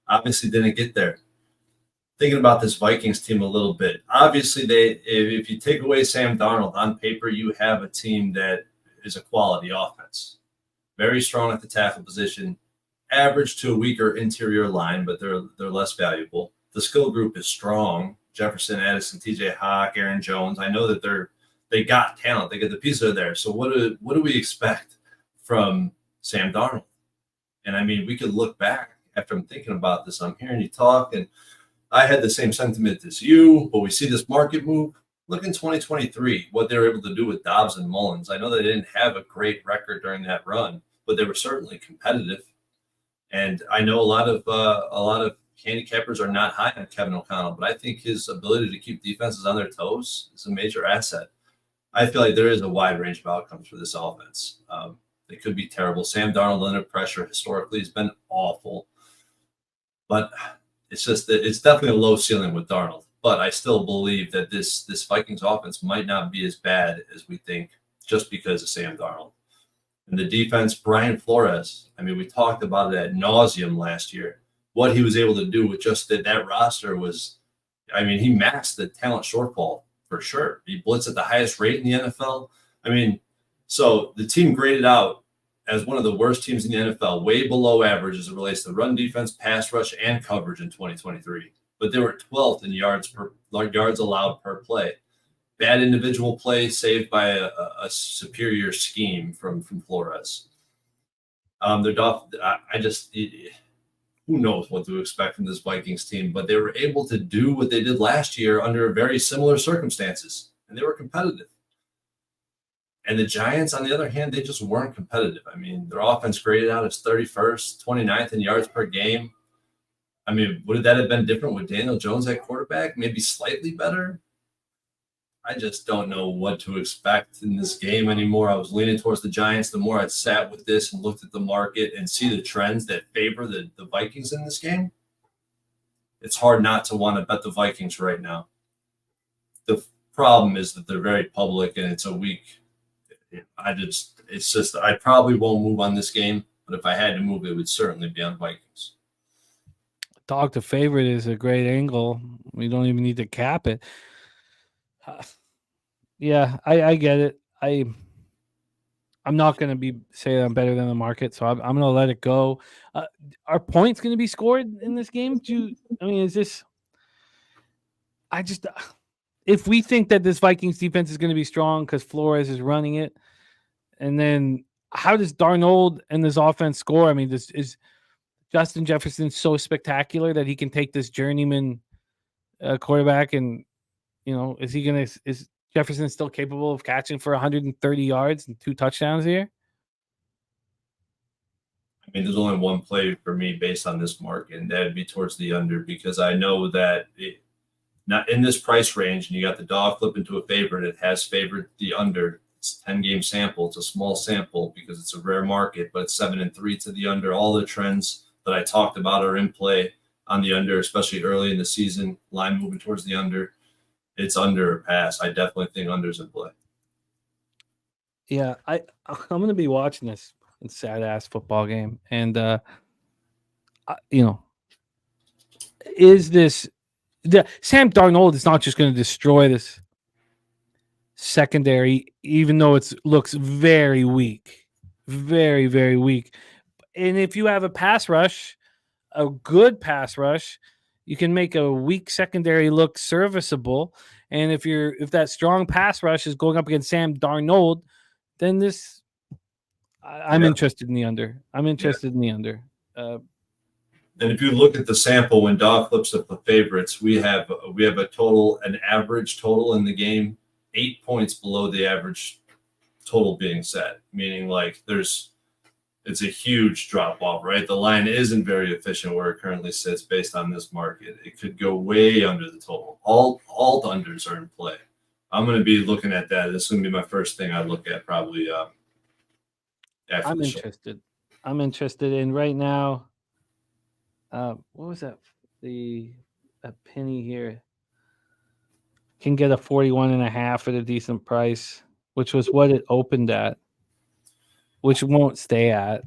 Obviously didn't get there. Thinking about this Vikings team a little bit. Obviously, if you take away Sam Darnold, on paper, you have a team that is a quality offense. Very strong at the tackle position, average to a weaker interior line, but they're less valuable. The skill group is strong. Jefferson, Addison, TJ Hawk, Aaron Jones. I know that they got talent. They get the pieces there. So what do we expect from Sam Darnold? And I mean, we could look back after I'm thinking about this. I'm hearing you talk, and I had the same sentiment as you, but we see this market move. Look in 2023, what they were able to do with Dobbs and Mullins. I know they didn't have a great record during that run, but they were certainly competitive. And I know a lot of handicappers are not high on Kevin O'Connell, but I think his ability to keep defenses on their toes is a major asset. I feel like there is a wide range of outcomes for this offense. They could be terrible. Sam Darnold under pressure historically has been awful, but it's just that it's definitely a low ceiling with Darnold. But I still believe that this Vikings offense might not be as bad as we think just because of Sam Darnold. And the defense, Brian Flores, I mean, we talked about it ad nauseum last year. What he was able to do with just that roster was, I mean, he masked the talent shortfall for sure. He blitzed at the highest rate in the NFL. I mean, so the team graded out as one of the worst teams in the NFL, way below average as it relates to run defense, pass rush, and coverage in 2023. But they were 12th in yards allowed per play. Bad individual play saved by a superior scheme from Flores. Who knows what to expect from this Vikings team, but they were able to do what they did last year under very similar circumstances, and they were competitive. And the Giants, on the other hand, they just weren't competitive. I mean, their offense graded out as 31st, 29th in yards per game. I mean, would that have been different with Daniel Jones at quarterback? Maybe slightly better? I just don't know what to expect in this game anymore. I was leaning towards the Giants. The more I sat with this and looked at the market and see the trends that favor the Vikings in this game, it's hard not to want to bet the Vikings right now. The problem is that they're very public and it's a week. I probably won't move on this game, but if I had to move, it would certainly be on Vikings. Dog to favorite is a great angle. We don't even need to cap it. Yeah, I get it. I'm not going to say I'm better than the market, so I'm going to let it go. Are points going to be scored in this game? If we think that this Vikings defense is going to be strong because Flores is running it, and then how does Darnold and this offense score? I mean, is Justin Jefferson so spectacular that he can take this journeyman quarterback and, is Jefferson still capable of catching for 130 yards and 2 touchdowns here? I mean, there's only one play for me based on this market, and that would be towards the under, because I know that not in this price range, and you got the dog flip into a favorite, it has favored the under. It's a 10-game sample. It's a small sample because it's a rare market, but it's 7-3 to the under. All the trends that I talked about are in play on the under, especially early in the season. Line moving towards the under. It's under or pass. I definitely think under's in play. Yeah, I'm going to be watching this sad-ass football game. And, is this – Sam Darnold is not just going to destroy this secondary, even though it looks very weak. Very, very weak. And if you have a pass rush, a good pass rush, you can make a weak secondary look serviceable. And if that strong pass rush is going up against Sam Darnold, then I'm interested in the under. In the under. And if you look at the sample, when dog flips up the favorites, we have an average total in the game 8 points below the average total being set, meaning like it's a huge drop off, right? The line isn't very efficient where it currently sits based on this market. It could go way under the total. All the unders are in play. I'm going to be looking at that. This is going to be my first thing I look at probably after I'm the interested. show. I'm interested in right now. What was that? A penny here can get a 41.5 at a decent price, which was what it opened at, which won't stay at.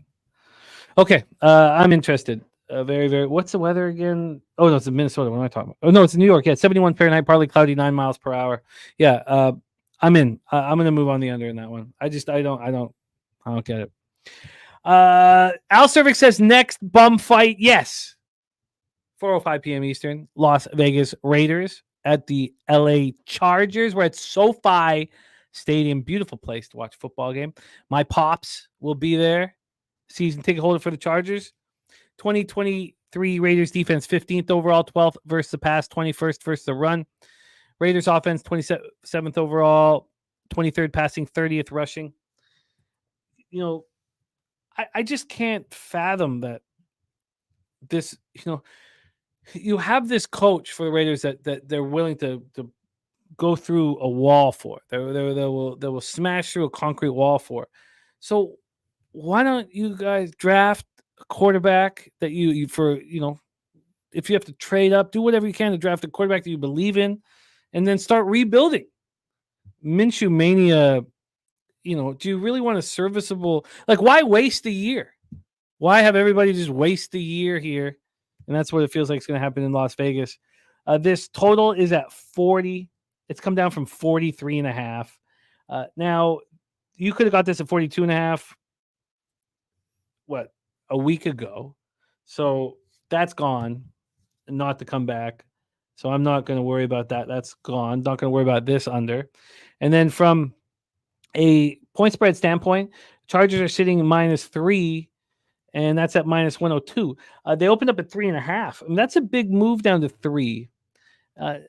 Okay, I'm interested. Very, very. What's the weather again? Oh no, it's in Minnesota. What am I talking about? Oh no, it's in New York. Yeah, 71 Fahrenheit, partly cloudy, 9 miles per hour. Yeah, I'm in. I'm gonna move on the under in that one. I don't get it. Al Cervix says next bum fight. Yes, 4:05 p.m. Eastern. Las Vegas Raiders at the LA Chargers. We're at SoFi Stadium. Beautiful place to watch a football game. My pops will be there. Season ticket holder for the Chargers. 2023 Raiders defense 15th overall, 12th versus the pass, 21st versus the run. Raiders offense 27th overall, 23rd passing, 30th rushing. You know, I just can't fathom that this, you have this coach for the Raiders that they're willing to go through a wall for. They will smash through a concrete wall for. So why don't you guys draft a quarterback that you if you have to trade up, do whatever you can to draft a quarterback that you believe in, and then start rebuilding. Minshew mania, do you really want a serviceable, why waste a year? Why have everybody just waste a year here? And that's what it feels like it's going to happen in Las Vegas. This total is at 40. It's come down from 43.5. Now, you could have got this at 42.5. A week ago. So that's gone, not to come back. So I'm not going to worry about that. That's gone. Not going to worry about this under. And then from a point spread standpoint, Chargers are sitting -3, and that's at -102. They opened up at 3.5. I mean, that's a big move down to 3.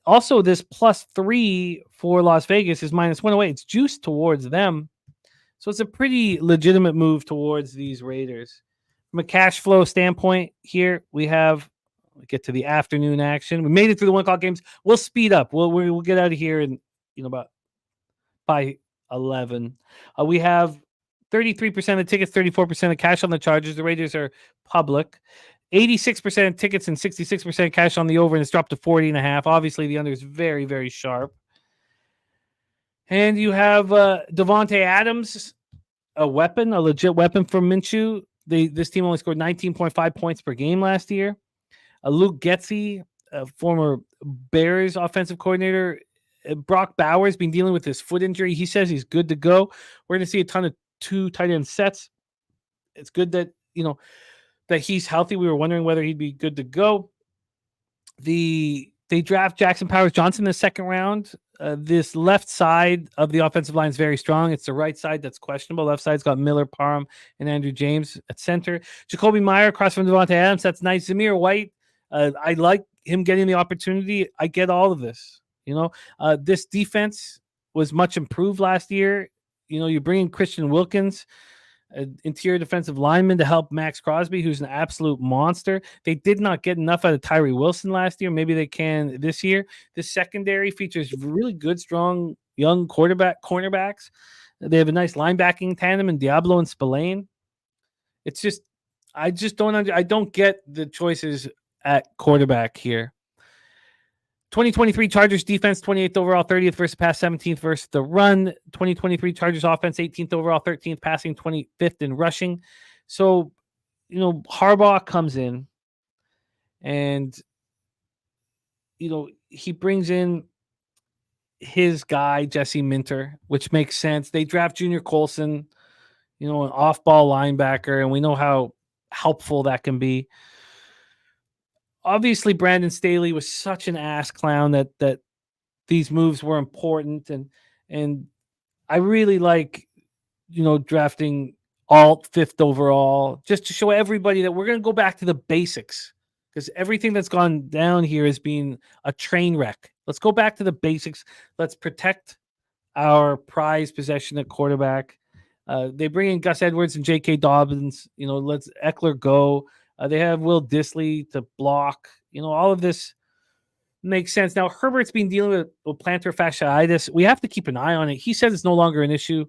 Also, this +3 for Las Vegas is -108. It's juiced towards them. So it's a pretty legitimate move towards these Raiders. From a cash flow standpoint here, we get to the afternoon action. We made it through the 1 o'clock games. We'll speed up. We'll get out of here in about by 11. We have 33% of tickets, 34% of cash on the Chargers. The Raiders are public. 86% of tickets and 66% cash on the over, and it's dropped to 40.5. Obviously, the under is very, very sharp. And you have Devontae Adams, a legit weapon from Minshew. This team only scored 19.5 points per game last year. Luke Getsy, a former Bears offensive coordinator. Brock Bowers been dealing with his foot injury. He says he's good to go. We're going to see a ton of 2 tight end sets. It's good that, that he's healthy. We were wondering whether he'd be good to go. They draft Jackson Powers-Johnson in the 2nd round. This left side of the offensive line is very strong. It's the right side that's questionable. Left side's got Miller, Parham, and Andrew James at center. Jacoby Meyer across from Devontae Adams. That's nice. Zamir White. I like him getting the opportunity. I get all of this. This defense was much improved last year. You bring in Christian Wilkins, an interior defensive lineman, to help Max Crosby, who's an absolute monster. They did not get enough out of Tyree Wilson last year. Maybe they can this year. The secondary features really good, strong, young cornerbacks. They have a nice linebacking tandem in Diablo and Spillane. It's just, I don't get the choices at quarterback here. 2023 Chargers defense, 28th overall, 30th versus pass, 17th versus the run. 2023 Chargers offense, 18th overall, 13th passing, 25th in rushing. So, Harbaugh comes in and, he brings in his guy, Jesse Minter, which makes sense. They draft Junior Colson, an off-ball linebacker, and we know how helpful that can be. Obviously, Brandon Staley was such an ass clown that these moves were important, and I really like, drafting Alt 5th overall just to show everybody that we're going to go back to the basics, because everything that's gone down here has been a train wreck. Let's go back to the basics. Let's protect our prized possession at quarterback. They bring in Gus Edwards and J.K. Dobbins. Let's Eckler go. They have Will Dissly to block. All of this makes sense. Now, Herbert's been dealing with plantar fasciitis. We have to keep an eye on it. He says it's no longer an issue.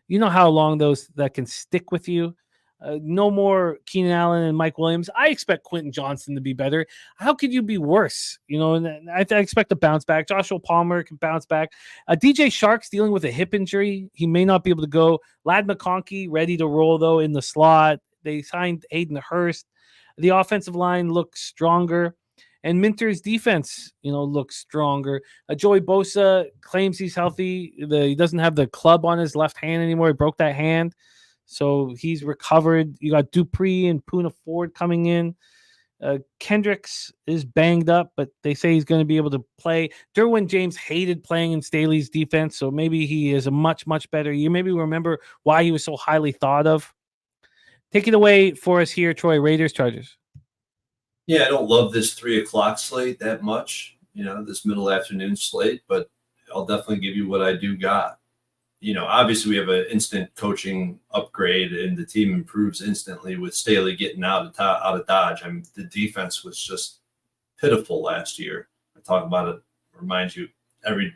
You know how long that can stick with you. No more Keenan Allen and Mike Williams. I expect Quentin Johnson to be better. How could you be worse? And I expect a bounce back. Joshua Palmer can bounce back. DJ Shark's dealing with a hip injury. He may not be able to go. Ladd McConkey ready to roll, though, in the slot. They signed Hayden Hurst. The offensive line looks stronger. And Minter's defense, looks stronger. Joey Bosa claims he's healthy. He doesn't have the club on his left hand anymore. He broke that hand. So he's recovered. You got Dupree and Poona Ford coming in. Kendricks is banged up, but they say he's going to be able to play. Derwin James hated playing in Staley's defense, so maybe he is a much, much better year. Maybe remember why he was so highly thought of. Take it away for us here, Troy. Raiders, Chargers. Yeah, I don't love this 3:00 slate that much, this middle afternoon slate, but I'll definitely give you what I do got. Obviously we have an instant coaching upgrade and the team improves instantly with Staley getting out of Dodge. I mean, the defense was just pitiful last year. I talk about it, remind you, every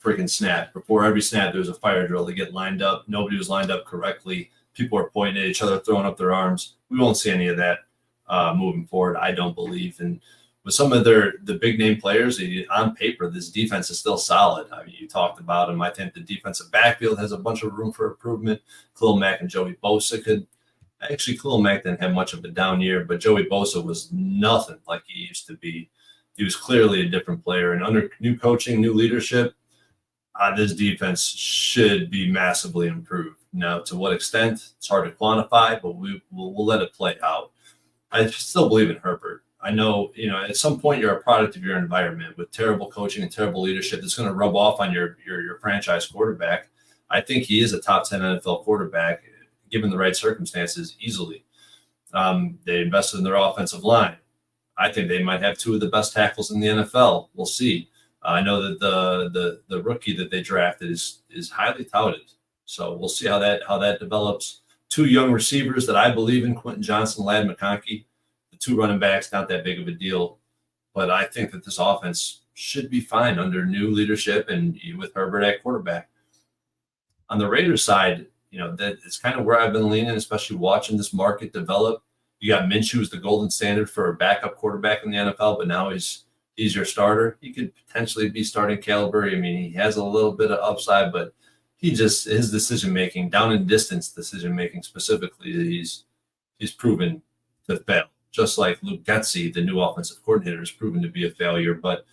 freaking snap. Before every snap, there was a fire drill to get lined up. Nobody was lined up correctly. People are pointing at each other, throwing up their arms. We won't see any of that moving forward, I don't believe. And with some of the big name players, on paper, this defense is still solid. I mean, you talked about them. I think the defensive backfield has a bunch of room for improvement. Khalil Mack and Joey Bosa Khalil Mack didn't have much of a down year, but Joey Bosa was nothing like he used to be. He was clearly a different player. And under new coaching, new leadership, this defense should be massively improved. Now, to what extent, it's hard to quantify, but we'll let it play out. I still believe in Herbert. I know, at some point you're a product of your environment with terrible coaching and terrible leadership that's going to rub off on your franchise quarterback. I think he is a top 10 NFL quarterback, given the right circumstances, easily. They invested in their offensive line. I think they might have two of the best tackles in the NFL. We'll see. I know that the rookie that they drafted is highly touted. So we'll see how that develops. Two young receivers that I believe in, Quentin Johnson, Ladd McConkey. The two running backs, not that big of a deal. But I think that this offense should be fine under new leadership and with Herbert at quarterback. On the Raiders side, that it's kind of where I've been leaning, especially watching this market develop. You got Minshew as the golden standard for a backup quarterback in the NFL, but now he's your starter. He could potentially be starting caliber. I mean, he has a little bit of upside, but his decision-making, down and distance decision-making specifically, he's proven to fail. Just like Luke Getsy, the new offensive coordinator, has proven to be a failure. But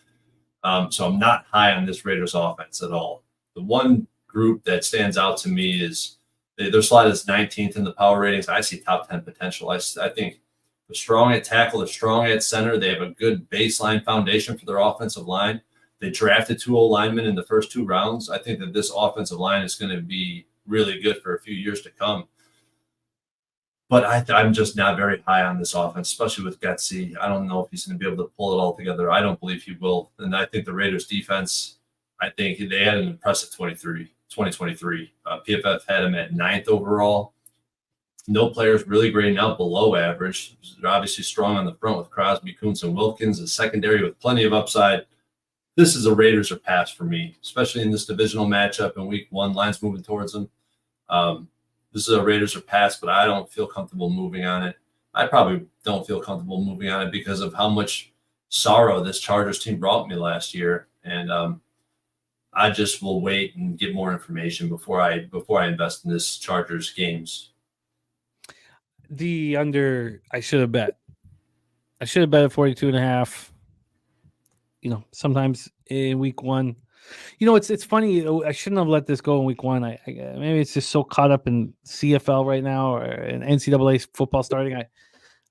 so I'm not high on this Raiders offense at all. The one group that stands out to me is their slot is 19th in the power ratings. I see top 10 potential. I think they're strong at tackle, they're strong at center. They have a good baseline foundation for their offensive line. They drafted 2 linemen in the first 2 rounds. I think that this offensive line is going to be really good for a few years to come. But I'm just not very high on this offense, especially with Getsy. I don't know if he's going to be able to pull it all together. I don't believe he will. And I think the Raiders defense, I think they had an impressive 2023. PFF had him at 9th overall. No players really grading out below average. They're obviously strong on the front with Crosby, Kuntz, and Wilkins. A secondary with plenty of upside. This is a Raiders or pass for me, especially in this divisional matchup in week 1. Line's moving towards them. This is a Raiders or pass, but I don't feel comfortable moving on it. I probably don't feel comfortable moving on it because of how much sorrow this Chargers team brought me last year. And I just will wait and get more information before I invest in this Chargers games. The under, I should have bet. I should have bet at 42.5. Sometimes in week 1, it's funny. I shouldn't have let this go in week 1. Maybe it's just so caught up in CFL right now or in NCAA football starting.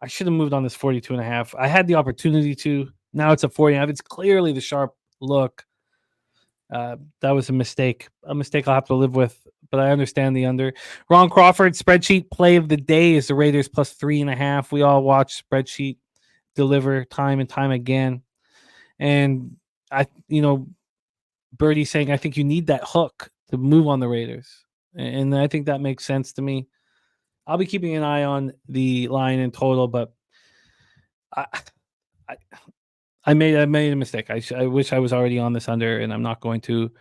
I should have moved on this 42.5. I had the opportunity to. Now it's a 40.5. It's clearly the sharp look. That was a mistake. A mistake I'll have to live with, but I understand the under. Ron Crawford, spreadsheet play of the day is the Raiders plus 3.5. We all watch spreadsheet deliver time and time again. And Birdie saying, I think you need that hook to move on the Raiders. And I think that makes sense to me. I'll be keeping an eye on the line in total, but I made a mistake. I wish I was already on this under, and I'm not going to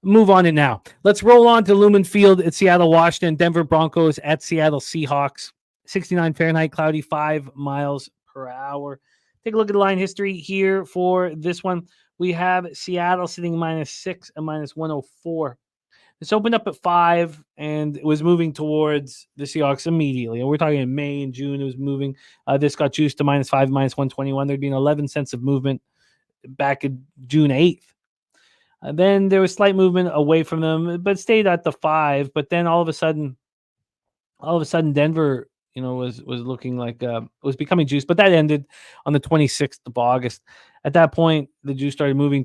move on it now. Let's roll on to Lumen Field at Seattle, Washington. Denver Broncos at Seattle Seahawks. 69 Fahrenheit, cloudy, 5 miles per hour. Take a look at the line history here for this one. We have Seattle sitting -6 and -104. This opened up at 5 and it was moving towards the Seahawks immediately. And we're talking in May and June, it was moving. This got juiced to -5, -121. There'd been 11 cents of movement back in June 8th. Then there was slight movement away from them, but stayed at the 5. But then all of a sudden, Denver, was looking like it was becoming juice. But that ended on the 26th of August. At that point, the juice started moving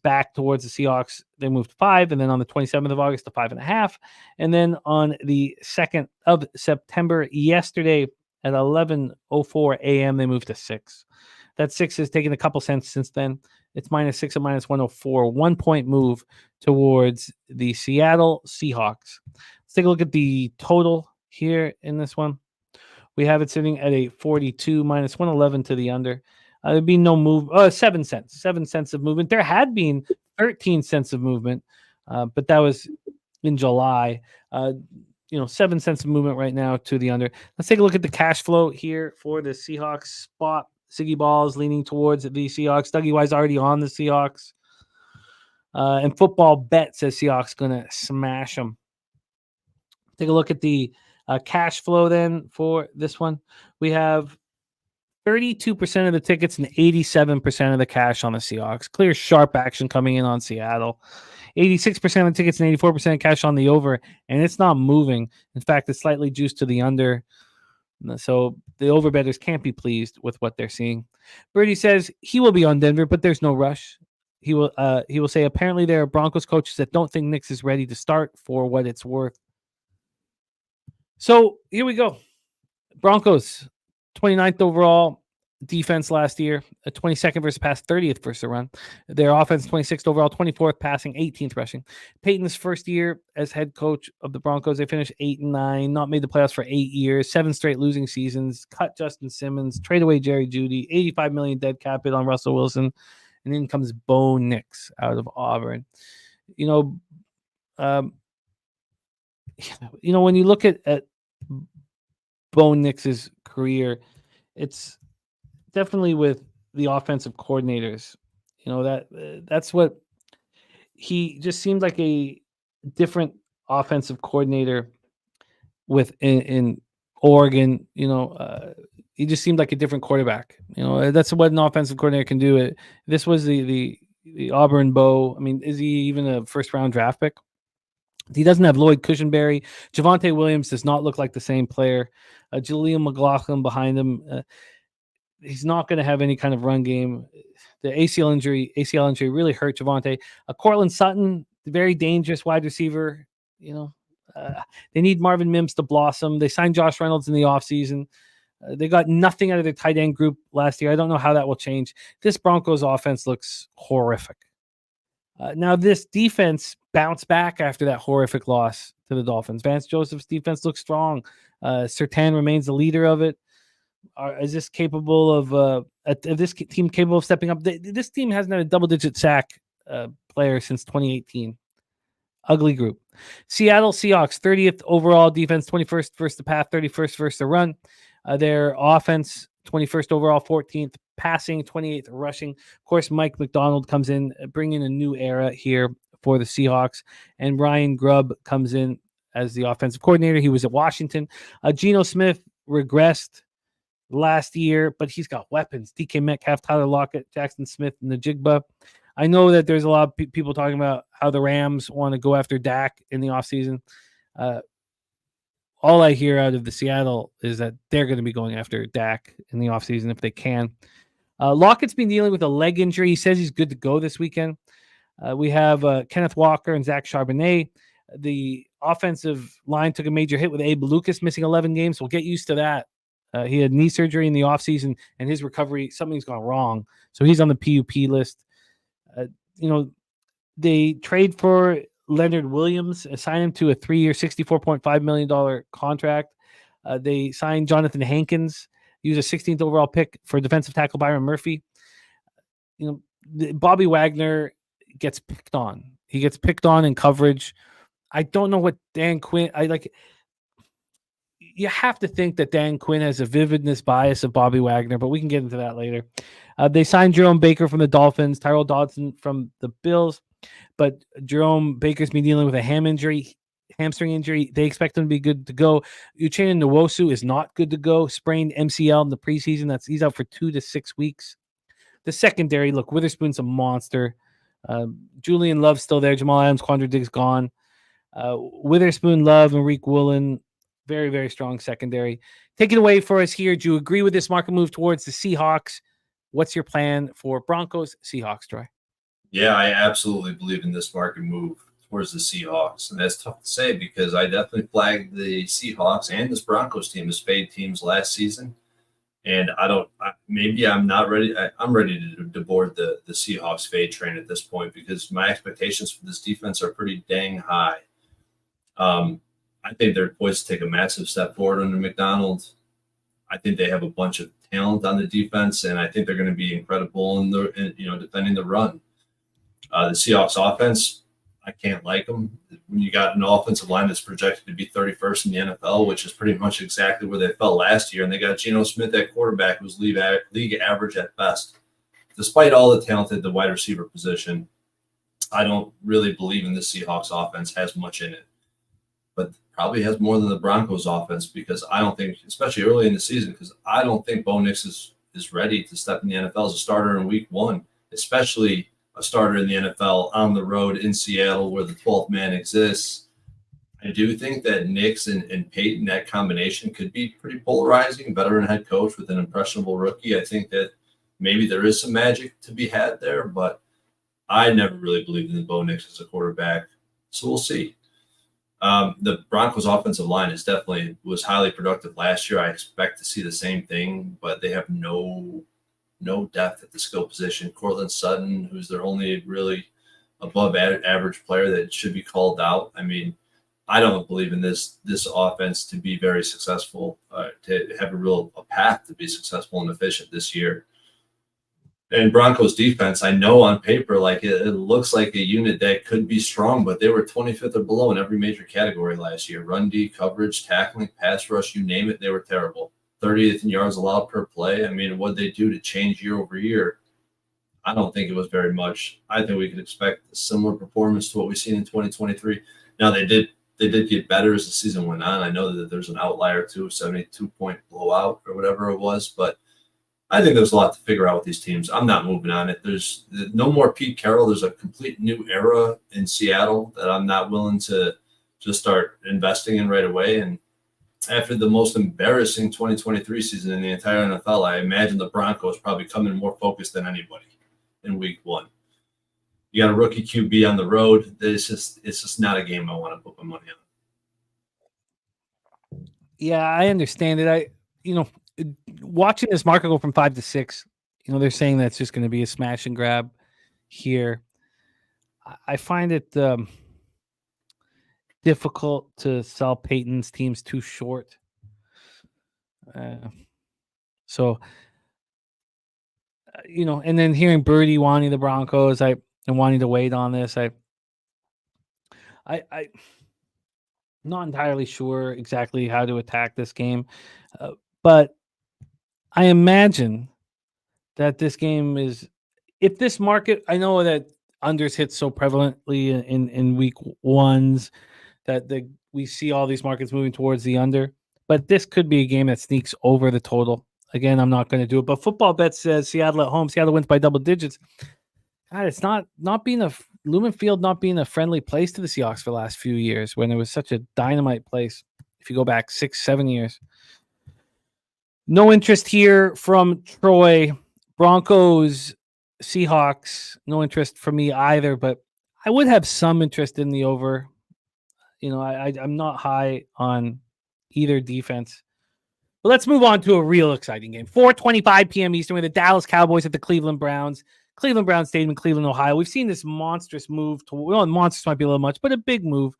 back towards the Seahawks. They moved to 5, and then on the 27th of August to 5.5, and then on the 2nd of September, yesterday at 11:04 a.m., they moved to 6. That 6 has taken a couple cents since then. It's -6 and -104, 1 point move towards the Seattle Seahawks. Let's take a look at the total here in this one. We have it sitting at a 42, -111 to the under. There'd be no move. 7 cents of movement. There had been 13 cents of movement, but that was in July. 7 cents of movement right now to the under. Let's take a look at the cash flow here for the Seahawks spot. Siggy Ball's leaning towards the Seahawks. Dougie Y's already on the Seahawks. And Football Bet says Seahawks going to smash them. Take a look at the cash flow then for this one. We have 32% of the tickets and 87% of the cash on the Seahawks. Clear, sharp action coming in on Seattle. 86% of the tickets and 84% of cash on the over, and it's not moving. In fact, it's slightly juiced to the under. So the overbettors can't be pleased with what they're seeing. Birdie says he will be on Denver, but there's no rush. He will say apparently there are Broncos coaches that don't think Nix is ready to start for what it's worth. So here we go. Broncos, 29th overall defense last year, 22nd versus pass, 30th versus the run. Their offense, 26th overall, 24th passing, 18th rushing. Peyton's first year as head coach of the Broncos, they finished 8-9, not made the playoffs for 8 years, 7 straight losing seasons, cut Justin Simmons, trade away Jerry Jeudy, $85 million dead cap hit on Russell Wilson, and in comes Bo Nix out of Auburn. When you look at Bo Nix's career, it's definitely with the offensive coordinators. That's what he just seemed like a different offensive coordinator in Oregon. He just seemed like a different quarterback. That's what an offensive coordinator can do. This was the Auburn Bo. I mean, is he even a first round draft pick? He doesn't have Lloyd Cushenberry. Javonte Williams does not look like the same player. Jaleel McLaughlin behind him. He's not going to have any kind of run game. The ACL injury really hurt Javonte. Cortland Sutton, very dangerous wide receiver. They need Marvin Mims to blossom. They signed Josh Reynolds in the offseason. They got nothing out of their tight end group last year. I don't know how that will change. This Broncos offense looks horrific. Now, this defense bounced back after that horrific loss to the Dolphins. Vance Joseph's defense looks strong. Surtain remains the leader of it. Is this capable of this team capable of stepping up? This team hasn't had a double-digit sack player since 2018. Ugly group. Seattle Seahawks, 30th overall defense, 21st versus the pass, 31st versus the run. Their offense, 21st overall, 14th passing, 28th rushing. Of course, Mike McDonald comes in, bringing a new era here for the Seahawks. And Ryan Grubb comes in as the offensive coordinator. He was at Washington. Geno Smith regressed last year, but he's got weapons. DK Metcalf, Tyler Lockett, Jackson Smith, and Najigba. I know that there's a lot of people talking about how the Rams want to go after Dak in the offseason. All I hear out of the Seattle is that they're going to be going after Dak in the offseason if they can. Lockett's been dealing with a leg injury. He says he's good to go this weekend. We have Kenneth Walker and Zach Charbonnet. The offensive line took a major hit with Abe Lucas missing 11 games. We'll get used to that. He had knee surgery in the offseason, and his recovery, something's gone wrong. So he's on the PUP list. They trade for Leonard Williams, assign him to a 3-year, $64.5 million contract. They signed Jonathan Hankins. He was a 16th overall pick for defensive tackle Byron Murphy. Bobby Wagner gets picked on. He gets picked on in coverage. I don't know what Dan Quinn. you have to think that Dan Quinn has a vividness bias of Bobby Wagner, but we can get into that later. They signed Jerome Baker from the Dolphins, Tyrell Dodson from the Bills, but Jerome Baker's been dealing with a hamstring injury. They expect him to be good to go. Uchenna Nwosu is not good to go. Sprained MCL in the preseason. He's out for 2 to 6 weeks. The secondary, look, Witherspoon's a monster. Julian Love's still there. Jamal Adams, Quandre Diggs gone. Witherspoon, Love, and Reek Woolen, very, very strong secondary. Take it away for us here. Do you agree with this market move towards the Seahawks? What's your plan for Broncos, Seahawks, Troy? Yeah, I absolutely believe in this market move towards the Seahawks. And that's tough to say because I definitely flagged the Seahawks and this Broncos team as fade teams last season. And I'm not ready. I'm ready to board the Seahawks fade train at this point because my expectations for this defense are pretty dang high. I think they're poised to take a massive step forward under McDonald. I think they have a bunch of talent on the defense, and I think they're going to be incredible in defending the run. The Seahawks offense, I can't like them. When you got an offensive line that's projected to be 31st in the NFL, which is pretty much exactly where they fell last year, and they got Geno Smith at quarterback, who's league average at best. Despite all the talent at the wide receiver position, I don't really believe in the Seahawks offense has much in it, but probably has more than the Broncos offense because I don't think, especially early in the season, because I don't think Bo Nix is ready to step in the NFL as a starter in week 1, especially a starter in the NFL on the road in Seattle where the 12th man exists. I do think that Nix and Peyton, that combination could be pretty polarizing, veteran head coach with an impressionable rookie. I think that maybe there is some magic to be had there, but I never really believed in Bo Nix as a quarterback. So we'll see. The Broncos offensive line was highly productive last year. I expect to see the same thing, but they have no depth at the skill position. Cortland Sutton, who's their only really above average player that should be called out. I mean, I don't believe in this offense to be very successful, to have a path to be successful and efficient this year. And Broncos defense, I know on paper, like it looks like a unit that could be strong, but they were 25th or below in every major category last year. Run D, coverage, tackling, pass rush, you name it, they were terrible. 30th in yards allowed per play. I mean, what they do to change year over year, I don't think it was very much. I think we could expect a similar performance to what we've seen in 2023. Now, they did get better as the season went on. I know that there's an outlier too, 72-point blowout or whatever it was, but I think there's a lot to figure out with these teams. I'm not moving on it. There's no more Pete Carroll. There's a complete new era in Seattle that I'm not willing to just start investing in right away. And after the most embarrassing 2023 season in the entire NFL, I imagine the Broncos probably come in more focused than anybody in week 1. You got a rookie QB on the road. It's just not a game I want to put my money on. Yeah, I understand it. Watching this market go from 5 to 6, they're saying that it's just going to be a smash and grab here. I find it difficult to sell Peyton's teams too short. And then hearing Birdie wanting the Broncos, and wanting to wait on this, I'm not entirely sure exactly how to attack this game, but I imagine that this game is, if this market, I know that unders hit so prevalently in week 1s that we see all these markets moving towards the under, but this could be a game that sneaks over the total. Again, I'm not going to do it, but Football Bet says Seattle at home. Seattle wins by double digits. God, it's not being Lumen Field not being a friendly place to the Seahawks for the last few years when it was such a dynamite place. If you go back 6-7 years. No interest here from Troy. Broncos, Seahawks, no interest for me either, but I would have some interest in the over. I'm not high on either defense. But let's move on to a real exciting game. 4:25 p.m. Eastern with the Dallas Cowboys at the Cleveland Browns. Cleveland Browns Stadium in Cleveland, Ohio. We've seen this monstrous move. Monstrous might be a little much, but a big move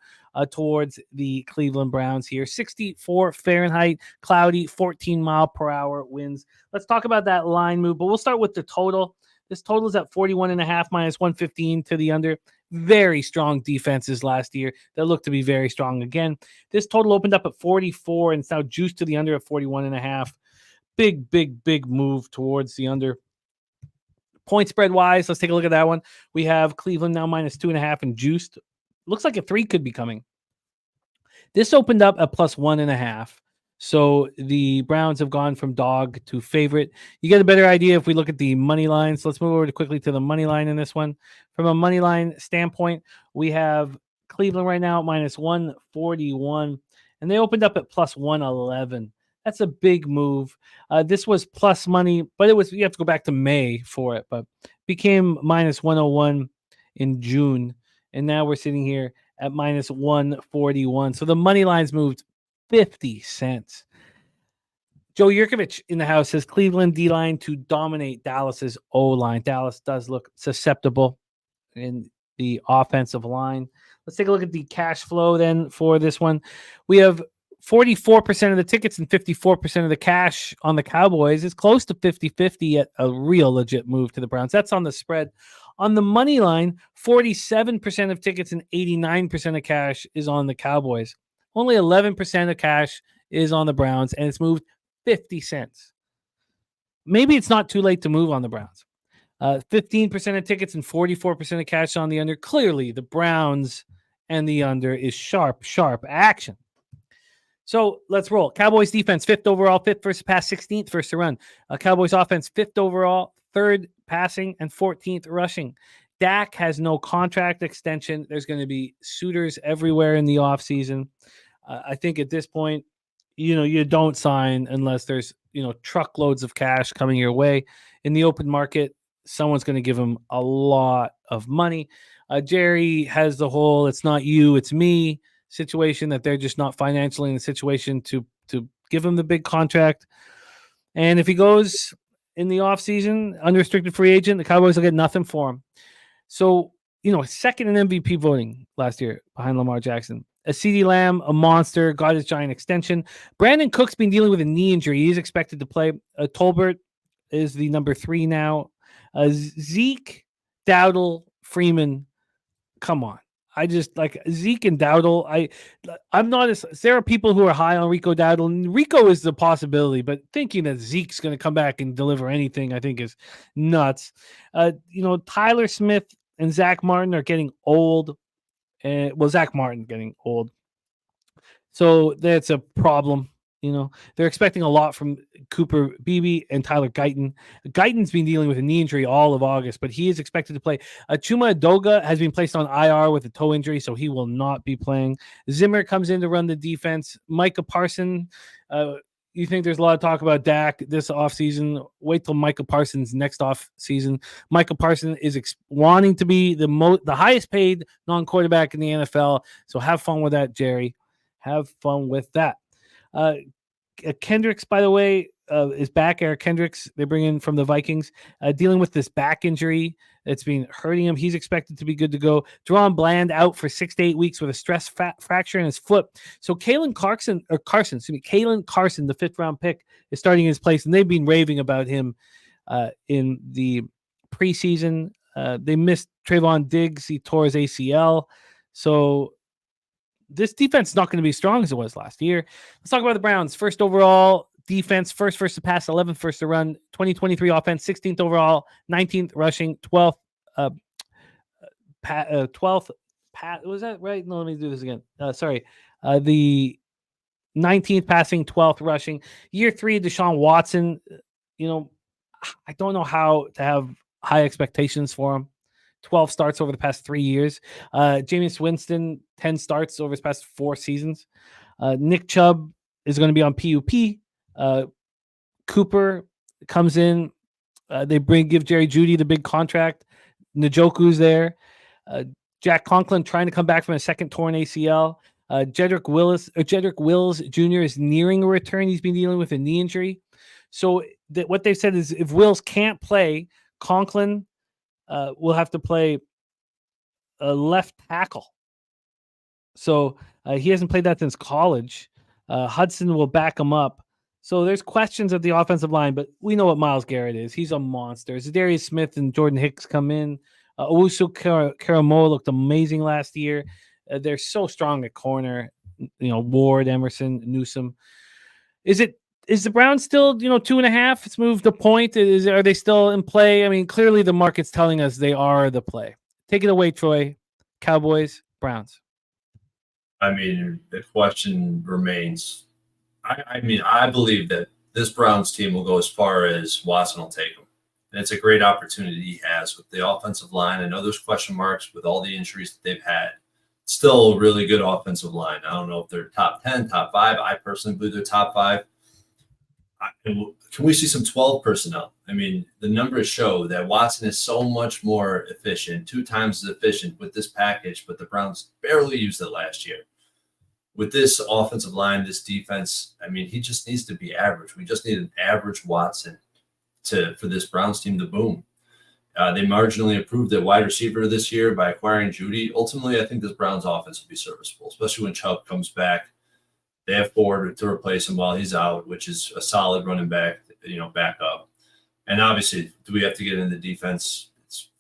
towards the Cleveland Browns here. 64 Fahrenheit, cloudy, 14 mile per hour winds. Let's talk about that line move, but we'll start with the total. This total is at 41.5 minus 115 to the under. Very strong defenses last year that look to be very strong again. This total opened up at 44 and it's now juiced to the under at 41.5. Big move towards the under. Point spread wise, let's take a look at that one. We have Cleveland now minus 2.5 and juiced. Looks like a 3 could be coming. This opened up at plus 1.5. So the Browns have gone from dog to favorite. You get a better idea if we look at the money line. So let's move over quickly to the money line in this one. From a money line standpoint, we have Cleveland right now at minus 141, and they opened up at plus 111. That's a big move. This was plus money, but you have to go back to May for it, but became minus 101 in June. And now we're sitting here at minus 141. So the money lines moved 50 cents. Joe Yurkovich in the house says Cleveland D-line to dominate Dallas's O-line. Dallas does look susceptible in the offensive line. Let's take a look at the cash flow then for this one. We have 44% of the tickets and 54% of the cash on the Cowboys. It's close to 50-50 at a real legit move to the Browns. That's on the spread. On the money line, 47% of tickets and 89% of cash is on the Cowboys. Only 11% of cash is on the Browns, and it's moved 50 cents. Maybe it's not too late to move on the Browns. 15% of tickets and 44% of cash on the under. Clearly, the Browns and the under is sharp action. So let's roll. Cowboys defense, 5th overall, 5th versus pass, 16th versus run. Cowboys offense, 5th overall, 3rd passing, and 14th rushing. Dak has no contract extension. There's going to be suitors everywhere in the offseason. I think at this point, you don't sign unless there's, truckloads of cash coming your way. In the open market, someone's going to give him a lot of money. Jerry has the whole "it's not you, it's me" situation, that they're just not financially in the situation to give him the big contract. And if he goes in the offseason, unrestricted free agent, the Cowboys will get nothing for him. So, second in MVP voting last year behind Lamar Jackson. CeeDee Lamb, a monster, got his giant extension. Brandon Cook's been dealing with a knee injury. He's expected to play. Tolbert is the number 3 now. Zeke, Dowdle, Freeman, come on. I just like Zeke and Dowdle. I'm not there are people who are high on Rico Dowdle, and Rico is the possibility, but thinking that Zeke's going to come back and deliver anything, I think is nuts. Tyler Smith and Zach Martin are getting old. Zach Martin getting old. So that's a problem. They're expecting a lot from Cooper Beebe and Tyler Guyton. Guyton's been dealing with a knee injury all of August, but he is expected to play. Chuma Edoga has been placed on IR with a toe injury, so he will not be playing. Zimmer comes in to run the defense. Micah Parson, you think there's a lot of talk about Dak this offseason. Wait till Micah Parsons next offseason. Micah Parsons is wanting to be the highest paid non-quarterback in the NFL, so have fun with that, Jerry. Have fun with that. Kendricks, by the way, is back. Eric Kendricks, they bring in from the Vikings, dealing with this back injury that's been hurting him. He's expected to be good to go. Deron Bland out for 6 to 8 weeks with a stress fracture in his foot. So Kalen Carson, the 5th round pick, is starting in his place, and they've been raving about him in the preseason. They missed Trayvon Diggs. He tore his ACL. So this defense is not going to be as strong as it was last year. Let's talk about the Browns. 1st overall defense, 1st versus the pass, 11th versus the run, 2023 offense, 16th overall, 19th rushing, 12th. Was that right? No, let me do this again. The 19th passing, 12th rushing. Year 3, Deshaun Watson. I don't know how to have high expectations for him. 12 starts over the past 3 years. Jameis Winston, 10 starts over his past 4 seasons. Nick Chubb is going to be on PUP. Cooper comes in. They give Jerry Jeudy the big contract. Njoku's there. Jack Conklin trying to come back from a second torn ACL. Jedrick Wills Jr. is nearing a return. He's been dealing with a knee injury. So what they've said is if Wills can't play, Conklin will have to play a left tackle. So he hasn't played that since college. Hudson will back him up. So there's questions of the offensive line, but we know what Myles Garrett is. He's a monster. Zadarius Smith and Jordan Hicks come in. Owusu Karamoa looked amazing last year. They're so strong at corner. Ward, Emerson, Newsome. Is the Browns still 2.5? It's moved a point. Are they still in play? I mean, clearly the market's telling us they are the play. Take it away, Troy. Cowboys, Browns. I mean, the question remains. I believe that this Browns team will go as far as Watson will take them. And it's a great opportunity he has with the offensive line. I know there's question marks with all the injuries that they've had. Still a really good offensive line. I don't know if they're top 10, top 5. I personally believe they're top 5. Can we see some 12 personnel? I mean, the numbers show that Watson is so much more efficient, 2 times as efficient with this package, but the Browns barely used it last year. With this offensive line, this defense, I mean, he just needs to be average. We just need an average Watson for this Browns team to boom. They marginally improved at wide receiver this year by acquiring Judy. Ultimately, I think this Browns offense will be serviceable, especially when Chubb comes back. They have Ford to replace him while he's out, which is a solid running back, back up. And obviously, do we have to get into defense?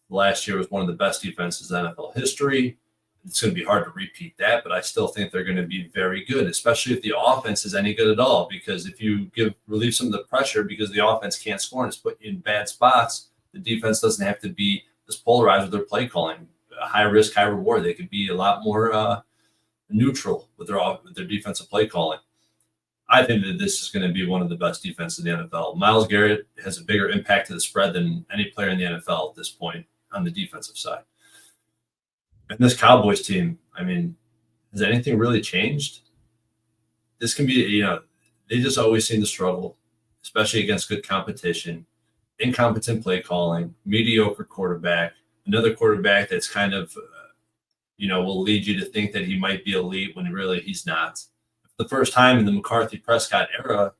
Last year was one of the best defenses in NFL history. It's going to be hard to repeat that, but I still think they're going to be very good, especially if the offense is any good at all. Because if you relieve some of the pressure because the offense can't score and it's put you in bad spots, the defense doesn't have to be this polarized with their play calling. High risk, high reward. They could be a lot more neutral with their defensive play calling. I think that this is going to be one of the best defenses in the NFL. Myles Garrett has a bigger impact to the spread than any player in the NFL at this point on the defensive side. And this Cowboys team, I mean, has anything really changed? This can be, they just always seem to struggle, especially against good competition, incompetent play calling, mediocre quarterback, another quarterback that's kind of, will lead you to think that he might be elite when really he's not. The first time in the McCarthy-Prescott era,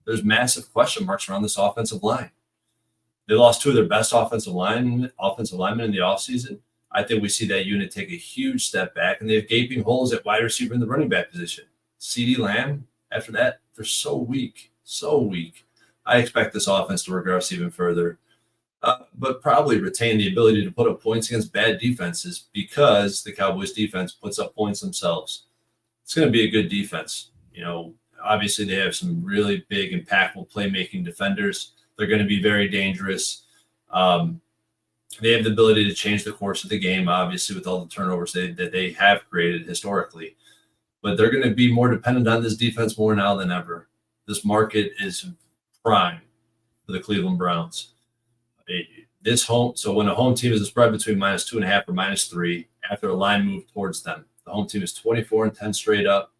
there's massive question marks around this offensive line. They lost 2 of their best offensive linemen in the offseason. I think we see that unit take a huge step back, and they have gaping holes at wide receiver in the running back position. CeeDee Lamb, after that, they're so weak. I expect this offense to regress even further, but probably retain the ability to put up points against bad defenses because the Cowboys defense puts up points themselves. It's going to be a good defense. Obviously they have some really big, impactful playmaking defenders. They're going to be very dangerous. They have the ability to change the course of the game, obviously, with all the turnovers that they have created historically. But they're going to be more dependent on this defense more now than ever. This market is prime for the Cleveland Browns. So when a home team is a spread between -2.5 or -3 after a line move towards them, the home team is 24-10 straight up,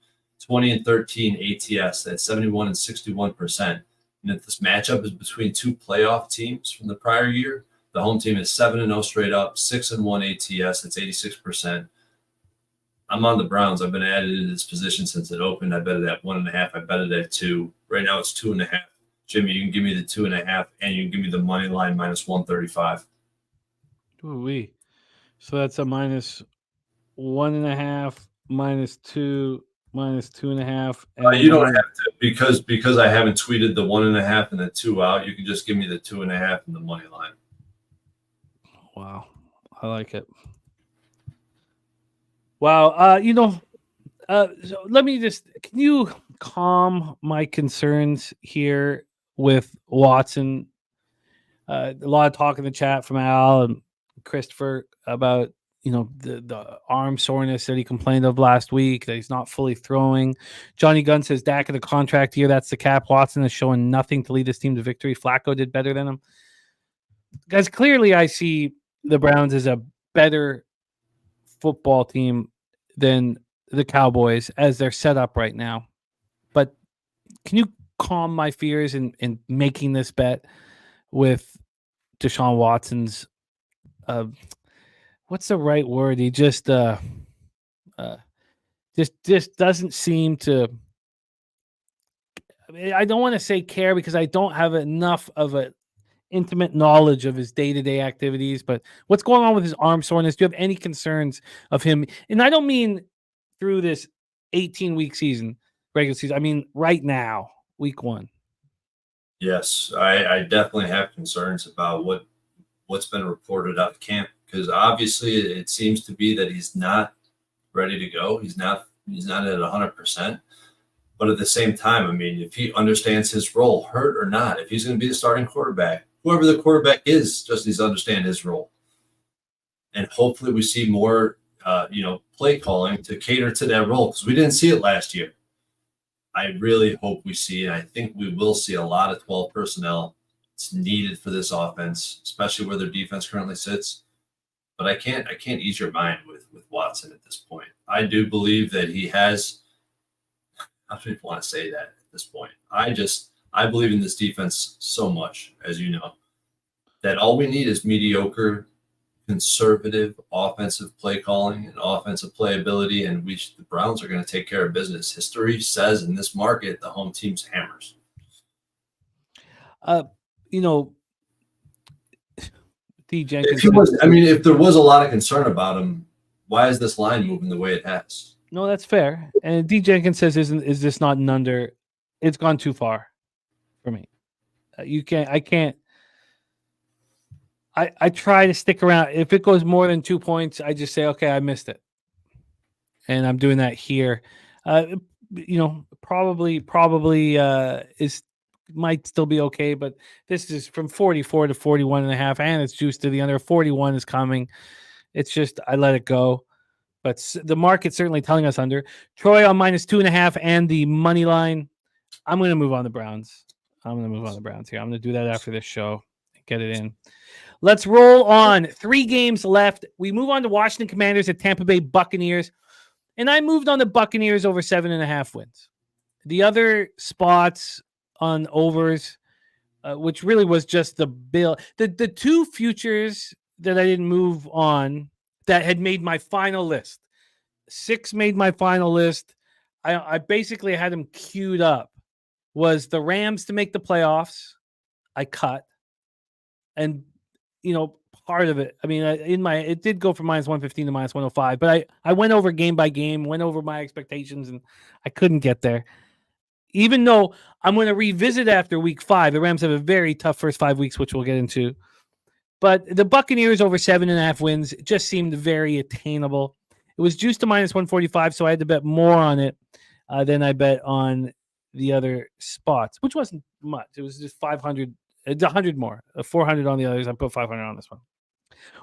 20-13 ATS. That's 71 and 61%. And if this matchup is between 2 playoff teams from the prior year, the home team is 7-0 straight up, 6-1 ATS. That's 86%. I'm on the Browns. I've been added to this position since it opened. I bet it at 1.5. I bet it at 2. Right now it's 2.5. Jimmy, you can give me the 2.5, and you can give me the money line -135. Ooh-wee. So that's a -1.5, -2, -2.5. You don't have to because I haven't tweeted the 1.5 and the 2 out. You can just give me the 2.5 and the money line. Wow, I like it. Wow, so let me can you calm my concerns here with Watson? A lot of talk in the chat from Al and Christopher about, the arm soreness that he complained of last week, that he's not fully throwing. Johnny Gunn says Dak in the contract year, that's the cap. Watson is showing nothing to lead this team to victory. Flacco did better than him. Guys, clearly I see the Browns as a better football team than the Cowboys as they're set up right now. But can you calm my fears in making this bet with Deshaun Watson's what's the right word? He just doesn't seem to. I mean, I don't want to say care because I don't have enough of an intimate knowledge of his day-to-day activities. But what's going on with his arm soreness? Do you have any concerns of him? And I don't mean through this 18-week season, regular season. I mean right now, week 1. Yes, I definitely have concerns about what's been reported out of camp, because obviously it seems to be that he's not ready to go. He's not at 100%. But at the same time, I mean, if he understands his role, hurt or not, if he's going to be the starting quarterback, whoever the quarterback is, just needs to understand his role. And hopefully we see more, play calling to cater to that role, because we didn't see it last year. I really hope we see, and I think we will see a lot of 12 personnel. It's needed for this offense, especially where their defense currently sits. But I can't ease your mind with Watson at this point. I do believe that he has. I don't even want to say that at this point. I believe in this defense so much, as you know, that all we need is mediocre, conservative offensive play calling and offensive playability, and the Browns are going to take care of business. History says in this market, the home team's hammers. D. Jenkins. If there was a lot of concern about him, why is this line moving the way it has? No, that's fair. And D. Jenkins says, "Is this not an under? It's gone too far for me. I can't. I try to stick around. If it goes more than 2 points, I just say, okay, I missed it, and I'm doing that here. Probably is might still be okay, but this is from 44 to 41.5, and it's juiced to the under. 41 is coming. It's just I let it go." But the market's certainly telling us under. Troy on -2.5 and the money line. I'm going to move on the Browns. here. I'm going to do that after this show. Get it in. Let's roll on. 3 games left. We move on to Washington Commanders at Tampa Bay Buccaneers. And I moved on the Buccaneers over 7.5 wins. The other spots on overs, which really was just the bill. The 2 futures that I didn't move on that had made my final list. 6 made my final list. I basically had them queued up. Was the Rams to make the playoffs. I cut. And, part of it, I mean, it did go from -115 to -105, but I went over game by game, went over my expectations, and I couldn't get there. Even though I'm going to revisit after week 5. The Rams have a very tough first 5 weeks, which we'll get into. But the Buccaneers over 7.5 wins just seemed very attainable. It was juiced to -145, so I had to bet more on it than I bet on the other spots, which wasn't much. It was just 500, 100 more, 400 on the others. I put 500 on this one.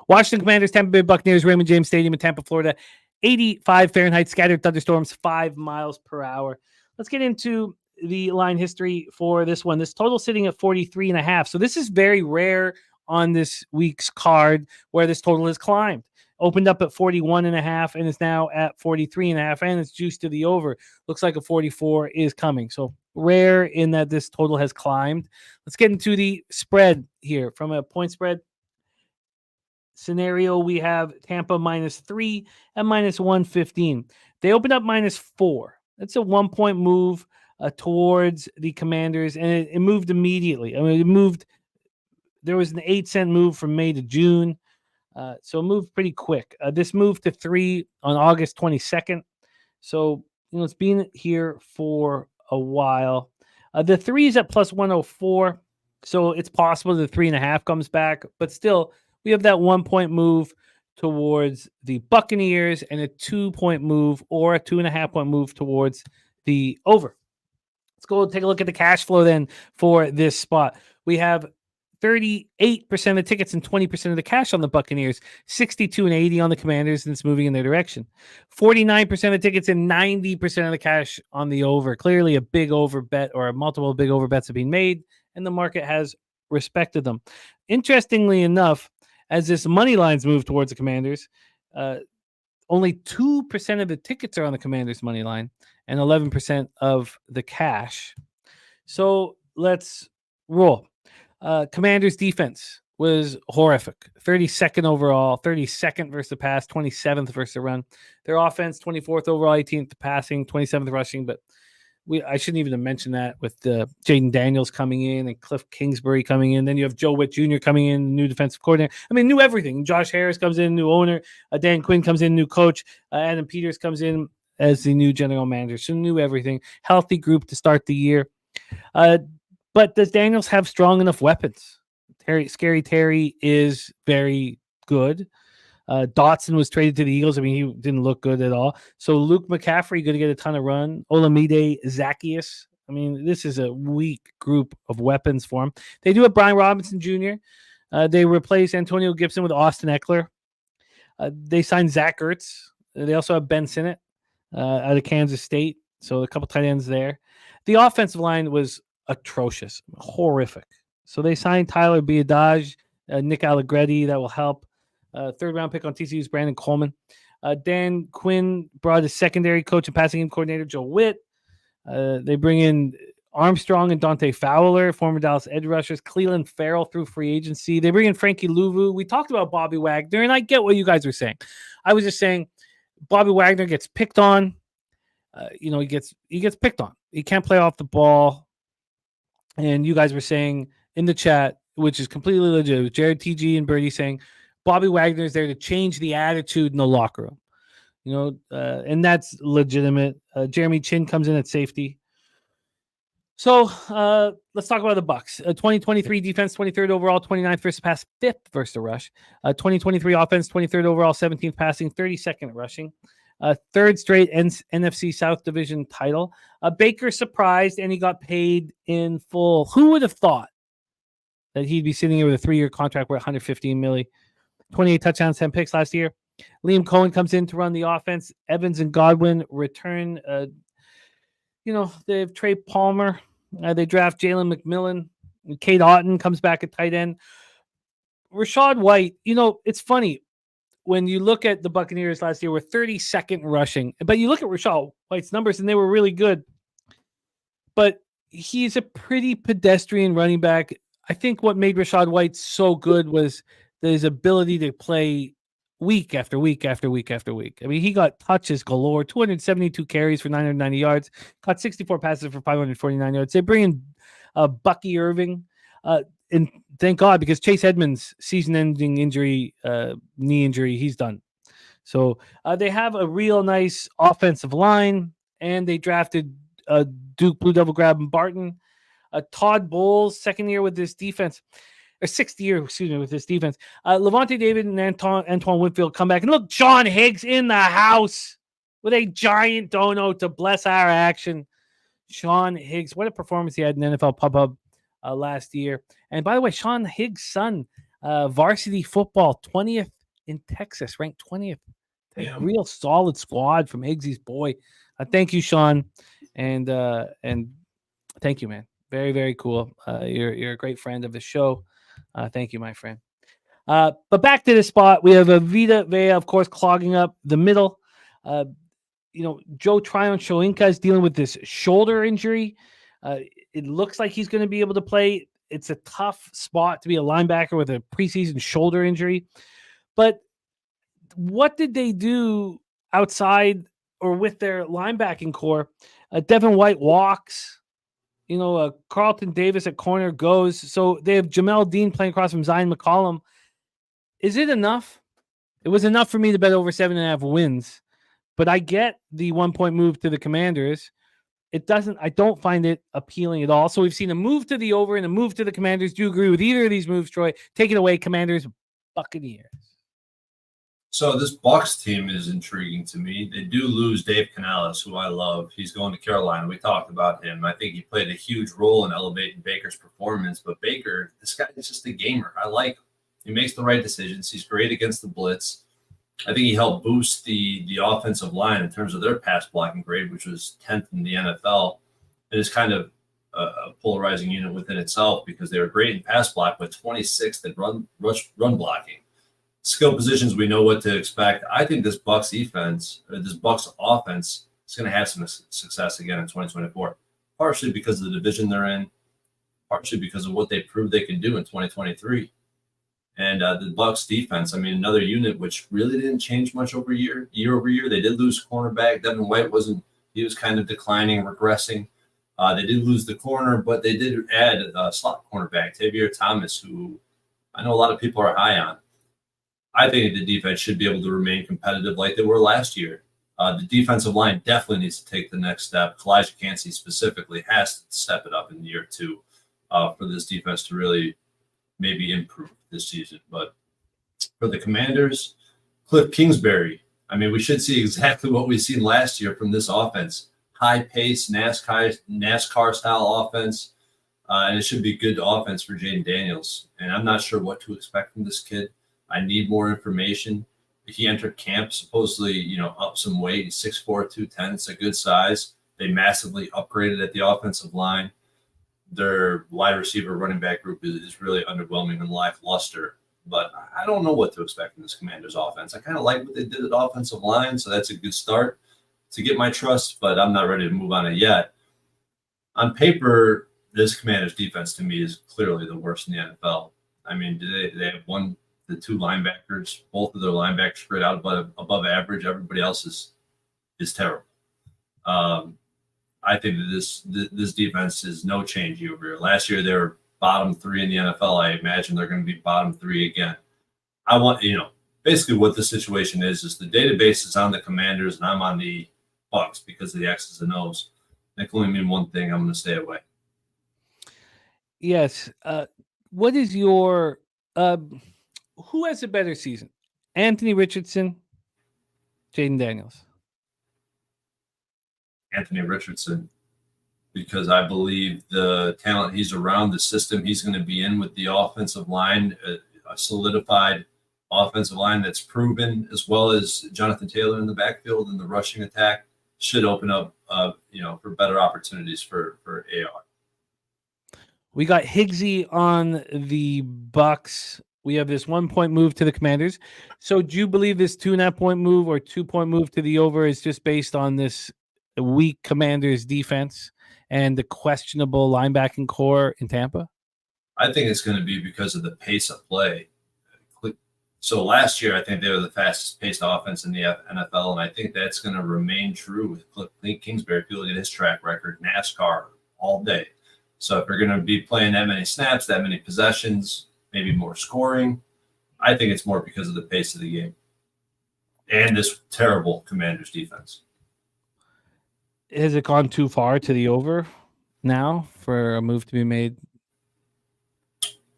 Washington Commanders, Tampa Bay Buccaneers, Raymond James Stadium in Tampa, Florida. 85 Fahrenheit, scattered thunderstorms, 5 miles per hour. Let's get into the line history for this one. This total sitting at 43.5. So this is very rare on this week's card where this total has climbed. Opened up at 41.5 and is now at 43.5, and it's juiced to the over. Looks like a 44 is coming. So rare in that this total has climbed. Let's get into the spread here. From a point spread scenario, we have Tampa -3 and -115. They opened up -4. That's a 1-point move towards the Commanders, and it moved immediately. I mean, it moved. There was an 8-cent move from May to June. So it moved pretty quick. This moved to 3 on August 22nd. So, it's been here for a while. The 3 is at +104. So it's possible the 3.5 comes back. But still, we have that 1-point move towards the Buccaneers and a 2-point move or a 2.5-point move towards the over. Let's go take a look at the cash flow then for this spot. We have 38% of the tickets and 20% of the cash on the Buccaneers, 62 and 80 on the Commanders, and it's moving in their direction. 49% of the tickets and 90% of the cash on the over. Clearly a big over bet or multiple big over bets have been made, and the market has respected them. Interestingly enough, as this money lines move towards the Commanders, only 2% of the tickets are on the Commanders money line and 11% of the cash. So let's roll. Commanders defense was horrific. 32nd overall, 32nd versus the pass, 27th versus the run. Their offense, 24th overall, 18th passing, 27th rushing. But I shouldn't even have mentioned that with Jaden Daniels coming in and Cliff Kingsbury coming in. Then you have Joe Witt Jr. coming in, new defensive coordinator. I mean, new everything. Josh Harris comes in, new owner. Dan Quinn comes in, new coach. Adam Peters comes in as the new general manager. So new everything. Healthy group to start the year. But does Daniels have strong enough weapons? Scary Terry is very good. Dotson was traded to the Eagles. I mean, he didn't look good at all. So Luke McCaffrey going to get a ton of run. Olamide Zacchaeus. I mean, this is a weak group of weapons for him. They do have Brian Robinson Jr. They replace Antonio Gibson with Austin Eckler. They signed Zach Ertz. They also have Ben Sinnott out of Kansas State. So a couple tight ends there. The offensive line was atrocious, horrific. So they signed Tyler Biadasz, Nick Allegretti. That will help. Third-round pick on TCU's Brandon Coleman. Dan Quinn brought a secondary coach and passing game coordinator, Joe Witt. They bring in Armstrong and Dante Fowler, former Dallas edge rushers. Cleveland Farrell through free agency. They bring in Frankie Louvu. We talked about Bobby Wagner, and I get what you guys were saying. I was just saying Bobby Wagner gets picked on. He gets picked on. He can't play off the ball. And you guys were saying in the chat, which is completely legit, it was Jared TG and Birdie saying Bobby Wagner is there to change the attitude in the locker room. And that's legitimate. Jeremy Chin comes in at safety. So let's talk about the Bucs. 2023 defense, 23rd overall, 29th versus pass, 5th versus the rush. 2023 offense, 23rd overall, 17th passing, 32nd rushing. Third straight NFC South Division title. Baker surprised, and he got paid in full. Who would have thought that he'd be sitting here with a 3-year contract worth $115 million? 28 touchdowns, 10 picks last year. Liam Cohen comes in to run the offense. Evans and Godwin return. They have Trey Palmer. They draft Jalen McMillan. Kate Otten comes back at tight end. Rachaad White, it's funny. When you look at the Buccaneers last year, were 32nd rushing. But you look at Rachaad White's numbers, and they were really good. But he's a pretty pedestrian running back. I think what made Rachaad White so good was his ability to play week after week after week after week. I mean, he got touches galore, 272 carries for 990 yards, caught 64 passes for 549 yards. They bring in Bucky Irving. And thank God, because Chase Edmonds' season-ending injury, knee injury, he's done. So they have a real nice offensive line, and they drafted Duke Blue Devil Grab Barton. Todd Bowles, second year with this defense, or sixth year, with this defense. Levante David and Antoine Winfield come back. And look, Sean Higgs in the house with a giant dono to bless our action. Sean Higgs, what a performance he had in NFL Pub last year. And by the way, Sean Higgs' son, varsity football, 20th in Texas, ranked 20th. Real solid squad from Higgsy's boy. Thank you, Sean. And thank you, man. Very, very cool. You're a great friend of the show. Thank you, my friend. But back to the spot. We have Vita Vea, of course, clogging up the middle. Joe Tryon-Shoyinka is dealing with this shoulder injury. It looks like he's going to be able to play. It's a tough spot to be a linebacker with a preseason shoulder injury. But what did they do outside or with their linebacking core? Devin White walks. Carlton Davis at corner goes. So they have Jamel Dean playing across from Zion McCollum. Is it enough? It was enough for me to bet over 7.5 wins. But I get the 1-point move to the Commanders. I don't find it appealing at all. So we've seen a move to the over and a move to the Commanders. Do you agree with either of these moves, Troy? Take it away, Commanders, Buccaneers. So this Bucs team is intriguing to me. They do lose Dave Canales, who I love. He's going to Carolina. We talked about him. I think he played a huge role in elevating Baker's performance. But Baker, this guy is just a gamer. I like him. He makes the right decisions. He's great against the blitz. I think he helped boost the offensive line in terms of their pass blocking grade, which was 10th in the NFL. It is kind of a polarizing unit within itself because they were great in pass block, but 26th at run blocking. Skill positions, we know what to expect. I think this Bucs offense is going to have some success again in 2024, partially because of the division they're in, partially because of what they proved they can do in 2023. And the Bucs defense, another unit which really didn't change much year over year. They did lose cornerback. Devin White he was kind of declining, regressing. They did lose the corner, but they did add a slot cornerback, Tavier Thomas, who I know a lot of people are high on. I think the defense should be able to remain competitive like they were last year. The defensive line definitely needs to take the next step. Kalijah Kancey specifically has to step it up in year 2. for this defense to really maybe improve this season. But for the Commanders, Cliff Kingsbury, I mean, we should see exactly what we've seen last year from this offense. High pace, NASCAR style offense. And it should be good offense for Jaden Daniels. And I'm not sure what to expect from this kid. I need more information. He entered camp supposedly, up some weight. He's 6'4", 210. It's a good size. They massively upgraded at the offensive line. Their wide receiver running back group is really underwhelming and lackluster. But I don't know what to expect from this Commanders offense. I kind of like what they did at offensive line, so that's a good start to get my trust, but I'm not ready to move on it yet. On paper, this Commanders defense to me is clearly the worst in the NFL. I mean, they have the two linebackers, both of their linebackers spread out above average. Everybody else is terrible. I think that this defense is no change year over year. Last year they were bottom 3 in the NFL. I imagine they're going to be bottom 3 again. I want, basically what the situation is the database is on the Commanders and I'm on the Bucks because of the X's and O's. That can only mean one thing. I'm going to stay away. Yes. What is your who has a better season? Anthony Richardson, Jaden Daniels. Anthony Richardson, because I believe the talent he's around, the system he's going to be in with the offensive line, a solidified offensive line that's proven, as well as Jonathan Taylor in the backfield and the rushing attack should open up, for better opportunities for AR. We got Higsy on the Bucks. We have this 1-point move to the Commanders. So do you believe this 2.5-point move or 2-point move to the over is just based on this weak Commanders defense and the questionable linebacking core in Tampa? I think it's going to be because of the pace of play. So last year, I think they were the fastest paced offense in the NFL, and I think that's going to remain true with Cliff Kingsbury. If you look at his track record, NASCAR all day. So if you're going to be playing that many snaps, that many possessions, maybe more scoring, I think it's more because of the pace of the game and this terrible Commanders defense. Has it gone too far to the over now for a move to be made?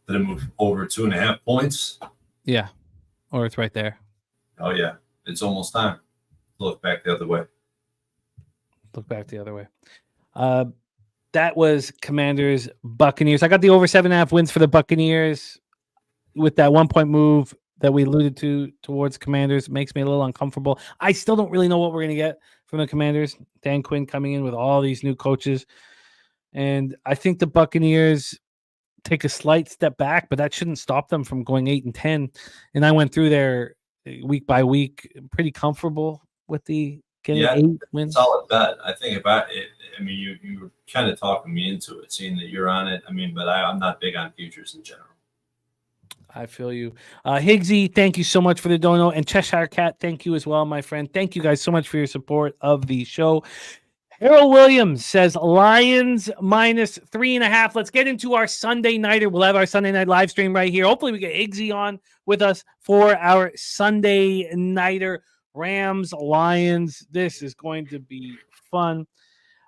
Did it move over 2.5 points? Yeah. Or it's right there. Oh, yeah. It's almost time to look back the other way. Look back the other way. That was Commanders Buccaneers. I got the over 7.5 wins for the Buccaneers with that 1-point move that we alluded to towards Commanders. It makes me a little uncomfortable. I still don't really know what we're going to get from the Commanders. Dan Quinn coming in with all these new coaches. And I think the Buccaneers take a slight step back, but that shouldn't stop them from going 8-10. And I went through there week by week, pretty comfortable with the getting 8 wins. Solid bet. I think you were kind of talking me into it, seeing that you're on it. But I'm not big on futures in general. I feel you. Higsy, thank you so much for the dono. And Cheshire Cat, thank you as well, my friend. Thank you guys so much for your support of the show. Harold Williams says Lions minus 3.5. Let's get into our Sunday nighter. We'll have our Sunday night live stream right here. Hopefully we get Higsy on with us for our Sunday nighter. Rams, Lions. This is going to be fun.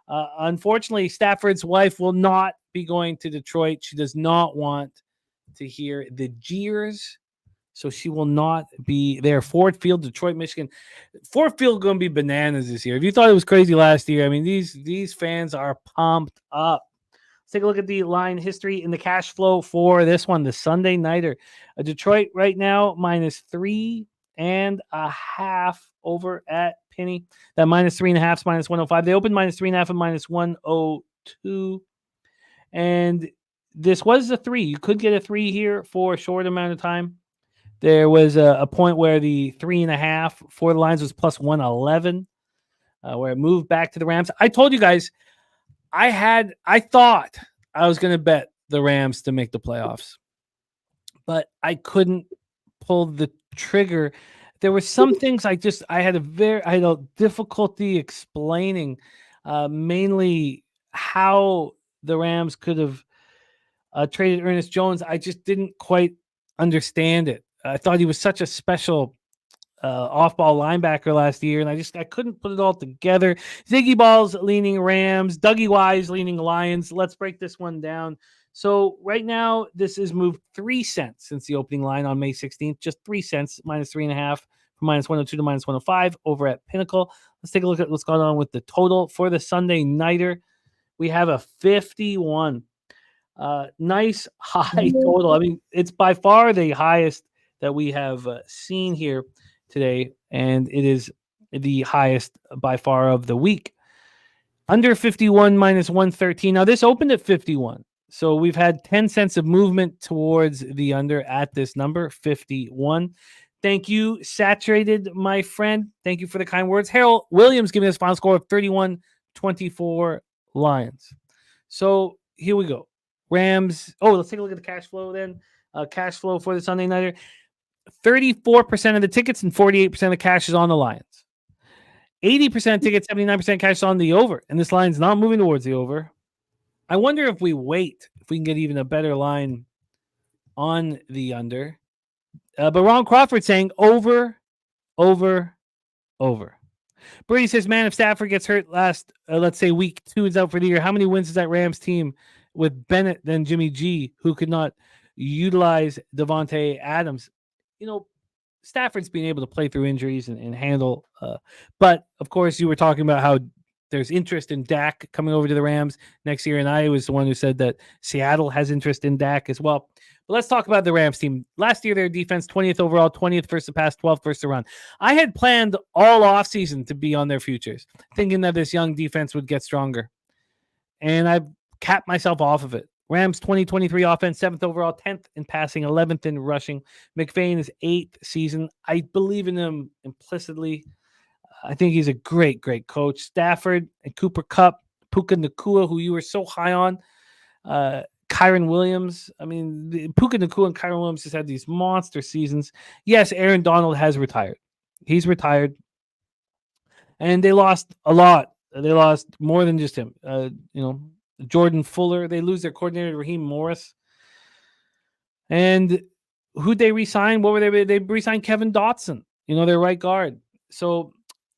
Unfortunately, Stafford's wife will not be going to Detroit. She does not want to hear the jeers, so she will not be there. Ford Field, Detroit, Michigan. Ford Field going to be bananas this year. If you thought it was crazy last year, these fans are pumped up. Let's take a look at the line history and the cash flow for this one, the Sunday nighter. Detroit right now minus 3.5 over at Penny. That minus 3.5 is minus 105. They opened minus 3.5 and minus 102. And this was a 3. You could get a 3 here for a short amount of time. There was a point where the 3.5 for the lines was plus 111, where it moved back to the Rams. I told you guys, I thought I was going to bet the Rams to make the playoffs, but I couldn't pull the trigger. There were some things I had a difficulty explaining, mainly how the Rams could have traded Ernest Jones. I just didn't quite understand it. I thought he was such a special off-ball linebacker last year, and I couldn't put it all together. Ziggy Balls leaning Rams, Dougie Wise leaning Lions. Let's break this one down So right now, this has moved 3 cents since the opening line on May 16th. Just 3 cents, minus 3.5 from minus 102 to minus 105 over at Pinnacle. Let's take a look at what's going on with the total for the Sunday nighter. We have a 51. Nice high total. I mean, it's by far the highest that we have seen here today, and it is the highest by far of the week. Under 51 minus 113. Now, this opened at 51. So we've had 10 cents of movement towards the under at this number, 51. Thank you, Saturated, my friend. Thank you for the kind words. Harold Williams giving us a final score of 31-24 Lions. So here we go. Rams. Oh, let's take a look at the cash flow then. Cash flow for the Sunday nighter. 34% of the tickets and 48% of the cash is on the Lions. 80% tickets, 79% cash is on the over. And this line's not moving towards the over. I wonder if we wait, if we can get even a better line on the under. But Ron Crawford saying over. Brady says, man, if Stafford gets hurt last, let's say week 2 is out for the year, how many wins is that Rams team with Bennett than Jimmy G, who could not utilize Devontae Adams? You know, Stafford's being able to play through injuries and handle. But, of course, you were talking about how there's interest in Dak coming over to the Rams next year, and I was the one who said that Seattle has interest in Dak as well. But let's talk about the Rams team. Last year, their defense, 20th overall, 20th versus the pass, 12th versus the run. I had planned all offseason to be on their futures, thinking that this young defense would get stronger. And I've capped myself off of it. Rams 2023 offense, 7th overall, 10th in passing, 11th in rushing. McVay in his 8th season. I believe in him implicitly. I think he's a great, great coach. Stafford and Cooper Kupp, Puka Nacua, who you were so high on. Kyron Williams. I mean, Puka Nacua and Kyron Williams just had these monster seasons. Yes, Aaron Donald has retired. He's retired. And they lost a lot. They lost more than just him. Jordan Fuller. They lose their coordinator, Raheem Morris. And who'd they re-sign? What were they? They re-signed Kevin Dotson, their right guard. So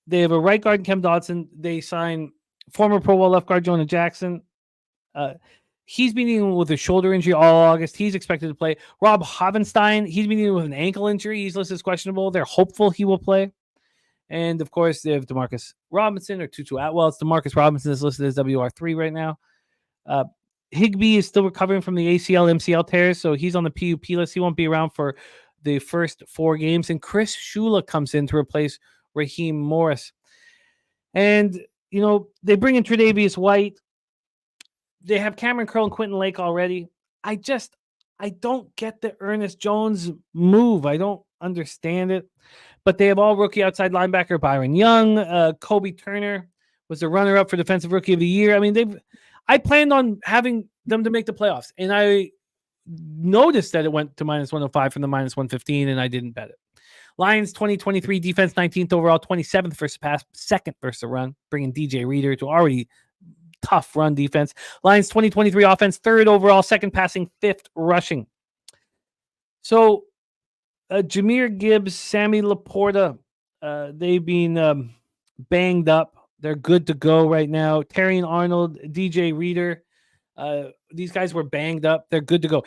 they have a right guard in Kevin Dotson. They signed former Pro Bowl left guard Jonah Jackson. He's been dealing with a shoulder injury all August. He's expected to play. Rob Havenstein, he's been dealing with an ankle injury. He's listed as questionable. They're hopeful he will play. And, of course, they have Demarcus Robinson or Tutu Atwell. It's Demarcus Robinson is listed as WR3 right now. Higbee is still recovering from the ACL, MCL tears, so he's on the PUP list. He won't be around for the first 4 games. And Chris Shula comes in to replace Raheem Morris. And, they bring in Tre'Davious White. They have Cameron Curl and Quentin Lake already. I don't get the Ernest Jones move. I don't understand it. But they have all rookie outside linebacker Byron Young. Kobe Turner was the runner-up for Defensive Rookie of the Year. I mean, I planned on having them to make the playoffs, and I noticed that it went to minus 105 from the minus 115, and I didn't bet it. Lions 2023 defense, 19th overall, 27th versus pass, 2nd versus the run, bringing DJ Reader to already tough run defense. Lions 2023 offense, 3rd overall, 2nd passing, 5th rushing. So Jahmyr Gibbs, Sammy Laporta, they've been banged up. They're good to go right now. Terrion Arnold, DJ Reader, these guys were banged up. They're good to go.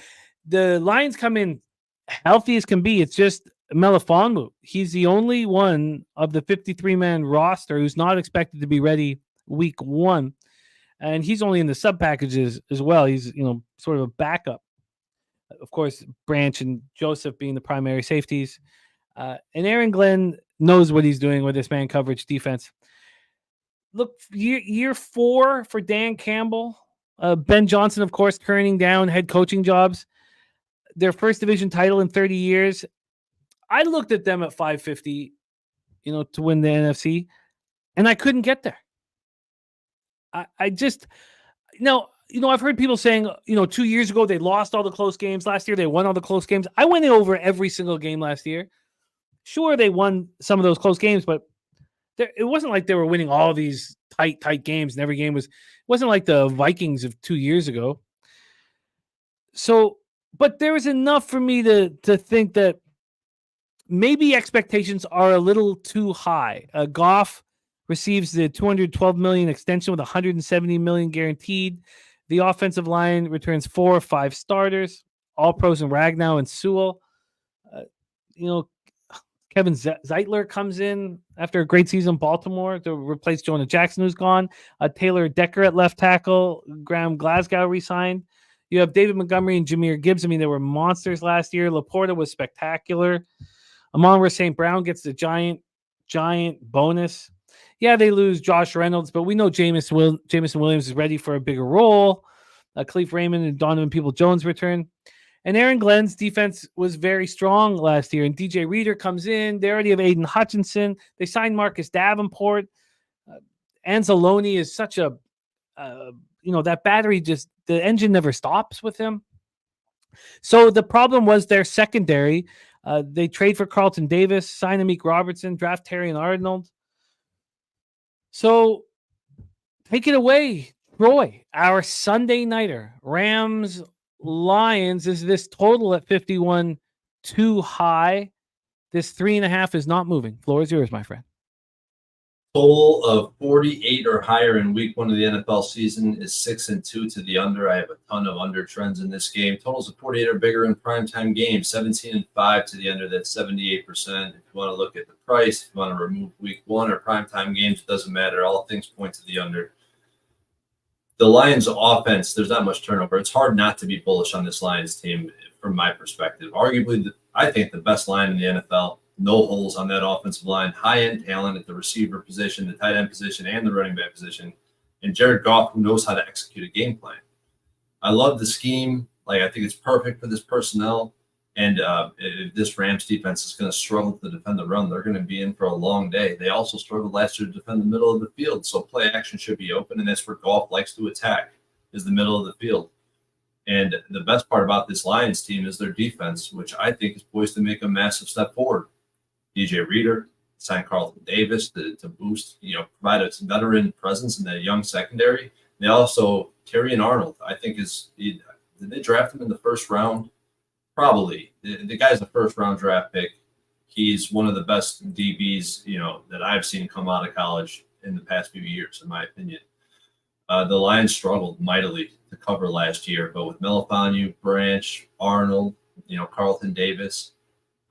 The Lions come in healthy as can be. It's just Melifonwu. He's the only one of the 53-man roster who's not expected to be ready week 1. And he's only in the sub packages as well. He's, sort of a backup. Of course, Branch and Joseph being the primary safeties. And Aaron Glenn knows what he's doing with this man coverage defense. Look, year 4 for Dan Campbell. Ben Johnson, of course, turning down head coaching jobs. Their first division title in 30 years. I looked at them at 550, to win the NFC, and I couldn't get there. I've heard people saying, 2 years ago they lost all the close games. Last year they won all the close games. I went over every single game last year. Sure, they won some of those close games, but it wasn't like they were winning all these tight games, and every game it wasn't like the Vikings of 2 years ago. So, but there was enough for me to think that maybe expectations are a little too high. Goff receives the $212 million extension with $170 million guaranteed. The offensive line returns 4 or 5 starters, all pros in Ragnow and Sewell. Kevin Zeitler comes in after a great season in Baltimore to replace Jonah Jackson, who's gone. Taylor Decker at left tackle. Graham Glasgow resigned. You have David Montgomery and Jahmyr Gibbs. I mean, they were monsters last year. Laporta was spectacular. Amon-Ra St. Brown gets the giant bonus. Yeah, they lose Josh Reynolds, but we know Jameson Williams is ready for a bigger role. Khalif Raymond and Donovan Peoples-Jones return. And Aaron Glenn's defense was very strong last year. And DJ Reader comes in. They already have Aiden Hutchinson. They signed Marcus Davenport. Anzalone is such a, that battery the engine never stops with him. So the problem was their secondary. They trade for Carlton Davis, sign Amik Robertson, draft Terry and Arnold. So take it away, Troy. Our Sunday nighter, Rams Lions. Is this total at 51 too high? This 3.5 is not moving. Floor is yours, my friend. Total of 48 or higher in week 1 of the NFL season is 6-2 to the under. I have a ton of under trends in this game. Totals of 48 or bigger in primetime games, 17-5 to the under. That's 78%. If you want to look at the price, if you want to remove week 1 or primetime games, it doesn't matter. All things point to the under. The Lions offense, there's not much turnover. It's hard not to be bullish on this Lions team from my perspective. Arguably, I think the best line in the NFL. No holes on that offensive line. High-end talent at the receiver position, the tight end position, and the running back position. And Jared Goff, who knows how to execute a game plan. I love the scheme. I think it's perfect for this personnel. And if this Rams defense is going to struggle to defend the run, they're going to be in for a long day. They also struggled last year to defend the middle of the field. So play action should be open, and that's where Goff likes to attack, is the middle of the field. And the best part about this Lions team is their defense, which I think is poised to make a massive step forward. DJ Reader, signed Carlton Davis to boost, provide a veteran presence in that young secondary. They also, Terry and Arnold, I think did they draft him in the first round? Probably. The guy's a first round draft pick. He's one of the best DBs, that I've seen come out of college in the past few years, in my opinion. The Lions struggled mightily to cover last year, but with Melifonwu, Branch, Arnold, Carlton Davis,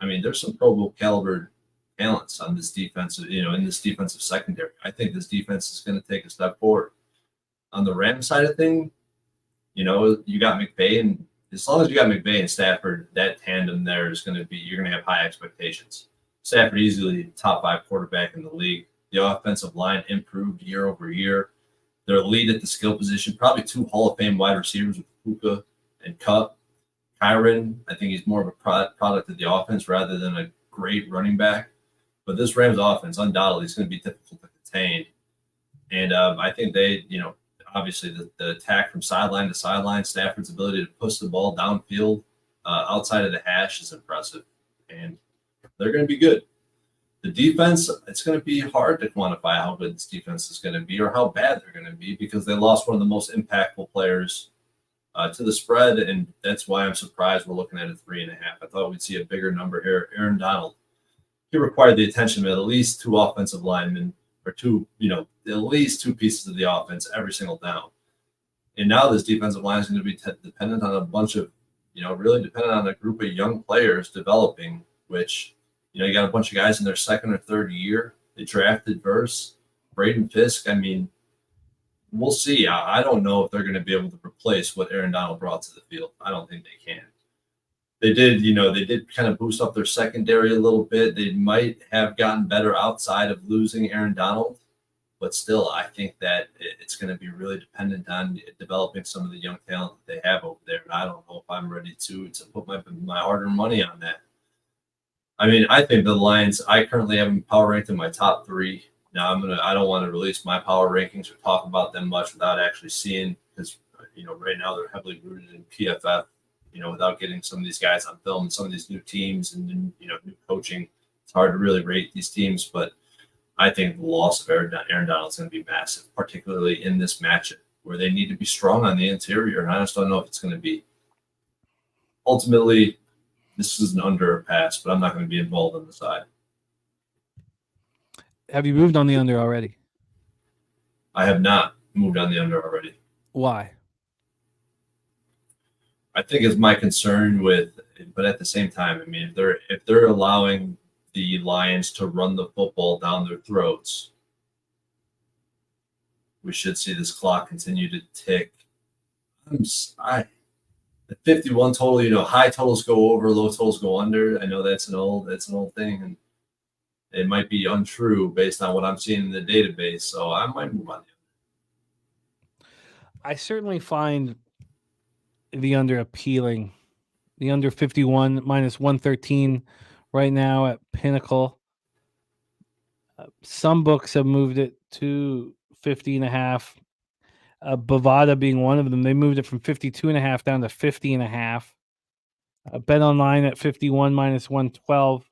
I mean, there's some Pro Bowl caliber talents on this defensive, in this defensive secondary. I think this defense is going to take a step forward. On the Rams side of things, you got McVay, and as long as you got McVay and Stafford, that tandem there is going to be, you're going to have high expectations. Stafford easily top 5 quarterback in the league. The offensive line improved year over year. They're elite at the skill position, probably 2 Hall of Fame wide receivers with Puka and Kupp. Kyron, I think he's more of a product of the offense rather than a great running back. But this Rams offense, undoubtedly, is going to be difficult to contain. And I think they, obviously the attack from sideline to sideline, Stafford's ability to push the ball downfield outside of the hash is impressive. And they're going to be good. The defense, it's going to be hard to quantify how good this defense is going to be or how bad they're going to be because they lost one of the most impactful players to the spread, and that's why I'm surprised we're looking at a 3.5. I thought we'd see a bigger number here. Aaron Donald, he required the attention of at least 2 offensive linemen or 2, at least 2 pieces of the offense every single down. And now this defensive line is going to be dependent on a bunch of, really dependent on a group of young players developing, which, you got a bunch of guys in their second or third year. They drafted Verse, Braden Fisk. I mean, we'll see. I don't know if they're going to be able to replace what Aaron Donald brought to the field. I don't think they can. They did kind of boost up their secondary a little bit. They might have gotten better outside of losing Aaron Donald, but still, I think that it's going to be really dependent on developing some of the young talent that they have over there. And I don't know if I'm ready to put my hard-earned money on that. I mean, I think the Lions, I currently have them power ranked in my top 3. Now I don't want to release my power rankings or talk about them much without actually seeing, because right now they're heavily rooted in PFF. Without getting some of these guys on film and some of these new teams and new coaching, it's hard to really rate these teams. But I think the loss of Aaron Donald is going to be massive, particularly in this matchup where they need to be strong on the interior. And I just don't know if it's going to be. Ultimately, this is an under or pass, but I'm not going to be involved on the side. Have you moved on the under already? I have not moved on the under already. Why? I think is my concern with, but at the same time, I mean, if they're allowing the Lions to run the football down their throats, we should see this clock continue to tick. The 51 total, high totals go over, low totals go under. I know that's an old thing, and it might be untrue based on what I'm seeing in the database. So I might move on. I certainly find the under appealing. The under 51 minus 113 right now at Pinnacle. Some books have moved it to 50.5. Bovada being one of them. They moved it from 52.5 down to 50.5. Bet online at 51 minus 112.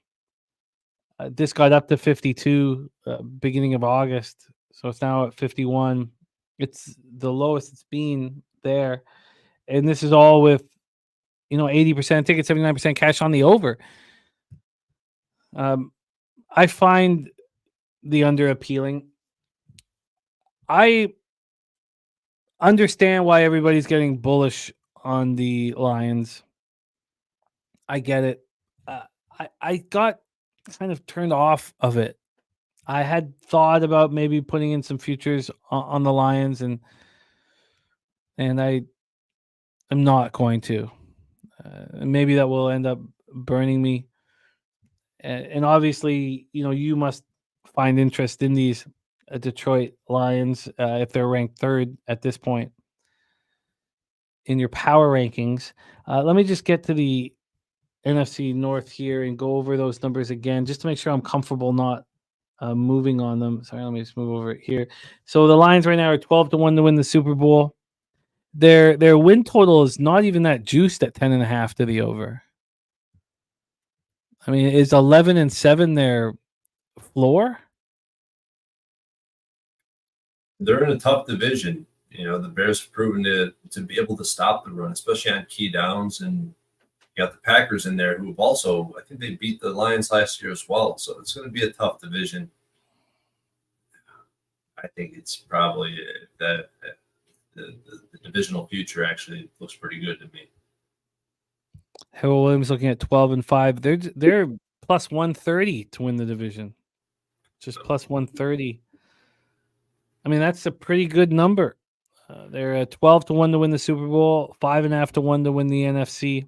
This got up to 52 beginning of August. So it's now at 51. It's the lowest it's been there. And this is all with 80% ticket, 79% cash on the over. I find the under appealing. I understand why everybody's getting bullish on the Lions. I get it. I got kind of turned off of it. I had thought about maybe putting in some futures on the Lions, and I am not going to. Maybe that will end up burning me. And obviously, you must find interest in these Detroit Lions if they're ranked third at this point in your power rankings. Let me just get to the NFC North here and go over those numbers again, just to make sure I'm comfortable not moving on them. Sorry, let me just move over here. So the Lions right now are 12-1 to win the Super Bowl. Their win total is not even that juiced at 10.5 to the over. I mean, is 11-7 their floor? They're in a tough division. The Bears have proven to be able to stop the run, especially on key downs, and you got the Packers in there who have also, I think they beat the Lions last year as well. So it's going to be a tough division. I think it's probably that the divisional future actually looks pretty good to me. Harold Williams looking at 12-5. They're plus 130 to win the division. Just plus 130. I mean, that's a pretty good number. They're at 12-1 to win the Super Bowl, 5.5-1 to win the NFC.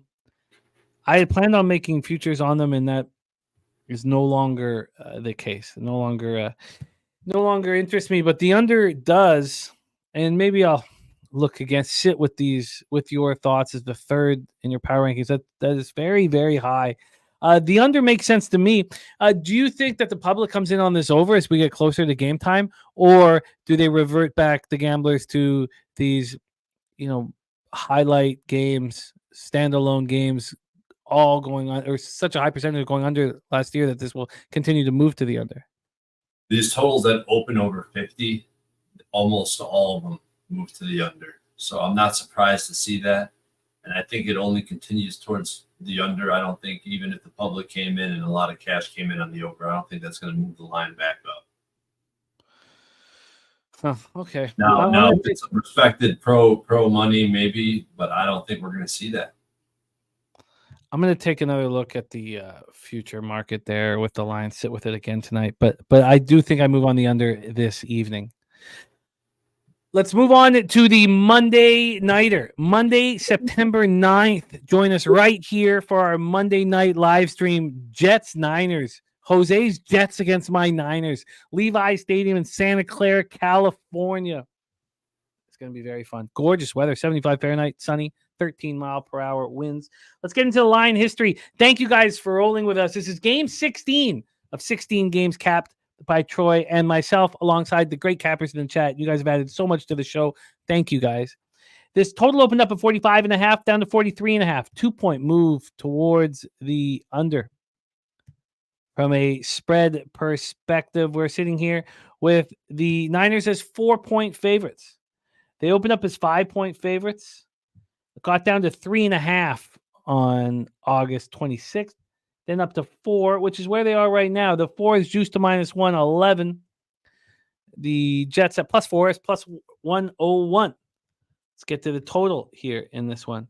I had planned on making futures on them, and that is no longer the case. No longer interests me. But the under does, and maybe I'll look again, sit with your thoughts as the third in your power rankings. That is very, very high. The under makes sense to me. Do you think that the public comes in on this over as we get closer to game time, or do they revert back the gamblers to these, highlight games, standalone games, all going on, or such a high percentage going under last year that this will continue to move to the under? These totals that open over 50, almost all of them move to the under. So I'm not surprised to see that. And I think it only continues towards the under. I don't think even if the public came in and a lot of cash came in on the over, I don't think that's going to move the line back up. Oh, okay. Now if it's a respected pro money, maybe, but I don't think we're going to see that. I'm going to take another look at the future market there with the Lions, sit with it again tonight. But I do think I move on the under this evening. Let's move on to the Monday Nighter. Monday, September 9th. Join us right here for our Monday night live stream. Jets-Niners. Jose's Jets against my Niners. Levi Stadium in Santa Clara, California. It's going to be very fun. Gorgeous weather, 75 Fahrenheit, sunny, 13-mile-per-hour winds. Let's get into the line history. Thank you guys for rolling with us. This is game 16 of 16 games capped by Troy and myself alongside the great cappers in the chat. You guys have added so much to the show. Thank you, guys. This total opened up at 45.5 down to 43.5. 2-point move towards the under. From a spread perspective, we're sitting here with the Niners as 4-point favorites. They opened up as 5-point favorites. It got down to 3.5 on August 26th. Then up to 4, which is where they are right now. The 4 is juiced to minus 111. The Jets at plus 4 is plus 101. Let's get to the total here in this one.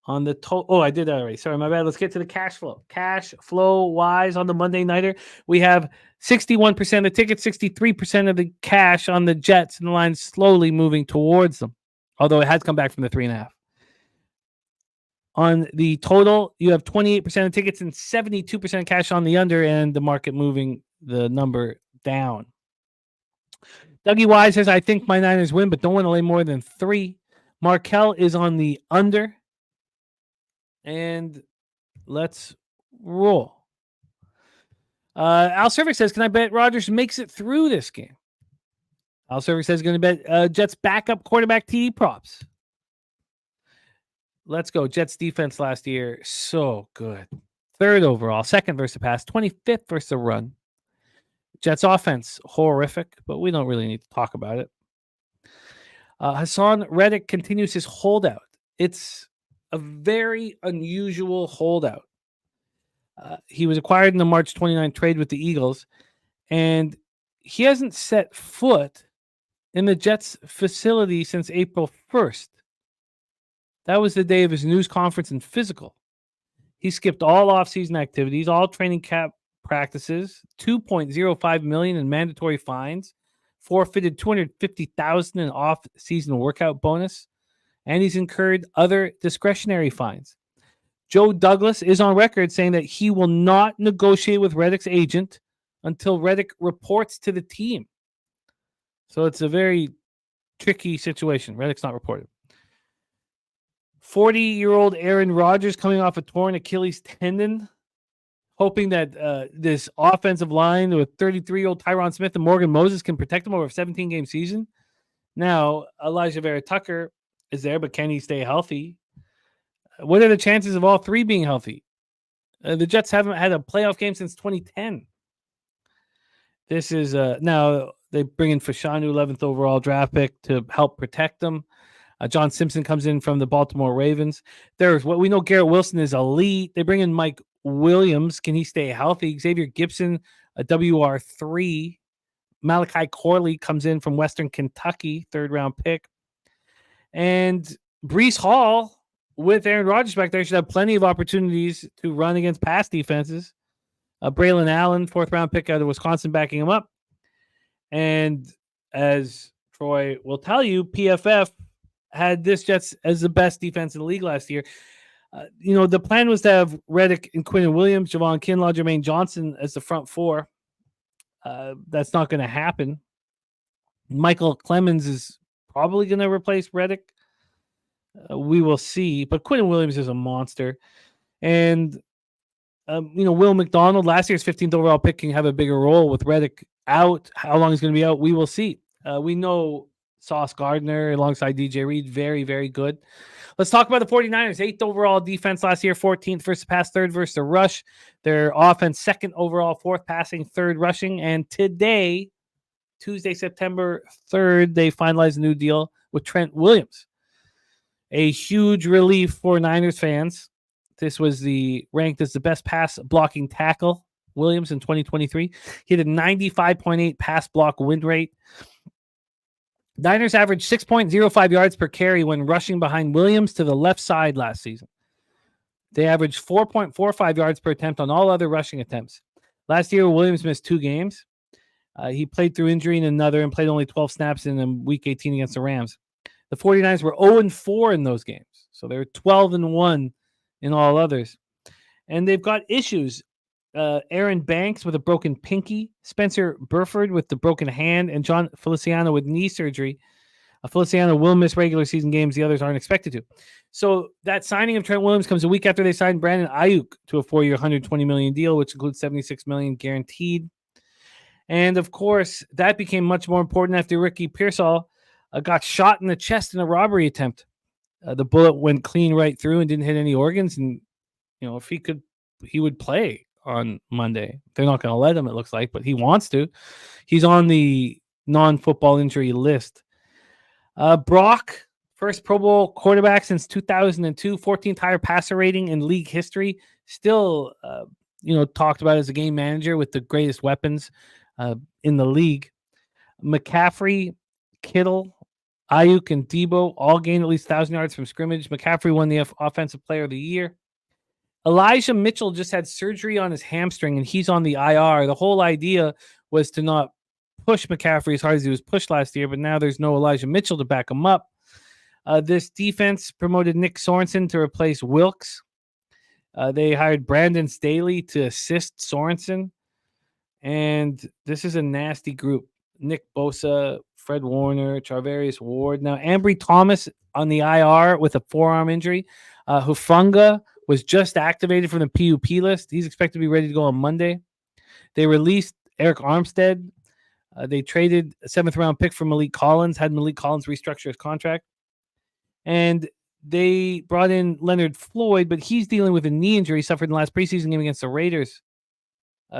On the total, I did that already. Sorry, my bad. Let's get to the cash flow. Cash flow wise on the Monday nighter, we have 61% of the tickets, 63% of the cash on the Jets, and the line slowly moving towards them. Although it has come back from the 3.5. On the total, you have 28% of tickets and 72% cash on the under, and the market moving the number down. Dougie Wise says, I think my Niners win, but don't want to lay more than 3. Markel is on the under. And let's roll. Al Cervic says, can I bet Rodgers makes it through this game? Al Cervic says, going to bet Jets backup quarterback TD props. Let's go. Jets defense last year, so good. 3rd overall, 2nd versus the pass, 25th versus the run. Jets offense, horrific, but we don't really need to talk about it. Hassan Reddick continues his holdout. It's a very unusual holdout. He was acquired in the March 29 trade with the Eagles, and he hasn't set foot in the Jets facility since April 1st. That was the day of his news conference and physical. He skipped all offseason activities, all training camp practices, $2.05 million in mandatory fines, forfeited $250,000 in off-season workout bonus, and he's incurred other discretionary fines. Joe Douglas is on record saying that he will not negotiate with Reddick's agent until Reddick reports to the team. So it's a very tricky situation. Reddick's not reported. 40-year-old Aaron Rodgers coming off a torn Achilles tendon, hoping that this offensive line with 33-year-old Tyron Smith and Morgan Moses can protect him over a 17-game season. Now, Elijah Vera Tucker is there, but can he stay healthy? What are the chances of all 3 being healthy? The Jets haven't had a playoff game since 2010. This is now they bring in Fashanu, 11th overall draft pick, to help protect them. John Simpson comes in from the Baltimore Ravens. There's what we know. Garrett Wilson is elite. They bring in Mike Williams. Can he stay healthy? Xavier Gibson, a WR3. Malachi Corley comes in from Western Kentucky, 3rd round pick. And Breece Hall with Aaron Rodgers back there should have plenty of opportunities to run against pass defenses. Braylon Allen, 4th round pick out of Wisconsin, backing him up. And as Troy will tell you, PFF had this Jets as the best defense in the league last year. The plan was to have Reddick and Quinnen Williams, Javon Kinlaw, Jermaine Johnson as the front 4. That's not going to happen. Michael Clemens is probably going to replace Reddick. We will see. But Quinnen Williams is a monster. And, Will McDonald, last year's 15th overall pick, can have a bigger role with Reddick out. How long he's going to be out, we will see. We know Sauce Gardner alongside DJ Reed, very, very good. Let's talk about the 49ers. 8th overall defense last year, 14th versus the pass, 3rd versus the rush. Their offense, 2nd overall, 4th passing, 3rd rushing. And today, Tuesday, September 3rd, they finalized a new deal with Trent Williams. A huge relief for Niners fans. This was ranked as the best pass blocking tackle, Williams, in 2023. He had a 95.8 pass block win rate. Niners averaged 6.05 yards per carry when rushing behind Williams to the left side last season. They averaged 4.45 yards per attempt on all other rushing attempts. Last year, Williams missed 2 games. He played through injury in another and played only 12 snaps in Week 18 against the Rams. The 49ers were 0-4 in those games. So they were 12-1 in all others. And they've got issues. Aaron Banks with a broken pinky, Spencer Burford with the broken hand, and John Feliciano with knee surgery. Feliciano will miss regular season games. The others aren't expected to. So that signing of Trent Williams comes a week after they signed Brandon Ayuk to a 4-year, $120 million deal, which includes $76 million guaranteed. And, of course, that became much more important after Ricky Pearsall got shot in the chest in a robbery attempt. The bullet went clean right through and didn't hit any organs. And, if he could, he would play on Monday. They're not going to let him, it looks like, but he wants to. He's on the non-football injury list. Brock, first Pro Bowl quarterback since 2002, 14th higher passer rating in league history. Still, talked about as a game manager with the greatest weapons in the league. McCaffrey, Kittle, Ayuk and Debo all gained at least 1,000 yards from scrimmage. McCaffrey won the Offensive Player of the Year. Elijah Mitchell just had surgery on his hamstring, and he's on the IR. The whole idea was to not push McCaffrey as hard as he was pushed last year, but now there's no Elijah Mitchell to back him up. This defense promoted Nick Sorensen to replace Wilkes. They hired Brandon Staley to assist Sorensen. And this is a nasty group. Nick Bosa, Fred Warner, Charvarius Ward. Now, Ambry Thomas on the IR with a forearm injury. Hufanga was just activated from the PUP list. He's expected to be ready to go on Monday. They released Eric Armstead. They traded a 7th-round pick for Malik Collins, had Malik Collins restructure his contract. And they brought in Leonard Floyd, but he's dealing with a knee injury suffered in the last preseason game against the Raiders.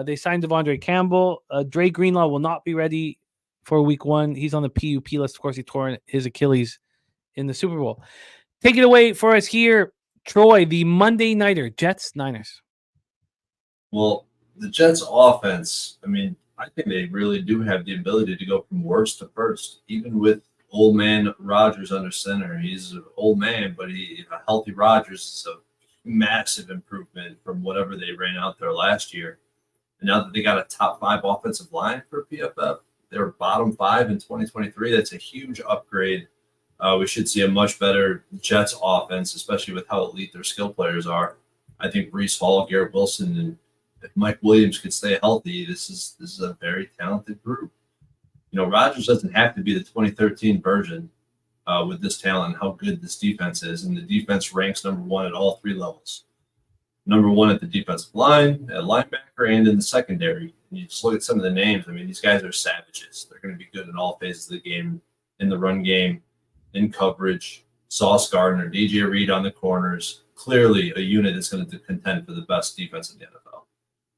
They signed Devondre Campbell. Dre Greenlaw will not be ready for week 1. He's on the PUP list. Of course, he tore his Achilles in the Super Bowl. Take it away for us here, Troy, the Monday Nighter, Jets-Niners. Well, the Jets offense, I mean, I think they really do have the ability to go from worst to first, even with old man Rodgers under center. He's an old man, but a healthy Rodgers is a massive improvement from whatever they ran out there last year. And now that they got a top 5 offensive line for PFF, they're bottom 5 in 2023. That's a huge upgrade. We should see a much better Jets offense, especially with how elite their skill players are. I think Breece Hall, Garrett Wilson, and if Mike Williams could stay healthy, this is a very talented group. You know, Rodgers doesn't have to be the 2013 version with this talent and how good this defense is. And the defense ranks number 1 at all 3 levels. Number 1 at the defensive line, at linebacker, and in the secondary. And you just look at some of the names. I mean, these guys are savages. They're going to be good in all phases of the game, in the run game, in coverage. Sauce Gardner, DJ Reed on the corners. Clearly a unit that's going to contend for the best defense in the NFL.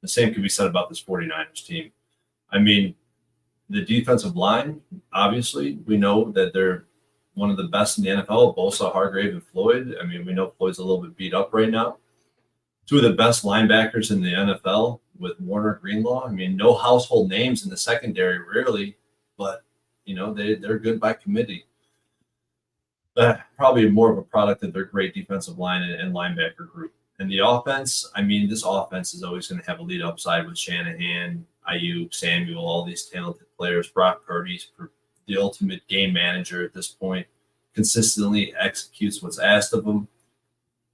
The same can be said about this 49ers team. I mean, the defensive line, obviously, we know that they're one of the best in the NFL. Bosa, Hargrave, and Floyd. I mean, we know Floyd's a little bit beat up right now. 2 of the best linebackers in the NFL with Warner, Greenlaw. I mean, no household names in the secondary, rarely, but, you know, they're good by committee. Probably more of a product of their great defensive line and linebacker group. And the offense, I mean, this offense is always going to have a lead upside with Shanahan, Ayuk, Samuel, all these talented players. Brock Purdy's the ultimate game manager at this point, consistently executes what's asked of him,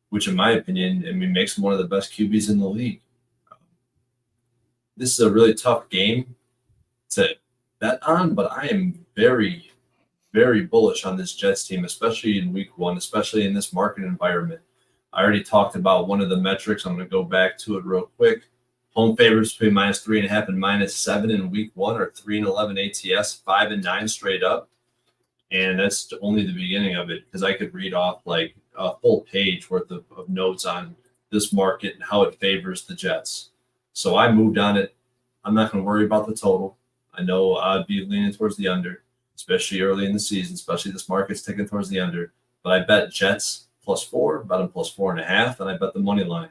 which in my opinion, I mean, makes him one of the best QBs in the league. This is a really tough game to bet on, but I am very, very bullish on this Jets team, especially in week 1, especially in this market environment. I already talked about one of the metrics. I'm going to go back to it real quick. Home favorites between -3.5 and -7 in week 1 are 3-11 ATS, 5-9 straight up. And that's only the beginning of it, because I could read off like a full page worth of notes on this market and how it favors the Jets. So I moved on it. I'm not going to worry about the total. I know I'd be leaning towards the under, especially early in the season, especially this market's ticking towards the under. But I bet Jets +4, bet them +4.5, and I bet the money line.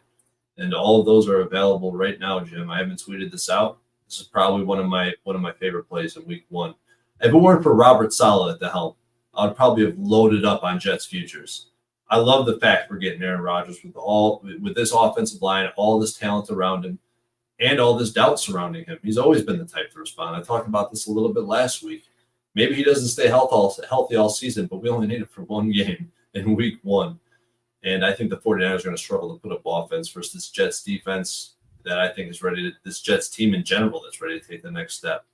And all of those are available right now, Jim. I haven't tweeted this out. This is probably one of my favorite plays in week 1. If it weren't for Robert Saleh at the helm, I would probably have loaded up on Jets futures. I love the fact we're getting Aaron Rodgers with this offensive line, all this talent around him, and all this doubt surrounding him. He's always been the type to respond. I talked about this a little bit last week. Maybe he doesn't stay healthy all season, but we only need it for 1 game in week 1. And I think the 49ers are going to struggle to put up offense versus this Jets defense that I think is ready to, this Jets team in general that's ready to take the next step.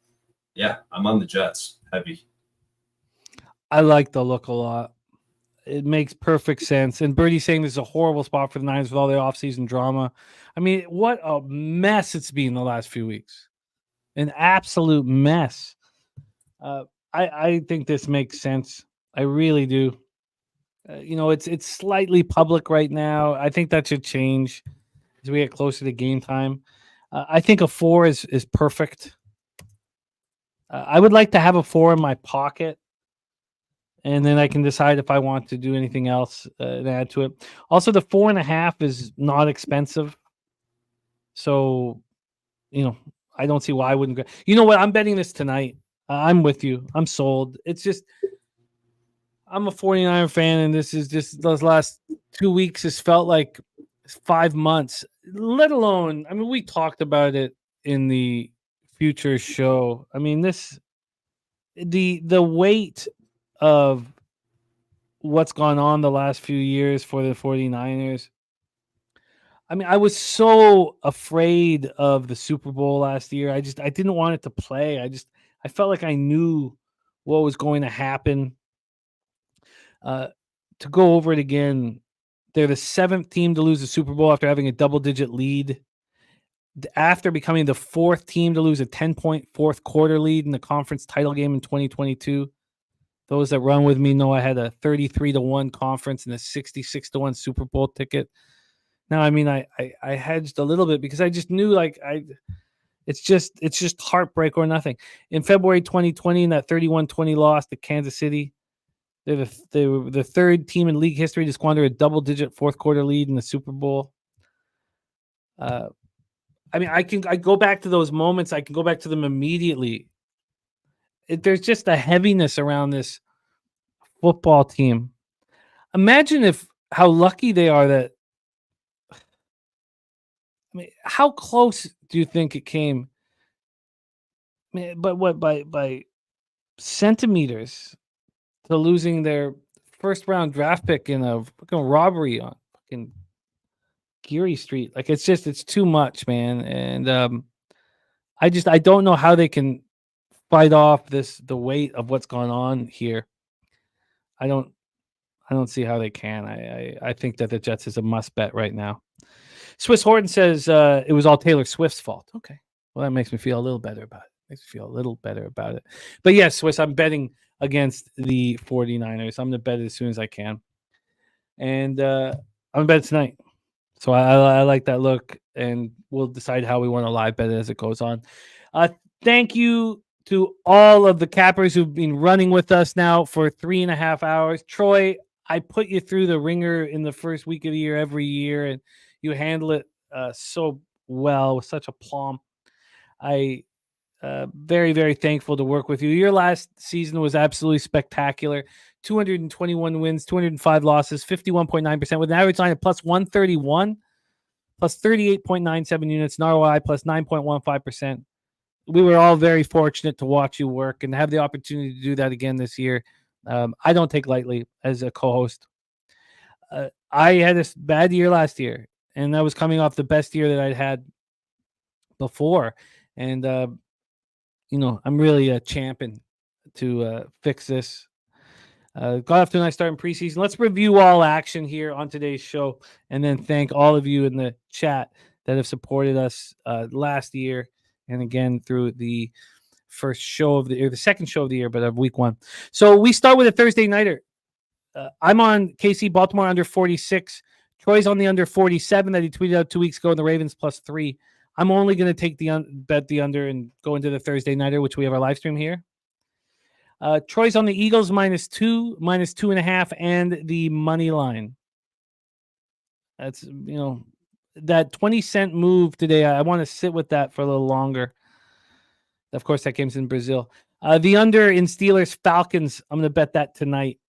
Yeah, I'm on the Jets heavy. I like the look a lot. It makes perfect sense. And Birdie's saying this is a horrible spot for the Niners with all the offseason drama. I mean, what a mess it's been the last few weeks. An absolute mess. I think this makes sense. I really do. It's slightly public right now. I think that should change as we get closer to game time. I think a 4 is perfect. I would like to have a 4 in my pocket, and then I can decide if I want to do anything else and add to it. Also, the 4.5 is not expensive. So, I don't see why I wouldn't go. You know what? I'm betting this tonight. I'm with you. I'm sold. It's just I'm a 49er fan, and this is just those last 2 weeks has felt like 5 months, let alone, I mean, we talked about it in the future show. I mean, the weight of what's gone on the last few years for the 49ers. I mean, I was so afraid of the Super Bowl last year. I didn't want it to play. I felt like I knew what was going to happen. To go over it again, they're the 7th team to lose the Super Bowl after having a double-digit lead. After becoming the 4th team to lose a 10-point fourth quarter lead in the conference title game in 2022. Those that run with me know I had a 33-1 conference and a 66-1 Super Bowl ticket. Now, I mean, I hedged a little bit because I just knew it's just heartbreak or nothing. In February 2020, in that 31-20 loss to Kansas City, they were the 3rd team in league history to squander a double-digit fourth quarter lead in the Super Bowl. I mean, I go back to those moments. I can go back to them immediately. There's just a heaviness around this football team. Imagine how lucky they are that. I mean, how close do you think it came? I mean, but what by centimeters to losing their first round draft pick in a fucking robbery on fucking Geary Street. Like it's too much, man. And I don't know how they can fight off the weight of what's going on here. I don't see how they can. I think that the Jets is a must bet right now. Swiss Horton says it was all Taylor Swift's fault. Okay. Well, that makes me feel a little better about it. But yes, Swiss, I'm betting against the 49ers. I'm going to bet it as soon as I can. And I'm going to bet it tonight. So I like that look, and we'll decide how we want to live bet it as it goes on. Thank you to all of the cappers who've been running with us now for 3.5 hours. Troy, I put you through the ringer in the first week of the year every year, and you handle it so well with such aplomb. I very, very thankful to work with you. Your last season was absolutely spectacular. 221 wins, 205 losses, 51.9% with an average line of plus 131, plus 38.97 units, an ROI plus 9.15%. We were all very fortunate to watch you work and have the opportunity to do that again this year. I don't take lightly as a co-host. I had a bad year last year, and I was coming off the best year that I'd had before. And, I'm really a champion to fix this. Got off to a nice start in preseason. Let's review all action here on today's show, and then thank all of you in the chat that have supported us last year and again through the first show of the second show of the year, but of week 1. So we start with a Thursday nighter. I'm on KC Baltimore under 46. Troy's on the under 47 that he tweeted out 2 weeks ago, and the Ravens plus 3. I'm only going to take bet the under and go into the Thursday nighter, which we have our live stream here. Troy's on the Eagles -2, -2.5, and the money line. That's, that 20-cent move today. I want to sit with that for a little longer. Of course, that game's in Brazil. The under in Steelers Falcons. I'm going to bet that tonight.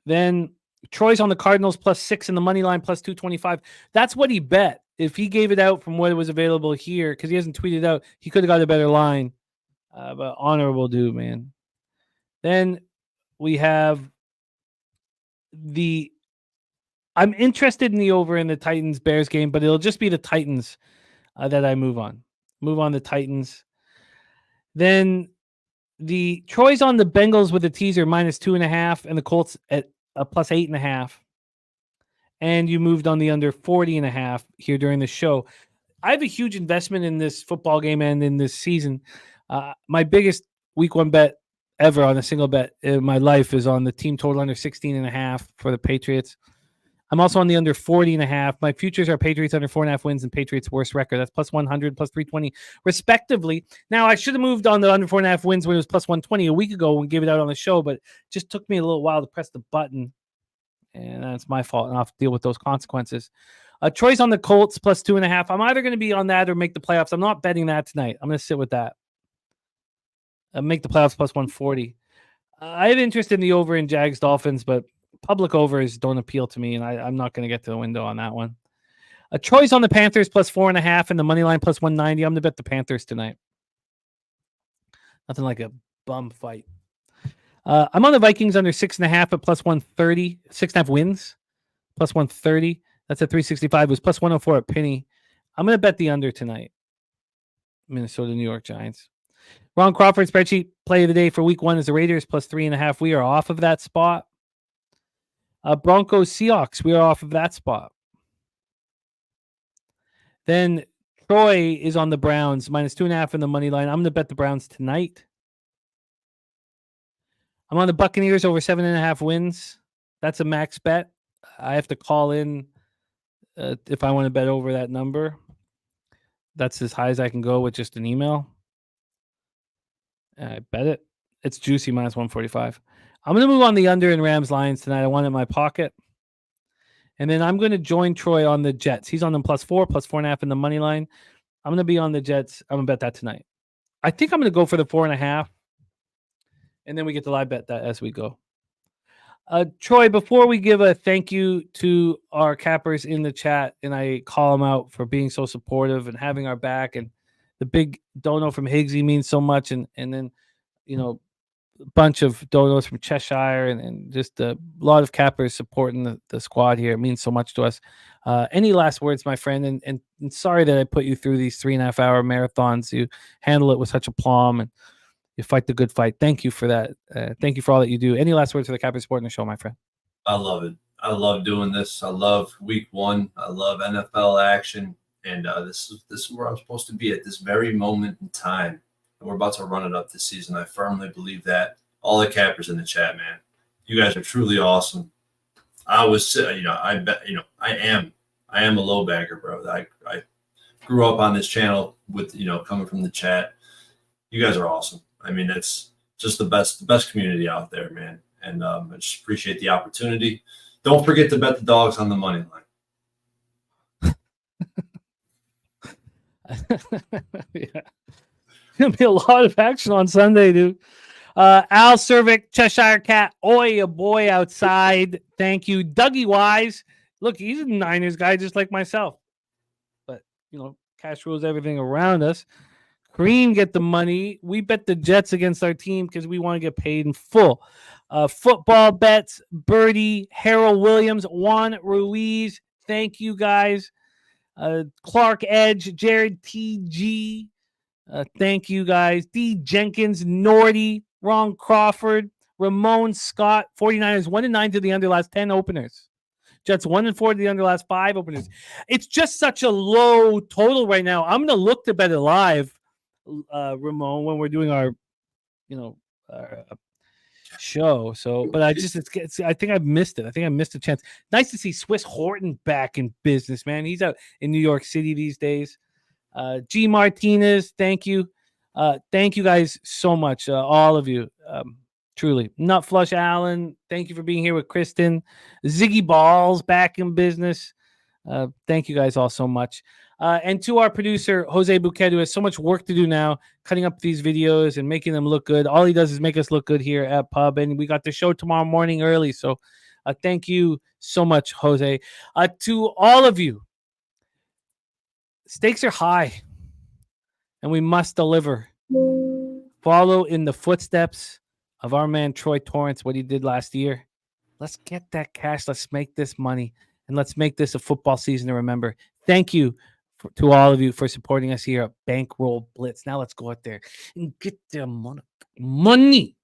Then Troy's on the Cardinals +6 and the money line +225. That's what he bet. If he gave it out from what was available here, because he hasn't tweeted out, he could have got a better line. But honorable dude, man. Then we have I'm interested in the over in the Titans-Bears game, but it'll just be the Titans that I move on. Move on the Titans. Then the Troy's on the Bengals with a teaser -2.5 and the Colts at a +8.5. And you moved on the under 40.5 here during the show. I have a huge investment in this football game and in this season. My biggest week 1 bet ever on a single bet in my life is on the team total under 16.5 for the Patriots. I'm also on the under 40.5. My futures are Patriots under 4.5 wins and Patriots worst record. That's +100, +320, respectively. Now, I should have moved on the under 4.5 wins when it was +120 a week ago and gave it out on the show, but it just took me a little while to press the button. And that's my fault, and I'll have to deal with those consequences. Troy's on the Colts +2.5. I'm either going to be on that or make the playoffs. I'm not betting that tonight. I'm going to sit with that. Make the playoffs +140. I have interest in the over in Jags Dolphins, but public overs don't appeal to me, and I'm not going to get to the window on that one. Troy's on the Panthers plus 4.5 and the money line plus 190. I'm going to bet the Panthers tonight. Nothing like a bum fight. I'm on the Vikings under 6.5 at plus 130. 6.5 wins plus 130. That's at 365. It was plus 104 at Penny. I'm going to bet the under tonight. Minnesota, New York Giants. Ron Crawford spreadsheet play of the day for week 1 is the Raiders plus 3.5. We are off of that spot. Broncos, Seahawks. We are off of that spot. Then Troy is on the Browns minus 2.5 in the money line. I'm going to bet the Browns tonight. I'm on the Buccaneers over 7.5 wins. That's a max bet. I have to call in if I want to bet over that number. That's as high as I can go with just an email. I bet it. It's juicy minus 145. I'm going to move on the under in Rams Lions tonight. I want it in my pocket. And then I'm going to join Troy on the Jets. He's on them plus 4, plus 4.5 in the money line. I'm going to be on the Jets. I'm going to bet that tonight. I think I'm going to go for the 4.5. And then we get to live bet that as we go. Troy, before we give a thank you to our cappers in the chat, and I call them out for being so supportive and having our back, and the big dono from Higgsy means so much, and then, a bunch of donos from Cheshire and just a lot of cappers supporting the squad here. It means so much to us. Any last words, my friend? And sorry that I put you through these 3.5-hour marathons. You handle it with such aplomb, and you fight the good fight. Thank you for that. Thank you for all that you do. Any last words for the cappers supporting the show, my friend? I love it. I love doing this. I love week 1. I love NFL action. And this is where I'm supposed to be at this very moment in time. And we're about to run it up this season. I firmly believe that. All the cappers in the chat, man. You guys are truly awesome. I was, I bet, I am a low bagger, bro. I grew up on this channel with, coming from the chat. You guys are awesome. I mean, it's just the best community out there, man. And I just appreciate the opportunity. Don't forget to bet the dogs on the money line. Yeah. Gonna be a lot of action on Sunday, dude. Al Cervic, Cheshire Cat, oi, a boy outside. Thank you. Dougie Wise. Look, he's a Niners guy just like myself. But, cash rules everything around us. Cream get the money. We bet the Jets against our team because we want to get paid in full. Football bets, Birdie, Harold Williams, Juan Ruiz. Thank you, guys. Clark Edge, Jared TG. Thank you, guys. D. Jenkins, Nordy, Ron Crawford, Ramon Scott, 49ers 1-9 to the under last 10 openers. Jets 1-4 to the under last 5 openers. It's just such a low total right now. I'm going to look to bet it live, Ramon, when we're doing our, show. So, but I think I've missed it. I think I missed a chance. Nice to see Swiss Horton back in business, man. He's out in New York City these days. G Martinez, thank you. Thank you guys so much. All of you. Truly. Nut Flush Allen, thank you for being here with Kristen. Ziggy Balls back in business. Thank you guys all so much. And to our producer, Jose Bouquet, who has so much work to do now, cutting up these videos and making them look good. All he does is make us look good here at Pub. And we got the show tomorrow morning early. So thank you so much, Jose. To all of you, stakes are high, and we must deliver. Follow in the footsteps of our man, Troy Torrence, what he did last year. Let's get that cash. Let's make this money, and let's make this a football season to remember. Thank you to all of you for supporting us here at Bankroll Blitz. Now let's go out there and get the money.